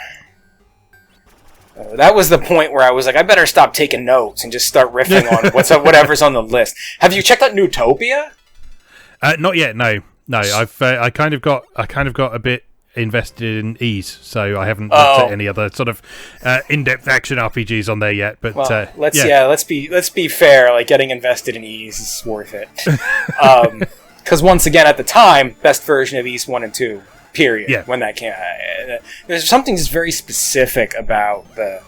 That was the point where I was like, I better stop taking notes and just start riffing on whatever's on the list. Have you checked out Newtopia? Not yet. No. I kind of got a bit invested in Ease, so I haven't looked at any other sort of in-depth action RPGs on there yet. But let's be fair. Like, getting invested in Ease is worth it. Because once again, at the time, best version of Ease 1 and 2. Period. Yeah. When that came, there's something just very specific about the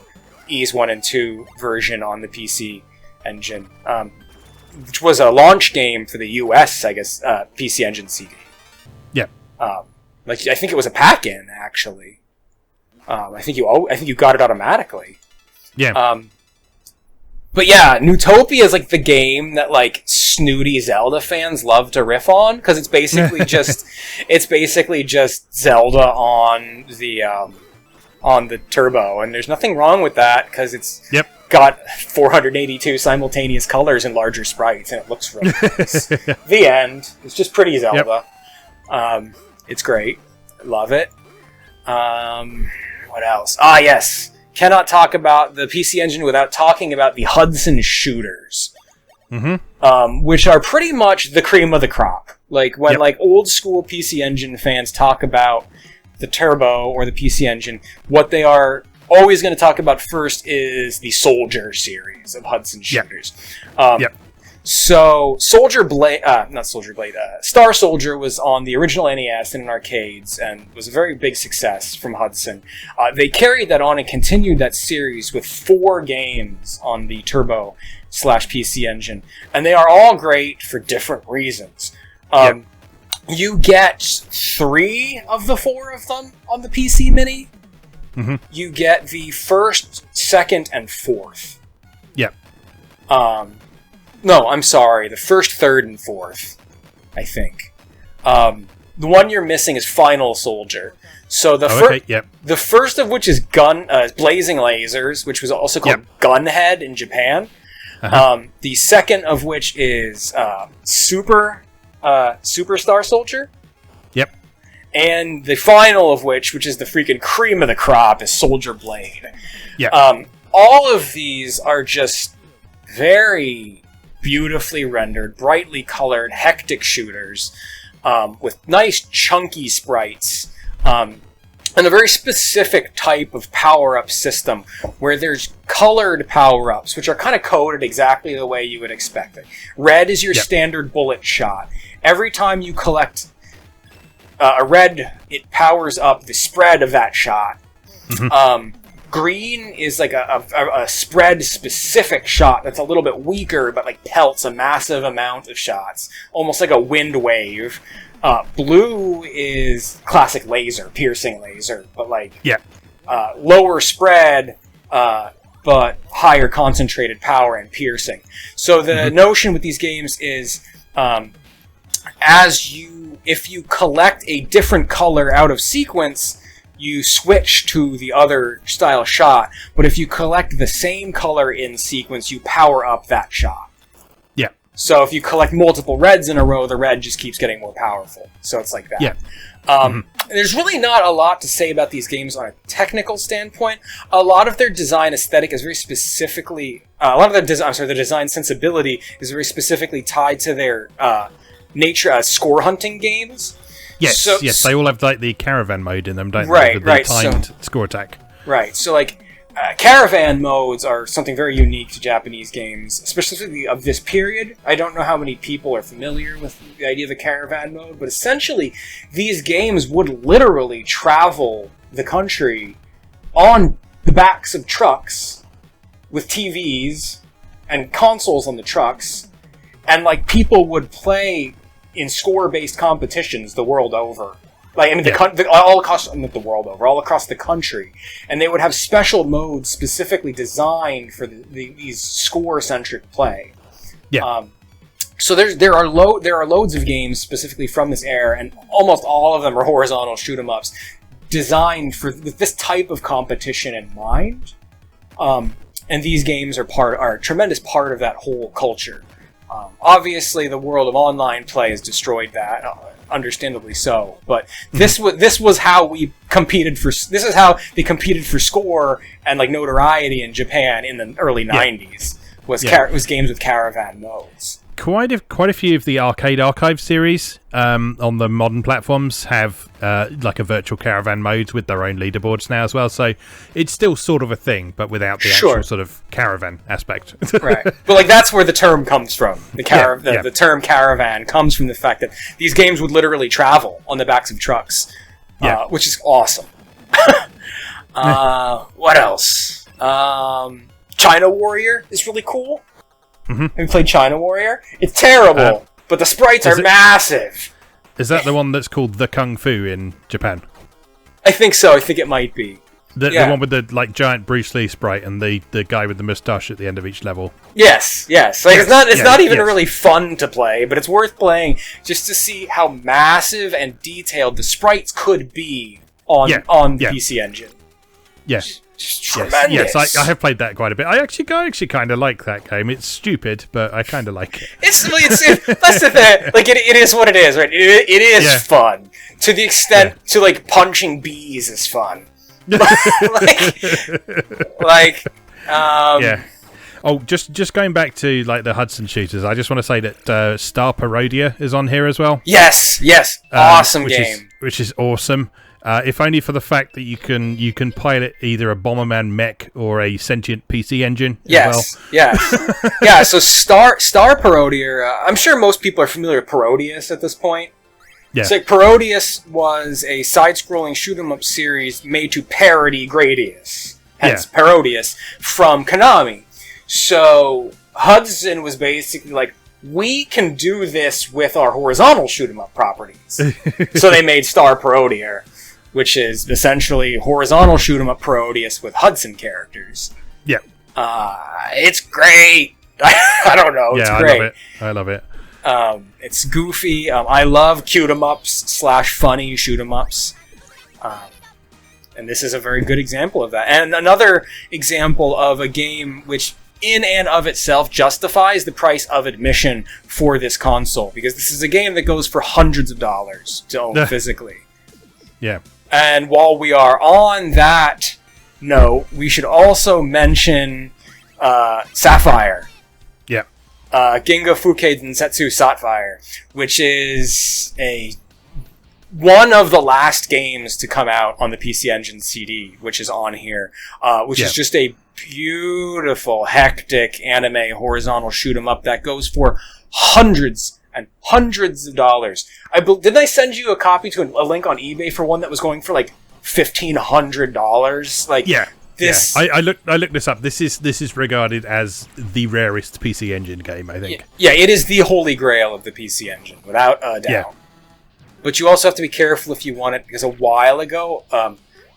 Ease 1 and 2 version on the PC Engine, which was a launch game for the US, I guess, PC Engine CD. Yeah. Like, I think it was a pack-in, actually. I think you got it automatically. Yeah. But yeah, Newtopia is like the game that like snooty Zelda fans love to riff on, because it's basically just Zelda on the Turbo, and there's nothing wrong with that because it's got 482 simultaneous colors and larger sprites, and it looks really nice. The end. It's just pretty Zelda. Yep. It's great. I love it. What else? Ah, yes. Cannot talk about the PC Engine without talking about the Hudson shooters, which are pretty much the cream of the crop. Like, when like old school PC Engine fans talk about the Turbo or the PC Engine, what they are always going to talk about first is the Soldier series of Hudson shooters. So, Star Soldier was on the original NES and in arcades, and was a very big success from Hudson. They carried that on and continued that series with 4 games on the Turbo/PC Engine, and they are all great for different reasons. You get 3 of the 4 of them on the PC Mini. You get the first, second, and fourth. No, I'm sorry. The first, third, and fourth, I think. The one you're missing is Final Soldier. So the first of which is Blazing Lasers, which was also called Gunhead in Japan. The second of which is Superstar Soldier. Yep. And the final of which is the freaking cream of the crop, is Soldier Blade. Yeah. All of these are just very beautifully rendered, brightly colored, hectic shooters with nice chunky sprites and a very specific type of power-up system where there's colored power-ups, which are kind of coded exactly the way you would expect it. Red is your standard bullet shot. Every time you collect a red, it powers up the spread of that shot. Mm-hmm. Green is like a spread-specific shot that's a little bit weaker, but like pelts a massive amount of shots, almost like a wind wave. Blue is classic laser, piercing laser, but like lower spread, but higher concentrated power and piercing. So the notion with these games is, if you collect a different color out of sequence, you switch to the other style shot, but if you collect the same color in sequence, you power up that shot. Yeah. So if you collect multiple reds in a row, the red just keeps getting more powerful. So it's like that. Yeah. There's really not a lot to say about these games on a technical standpoint. A lot of their design aesthetic is very specifically... their design sensibility is very specifically tied to their nature as score hunting games. Yes, they all have like the caravan mode in them, don't they? With the timed score attack. Right, so like caravan modes are something very unique to Japanese games, especially of this period. I don't know how many people are familiar with the idea of a caravan mode, but essentially these games would literally travel the country on the backs of trucks with TVs and consoles on the trucks, and like people would play in score-based competitions the world over. Like, I mean, all across the country. And they would have special modes specifically designed for these score-centric play. Yeah. So there are loads of games specifically from this era, and almost all of them are horizontal shoot-'em-ups designed with this type of competition in mind. And these games are a tremendous part of that whole culture. Obviously, the world of online play has destroyed that, understandably so. But this was how we competed for. This is how they competed for score and like notoriety in Japan in the early '90s. Was games with caravan modes. Quite a few of the Arcade Archive series on the modern platforms have like a virtual caravan mode with their own leaderboards now as well. So it's still sort of a thing, but without the actual sort of caravan aspect. Right, but like that's where the term comes from. The term caravan comes from the fact that these games would literally travel on the backs of trucks, which is awesome. What else? China Warrior is really cool. Mm-hmm. Have you played China Warrior? It's terrible, but the sprites are massive. Is that the one that's called the Kung Fu in Japan? I think so. I think it might be. The one with the like giant Bruce Lee sprite and the guy with the moustache at the end of each level. Yes. Like it's not even really fun to play, but it's worth playing just to see how massive and detailed the sprites could be on the PC Engine. Yes. Tremendous. Yes, I have played that quite a bit. I actually kind of like that game. It's stupid, but I kind of like it. That's the thing. Like it is what it is, right? It is fun to the extent to like punching bees is fun. Oh, just going back to like the Hudson shooters, I just want to say that Star Parodier is on here as well. Yes, awesome game, which is awesome. If only for the fact that you can pilot either a Bomberman mech or a sentient PC engine. Yes. Yeah. So Star Parodier. I'm sure most people are familiar with Parodius at this point. Yeah. So Parodius was a side-scrolling shoot-'em-up series made to parody Gradius, hence Parodius, from Konami. So Hudson was basically like, we can do this with our horizontal shoot-'em-up properties. So they made Star Parodier, which is essentially horizontal shoot-'em-up Parodius with Hudson characters. Yeah. It's great. I don't know. It's great. I love it. It's goofy. I love cute-'em-ups / funny shoot-'em-ups. And this is a very good example of that. And another example of a game which in and of itself justifies the price of admission for this console, because this is a game that goes for hundreds of dollars to own physically. Yeah. And while we are on that note, we should also mention Sapphire. Yeah. Ginga Fuke Densetsu Sapphire, which is one of the last games to come out on the PC Engine CD, which is on here, which is just a beautiful, hectic anime horizontal shoot 'em up that goes for hundreds and hundreds of dollars. Didn't I send you a copy to a link on eBay for one that was going for like $1,500? Like, yeah. this. Yeah. I looked this up. This is regarded as the rarest PC Engine game, I think. Yeah, it is the holy grail of the PC Engine, without a doubt. Yeah. But you also have to be careful if you want it, because a while ago,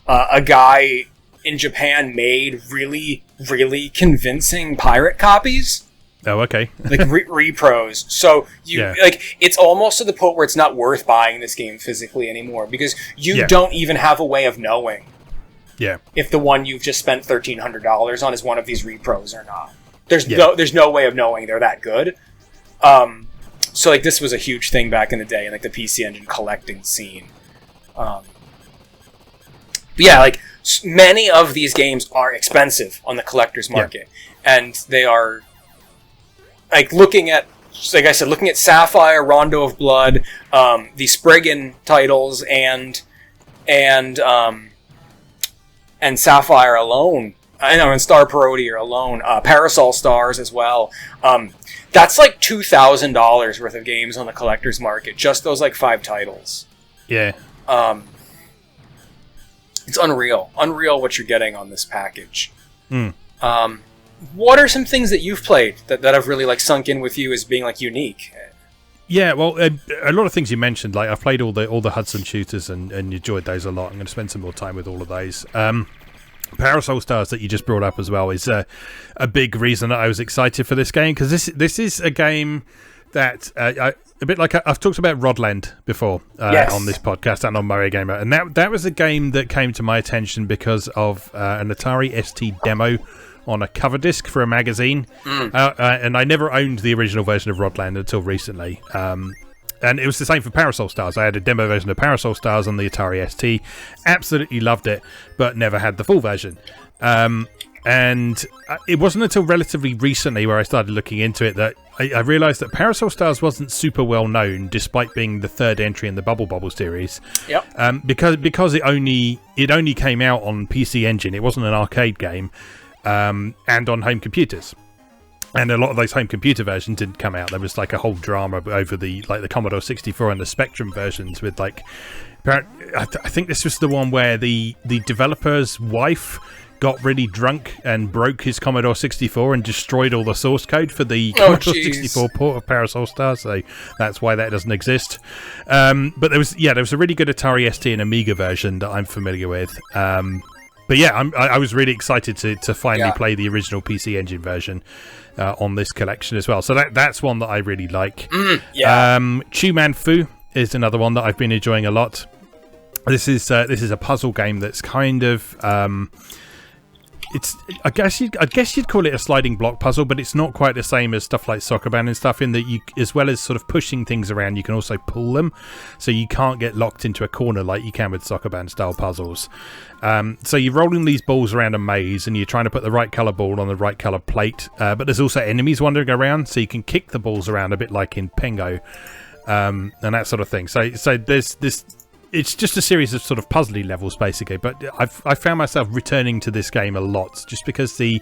a guy in Japan made really, really convincing pirate copies. Oh, okay. Like repros. So it's almost to the point where it's not worth buying this game physically anymore, because you don't even have a way of knowing if the one you've just spent $1,300 on is one of these repros or not. There's no way of knowing they're that good. So like this was a huge thing back in the day in like the PC Engine collecting scene. But yeah, like many of these games are expensive on the collector's market, and they are. Like looking at Sapphire, Rondo of Blood, the Spriggan titles, and Sapphire alone, and Star Parodier alone, Parasol Stars as well. That's like $2,000 worth of games on the collector's market. Just those like 5 titles. Yeah. It's unreal what you're getting on this package. What are some things that you've played that have really like sunk in with you as being like unique? Yeah, well, a lot of things you mentioned. Like I've played all the Hudson shooters and enjoyed those a lot. I'm going to spend some more time with all of those. Parasol Stars that you just brought up as well is a big reason that I was excited for this game, because this is a game that a bit like I've talked about Rodland before on this podcast and on MoeGamer, and that was a game that came to my attention because of an Atari ST demo on a cover disc for a magazine, and I never owned the original version of Rodland until recently. And it was the same for Parasol Stars. I had a demo version of Parasol Stars on the Atari ST, absolutely loved it, but never had the full version. And it wasn't until relatively recently where I started looking into it that I realised that Parasol Stars wasn't super well known, despite being the third entry in the Bubble Bobble series. Yep. Because it only came out on PC Engine. It wasn't an arcade game. And on home computers, and a lot of those home computer versions didn't come out. There was like a whole drama over the Commodore 64 and the Spectrum versions with like, I think this was the one where the developer's wife got really drunk and broke his Commodore 64 and destroyed all the source code for the Commodore 64 port of Parasol Stars, so that's why that doesn't exist. But there was a really good Atari ST and Amiga version that I'm familiar with. But yeah, I was really excited to finally play the original PC Engine version on this collection as well. So that's one that I really like. Chu Man Fu is another one that I've been enjoying a lot. This is a puzzle game that's kind of I guess you'd call it a sliding block puzzle, but it's not quite the same as stuff like Soccer Band and stuff, in that you, as well as sort of pushing things around, you can also pull them, so you can't get locked into a corner like you can with Soccer Band style puzzles. So you're rolling these balls around a maze, and you're trying to put the right colour ball on the right colour plate, but there's also enemies wandering around, so you can kick the balls around a bit like in Pengo, and that sort of thing. So there's this. It's just a series of sort of puzzly levels, basically. But I found myself returning to this game a lot, just because the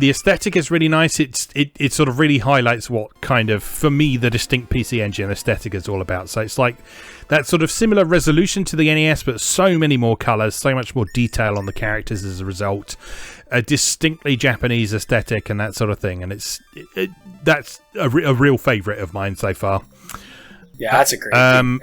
aesthetic is really nice. It sort of really highlights what kind of, for me, the distinct PC Engine aesthetic is all about. So it's like that sort of similar resolution to the NES, but so many more colours, so much more detail on the characters as a result. A distinctly Japanese aesthetic and that sort of thing. And that's a real favourite of mine so far. Yeah, that's a great thing.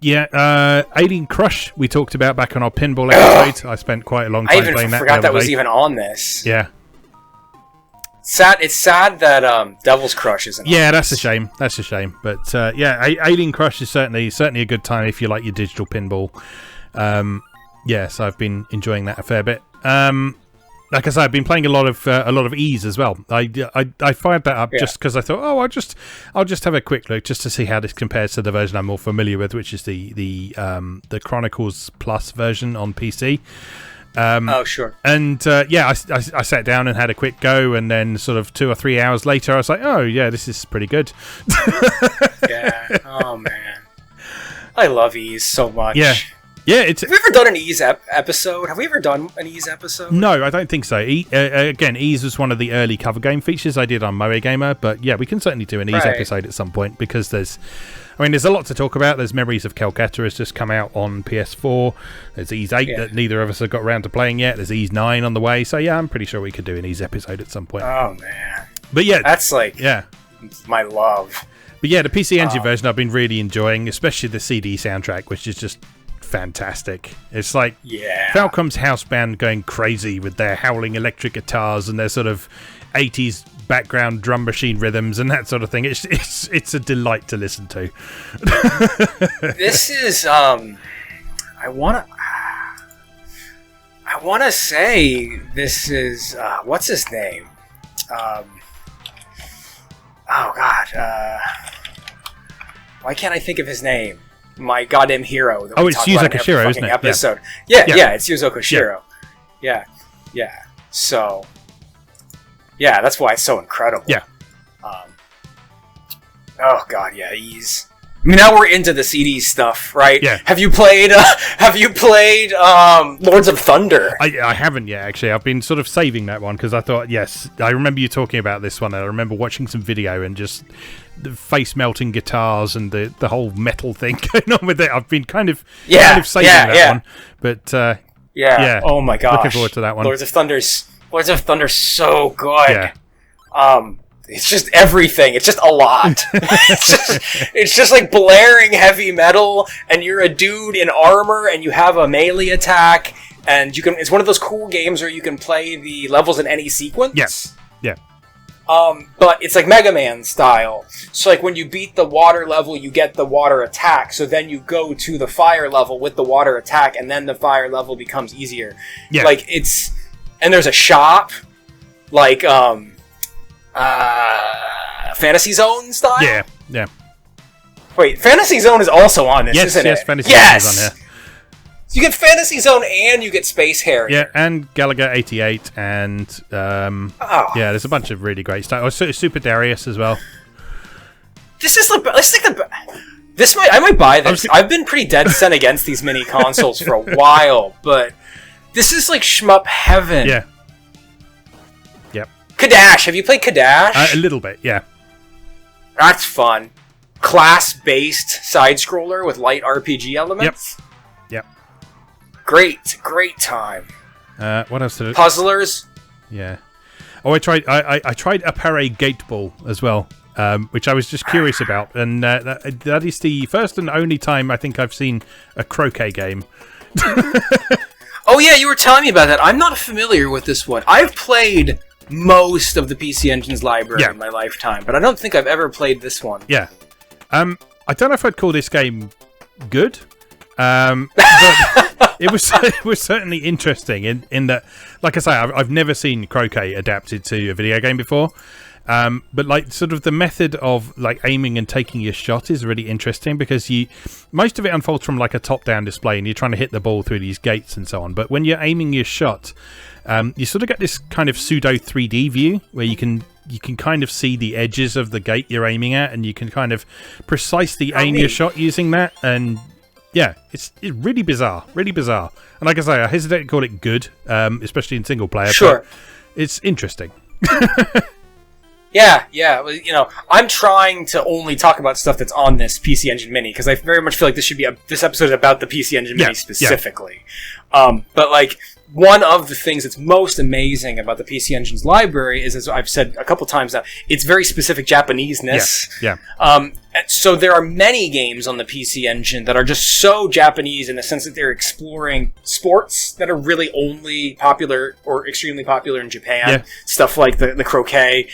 And Alien Crush we talked about back on our pinball episode. I spent quite a long time playing that. I forgot that was even on this. Yeah. It's sad that Devil's Crush isn't on Yeah, this. That's a shame. But Alien Crush is certainly a good time if you like your digital pinball. So I've been enjoying that a fair bit. like I said, I've been playing a lot of Ease as well. I fired that up just because I thought, I'll just have a quick look just to see how this compares to the version I'm more familiar with, which is the Chronicles Plus version on PC. Sure. And I sat down and had a quick go, and then sort of 2 or 3 hours later, I was like, oh yeah, this is pretty good. Yeah. Oh man, I love Ease so much. Yeah. Yeah, have we ever done an Ease episode? Have we ever done an Ease episode? No, I don't think so. Again, Ease was one of the early cover game features I did on MoeGamer, but yeah, we can certainly do an Ease episode at some point, because there's a lot to talk about. There's Memories of Calcutta has just come out on PS4. There's Ease 8 that neither of us have got around to playing yet. There's Ease 9 on the way. So yeah, I'm pretty sure we could do an Ease episode at some point. Oh man. But yeah, that's my love. But yeah, the PC Engine version I've been really enjoying, especially the CD soundtrack, which is just fantastic. It's like Falcom's house band going crazy with their howling electric guitars and their sort of 80s background drum machine rhythms and that sort of thing. It's a delight to listen to. This is I want to say this is what's his name? Oh god. Why can't I think of his name? My goddamn hero. That it's Yuzo Koshiro, isn't it? Episode. Yeah, it's Yuzo Koshiro. Yeah. So, yeah, that's why it's so incredible. Yeah. Oh god, yeah, Ease. I mean, now we're into the CD stuff, right? Yeah. Have you played Lords of Thunder? I haven't yet, actually. I've been sort of saving that one because I thought, yes, I remember you talking about this one. And I remember watching some video and just the face melting guitars and the whole metal thing going on with it. I've been kind of saving that one. But yeah. Oh my gosh. Looking forward to that one. Lords of Thunder's so good. Yeah. It's just everything. It's just a lot. it's just like blaring heavy metal, and you're a dude in armor, and you have a melee attack, and you can. It's one of those cool games where you can play the levels in any sequence. Yes. Yeah. But it's like Mega Man style. So like when you beat the water level, you get the water attack. So then you go to the fire level with the water attack, and then the fire level becomes easier. Yeah. Like and there's a shop, like Fantasy Zone style? Yeah. Wait, Fantasy Zone is also on this, isn't it? Yes, Fantasy Zone is on here. So you get Fantasy Zone and you get Space Harrier. Yeah, and Galaga 88 and there's a bunch of really great stuff. Oh, Super Darius as well. I might buy this. I've been pretty dead set against these mini consoles for a while, but this is like shmup heaven. Yeah. Yep. Kadash. Have you played Kadash? A little bit, yeah. That's fun. Class-based side-scroller with light RPG elements. Yep. Great time. What else did it? Puzzlers. Yeah. Oh, I tried Appare Gateball as well, which I was just curious about, and that is the first and only time I think I've seen a croquet game. Oh yeah, you were telling me about that. I'm not familiar with this one. I've played most of the PC Engine's library in my lifetime, but I don't think I've ever played this one. Yeah. I don't know if I'd call this game good, but it was certainly interesting in that, like I say, I've never seen croquet adapted to a video game before. But like sort of the method of like aiming and taking your shot is really interesting because most of it unfolds from like a top-down display and you're trying to hit the ball through these gates and so on. But when you're aiming your shot, you sort of get this kind of pseudo 3D view where you can kind of see the edges of the gate you're aiming at, and you can kind of precisely aim your shot using that. And yeah, it's really bizarre. And like I say, I hesitate to call it good, especially in single player. Sure, but it's interesting. Yeah. I'm trying to only talk about stuff that's on this PC Engine Mini because I very much feel like this episode is about the PC Engine Mini specifically. Yeah. But like one of the things that's most amazing about the PC Engine's library is, as I've said a couple times now, it's very specific Japaneseness. Yeah. So there are many games on the PC Engine that are just so Japanese in the sense that they're exploring sports that are really only popular or extremely popular in Japan. Yeah. Stuff like the croquet,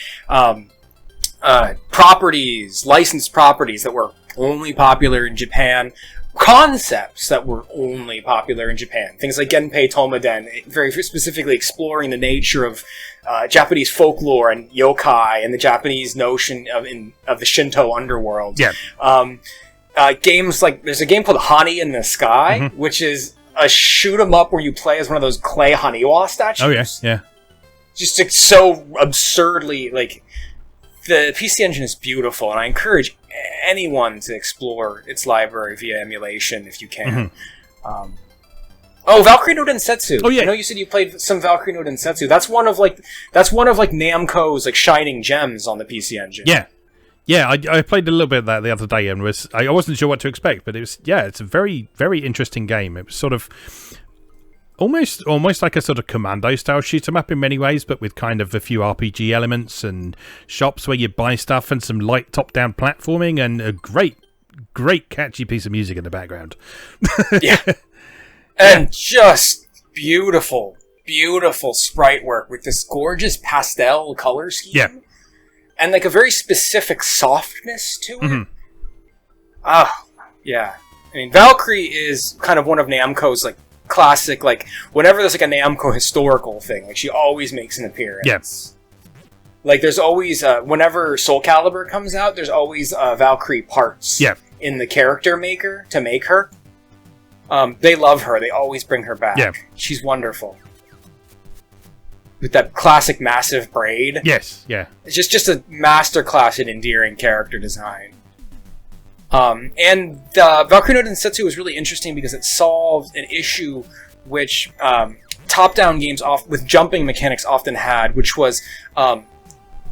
licensed properties that were only popular in Japan. concepts that were only popular in Japan. Things like Genpei Tomaden, very specifically exploring the nature of Japanese folklore and yokai and the Japanese notion of the Shinto underworld. Yeah. Games like, there's a game called Honey in the Sky, which is a shoot 'em up where you play as one of those clay Hakoniwa statues. Oh, yes, yeah. Just like, so absurdly, like, the PC Engine is beautiful, and I encourage anyone to explore its library via emulation if you can. Valkyrie no Densetsu. Oh yeah, I know you said you played some Valkyrie no Densetsu. That's one of Namco's like shining gems on the PC Engine. Yeah, I played a little bit of that the other day, and I wasn't sure what to expect, but it's a very, very interesting game. It was sort of almost like a sort of commando style shoot 'em up in many ways, but with kind of a few RPG elements and shops where you buy stuff and some light top down platforming and a great catchy piece of music in the background. Yeah. And just beautiful sprite work with this gorgeous pastel color scheme. Yeah. And like a very specific softness to it. Yeah. I mean, Valkyrie is kind of one of Namco's like classic, like, whenever there's like a Namco historical thing, like, she always makes an appearance. Yeah. Like, there's always, whenever Soul Calibur comes out, there's always Valkyrie parts in the character maker to make her. They love her. They always bring her back. Yeah. She's wonderful. With that classic massive braid. Yes, yeah. It's just a masterclass in endearing character design. And Valkyrie no Densetsu was really interesting because it solved an issue which top-down games with jumping mechanics often had, which was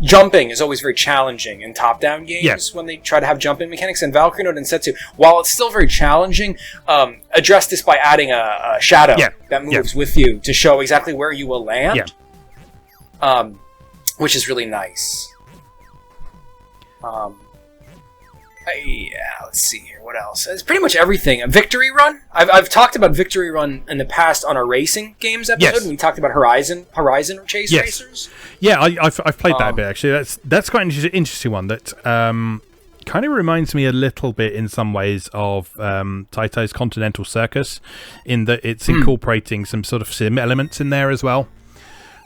jumping is always very challenging in top-down games when they try to have jumping mechanics. And Valkyrie no Densetsu, while it's still very challenging, addressed this by adding a shadow that moves with you to show exactly where you will land, which is really nice. Let's see here. What else? It's pretty much everything. A Victory Run. I've talked about Victory Run in the past on our racing games episode. When we talked about Horizon Chase Racers. Yeah, I've played that a bit actually. That's quite an interesting one. That kind of reminds me a little bit in some ways of Taito's Continental Circus, in that it's incorporating some sort of sim elements in there as well.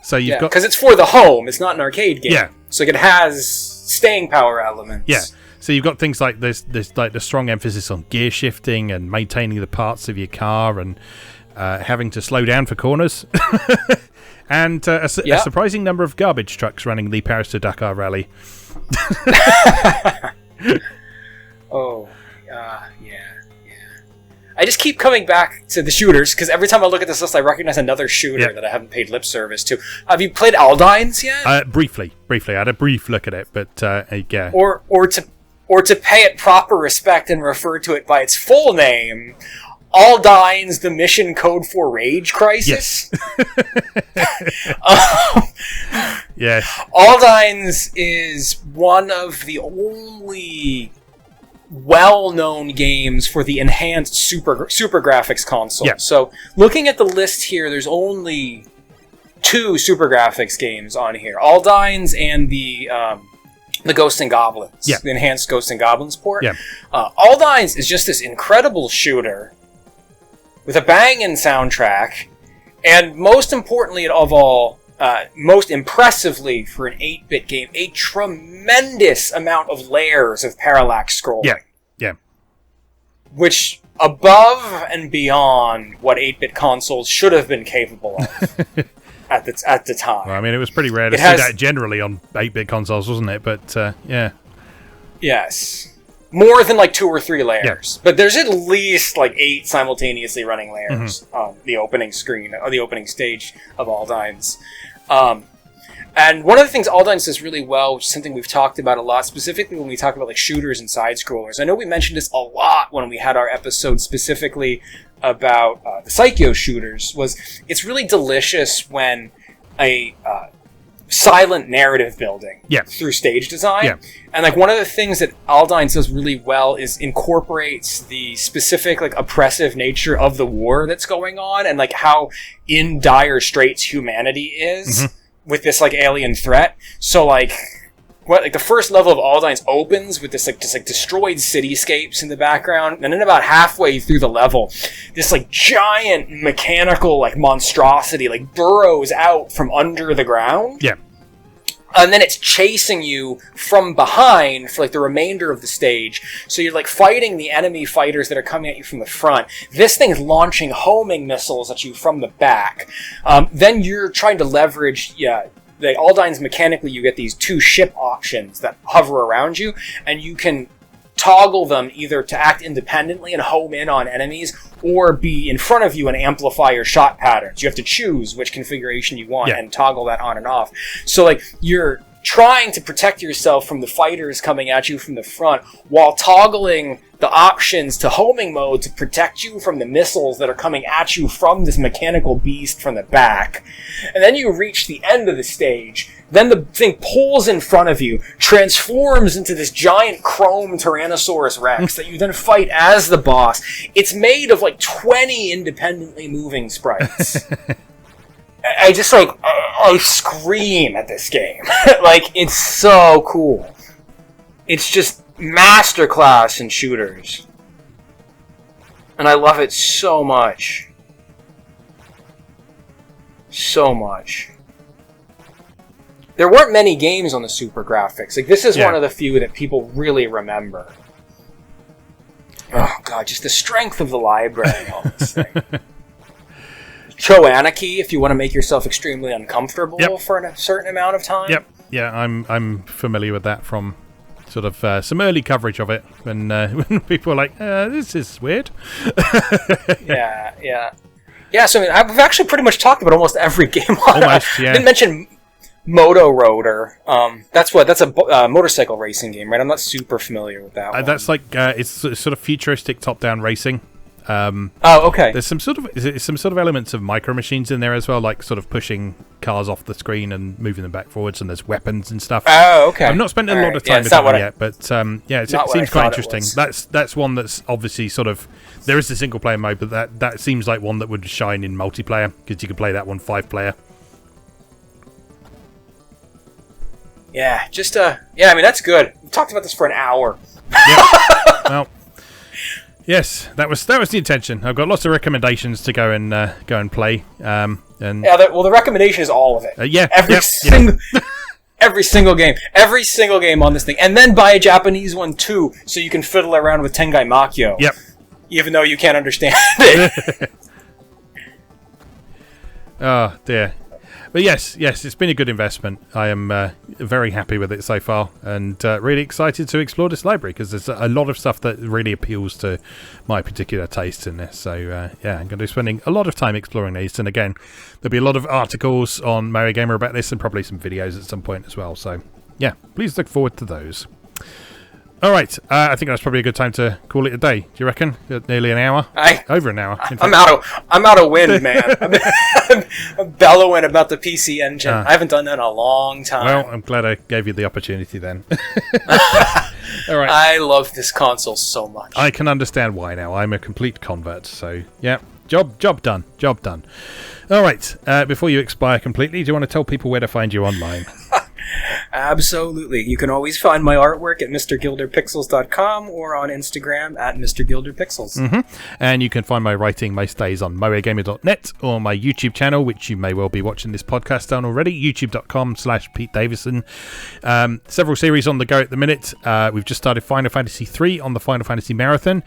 So you've got, because it's for the home. It's not an arcade game. Yeah. So it has staying power elements. Yeah. So you've got things like this like the strong emphasis on gear shifting and maintaining the parts of your car and having to slow down for corners. And a surprising number of garbage trucks running the Paris to Dakar rally. I just keep coming back to the shooters, because every time I look at this list, I recognize another shooter that I haven't paid lip service to. Have you played Aldynes yet? Briefly. I had a brief look at it, but yeah. Or to pay it proper respect and refer to it by its full name, Aldynes, the mission code for Rage Crisis. Yes. Aldynes is one of the only well-known games for the enhanced Supergraphics console. Yeah. So, looking at the list here, there's only 2 Supergraphics games on here. Aldynes and the Ghosts and Goblins. Yeah. The enhanced Ghosts and Goblins port. Yeah. Aldynes is just this incredible shooter with a banging soundtrack, and most importantly of all, most impressively for an 8-bit game, a tremendous amount of layers of parallax scrolling. Yeah. Which, above and beyond what 8-bit consoles should have been capable of at the time. Well, I mean, it was pretty rare to see that generally on 8-bit consoles, wasn't it? But, yeah. Yes. More than like 2 or 3 layers. Yeah. But there's at least like 8 simultaneously running layers on the opening screen, or the opening stage of Aldynes. And one of the things Aldynes does really well, which is something we've talked about a lot, specifically when we talk about like shooters and side-scrollers. I know we mentioned this a lot when we had our episode specifically about the Psycho shooters, was it's really delicious when a silent narrative building through stage design. Yeah. And like one of the things that Aldynes does really well is incorporates the specific like oppressive nature of the war that's going on, and like how in dire straits humanity is with this like alien threat. So like the first level of Aldynes opens with this just destroyed cityscapes in the background, and then about halfway through the level, this giant mechanical monstrosity burrows out from under the ground. Yeah. And then it's chasing you from behind for the remainder of the stage. So you're fighting the enemy fighters that are coming at you from the front. This thing's launching homing missiles at you from the back. Then you're trying to leverage, the Aldynes mechanically, you get these 2 ship options that hover around you, and you can toggle them either to act independently and home in on enemies, or be in front of you and amplify your shot patterns. You have to choose which configuration you want and toggle that on and off. So you're trying to protect yourself from the fighters coming at you from the front while toggling the options to homing mode to protect you from the missiles that are coming at you from this mechanical beast from the back. And then you reach the end of the stage. Then the thing pulls in front of you, transforms into this giant chrome Tyrannosaurus Rex that you then fight as the boss. It's made of 20 independently moving sprites. I just I scream at this game. It's so cool. It's just masterclass in shooters. And I love it so much. So much. There weren't many games on the Turbografx. This is one of the few that people really remember. Oh god, just the strength of the library on this thing. Choanarchy, if you want to make yourself extremely uncomfortable for a certain amount of time. Yep. Yeah, I'm familiar with that from sort of some early coverage of it when people were this is weird. Yeah, so I've actually pretty much talked about almost every game on almost, yeah. I didn't mention Moto Rotor. That's a motorcycle racing game, right? I'm not super familiar with that one. That's it's sort of futuristic top-down racing. Okay. There's some sort of elements of micro machines in there as well, sort of pushing cars off the screen and moving them back forwards, and there's weapons and stuff. Oh, okay. I've not spent a lot of time with that one yet, but it seems quite interesting. That's one that's obviously sort of, there is a single player mode, but that seems like one that would shine in multiplayer because you could play that one 5-player. Yeah, that's good. We talked about this for an hour. Yep. Well. Yes, that was the intention. I've got lots of recommendations to go and play. The recommendation is all of it. Every single game on this thing, and then buy a Japanese one too, so you can fiddle around with Tengai Makyo. Yep. Even though you can't understand it. Oh dear. But yes, it's been a good investment. I am very happy with it so far, and really excited to explore this library because there's a lot of stuff that really appeals to my particular taste in this. So I'm going to be spending a lot of time exploring these, and again, there'll be a lot of articles on MoeGamer about this, and probably some videos at some point as well. So yeah, please look forward to those. All right, I think that's probably a good time to call it a day. Do you reckon? Nearly an hour? Over an hour. I'm out of wind, man. I'm bellowing about the PC Engine. I haven't done that in a long time. Well, I'm glad I gave you the opportunity then. All right. I love this console so much. I can understand why now. I'm a complete convert. So yeah, job done. Job done. All right. Before you expire completely, do you want to tell people where to find you online? Absolutely. You can always find my artwork at mrgilderpixels.com or on Instagram at mrgilderpixels. Mm-hmm. And you can find my writing most days on moegamer.net or my YouTube channel, which you may well be watching this podcast on already, youtube.com/Pete Davison. Several series on the go at the minute. We've just started Final Fantasy 3 on the Final Fantasy Marathon.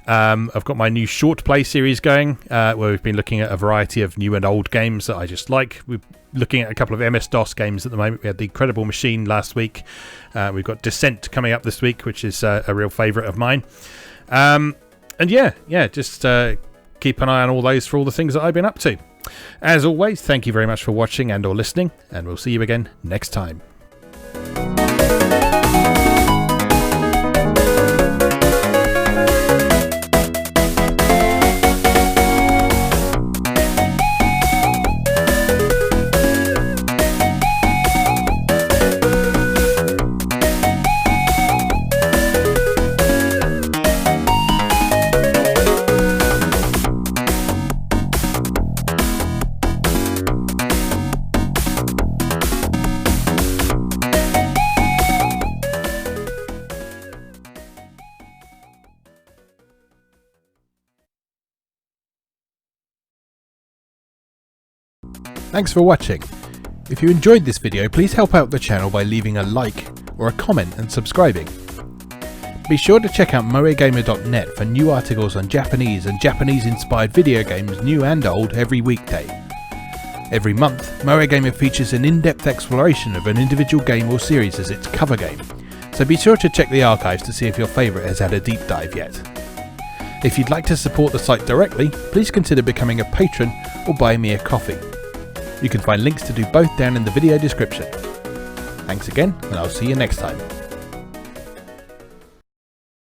I've got my new short play series going, where we've been looking at a variety of new and old games that I just like. We're looking at a couple of MS-DOS games at the moment. We had The Incredible Machine last week. We've got Descent coming up this week, which is a real favourite of mine. And just keep an eye on all those for all the things that I've been up to. As always, thank you very much for watching and or listening, and we'll see you again next time. Thanks for watching. If you enjoyed this video, please help out the channel by leaving a like or a comment and subscribing. Be sure to check out MoeGamer.net for new articles on Japanese and Japanese-inspired video games, new and old, every weekday. Every month, MoeGamer features an in-depth exploration of an individual game or series as its cover game, so be sure to check the archives to see if your favourite has had a deep dive yet. If you'd like to support the site directly, please consider becoming a patron or buy me a coffee. You can find links to do both down in the video description. Thanks again, and I'll see you next time.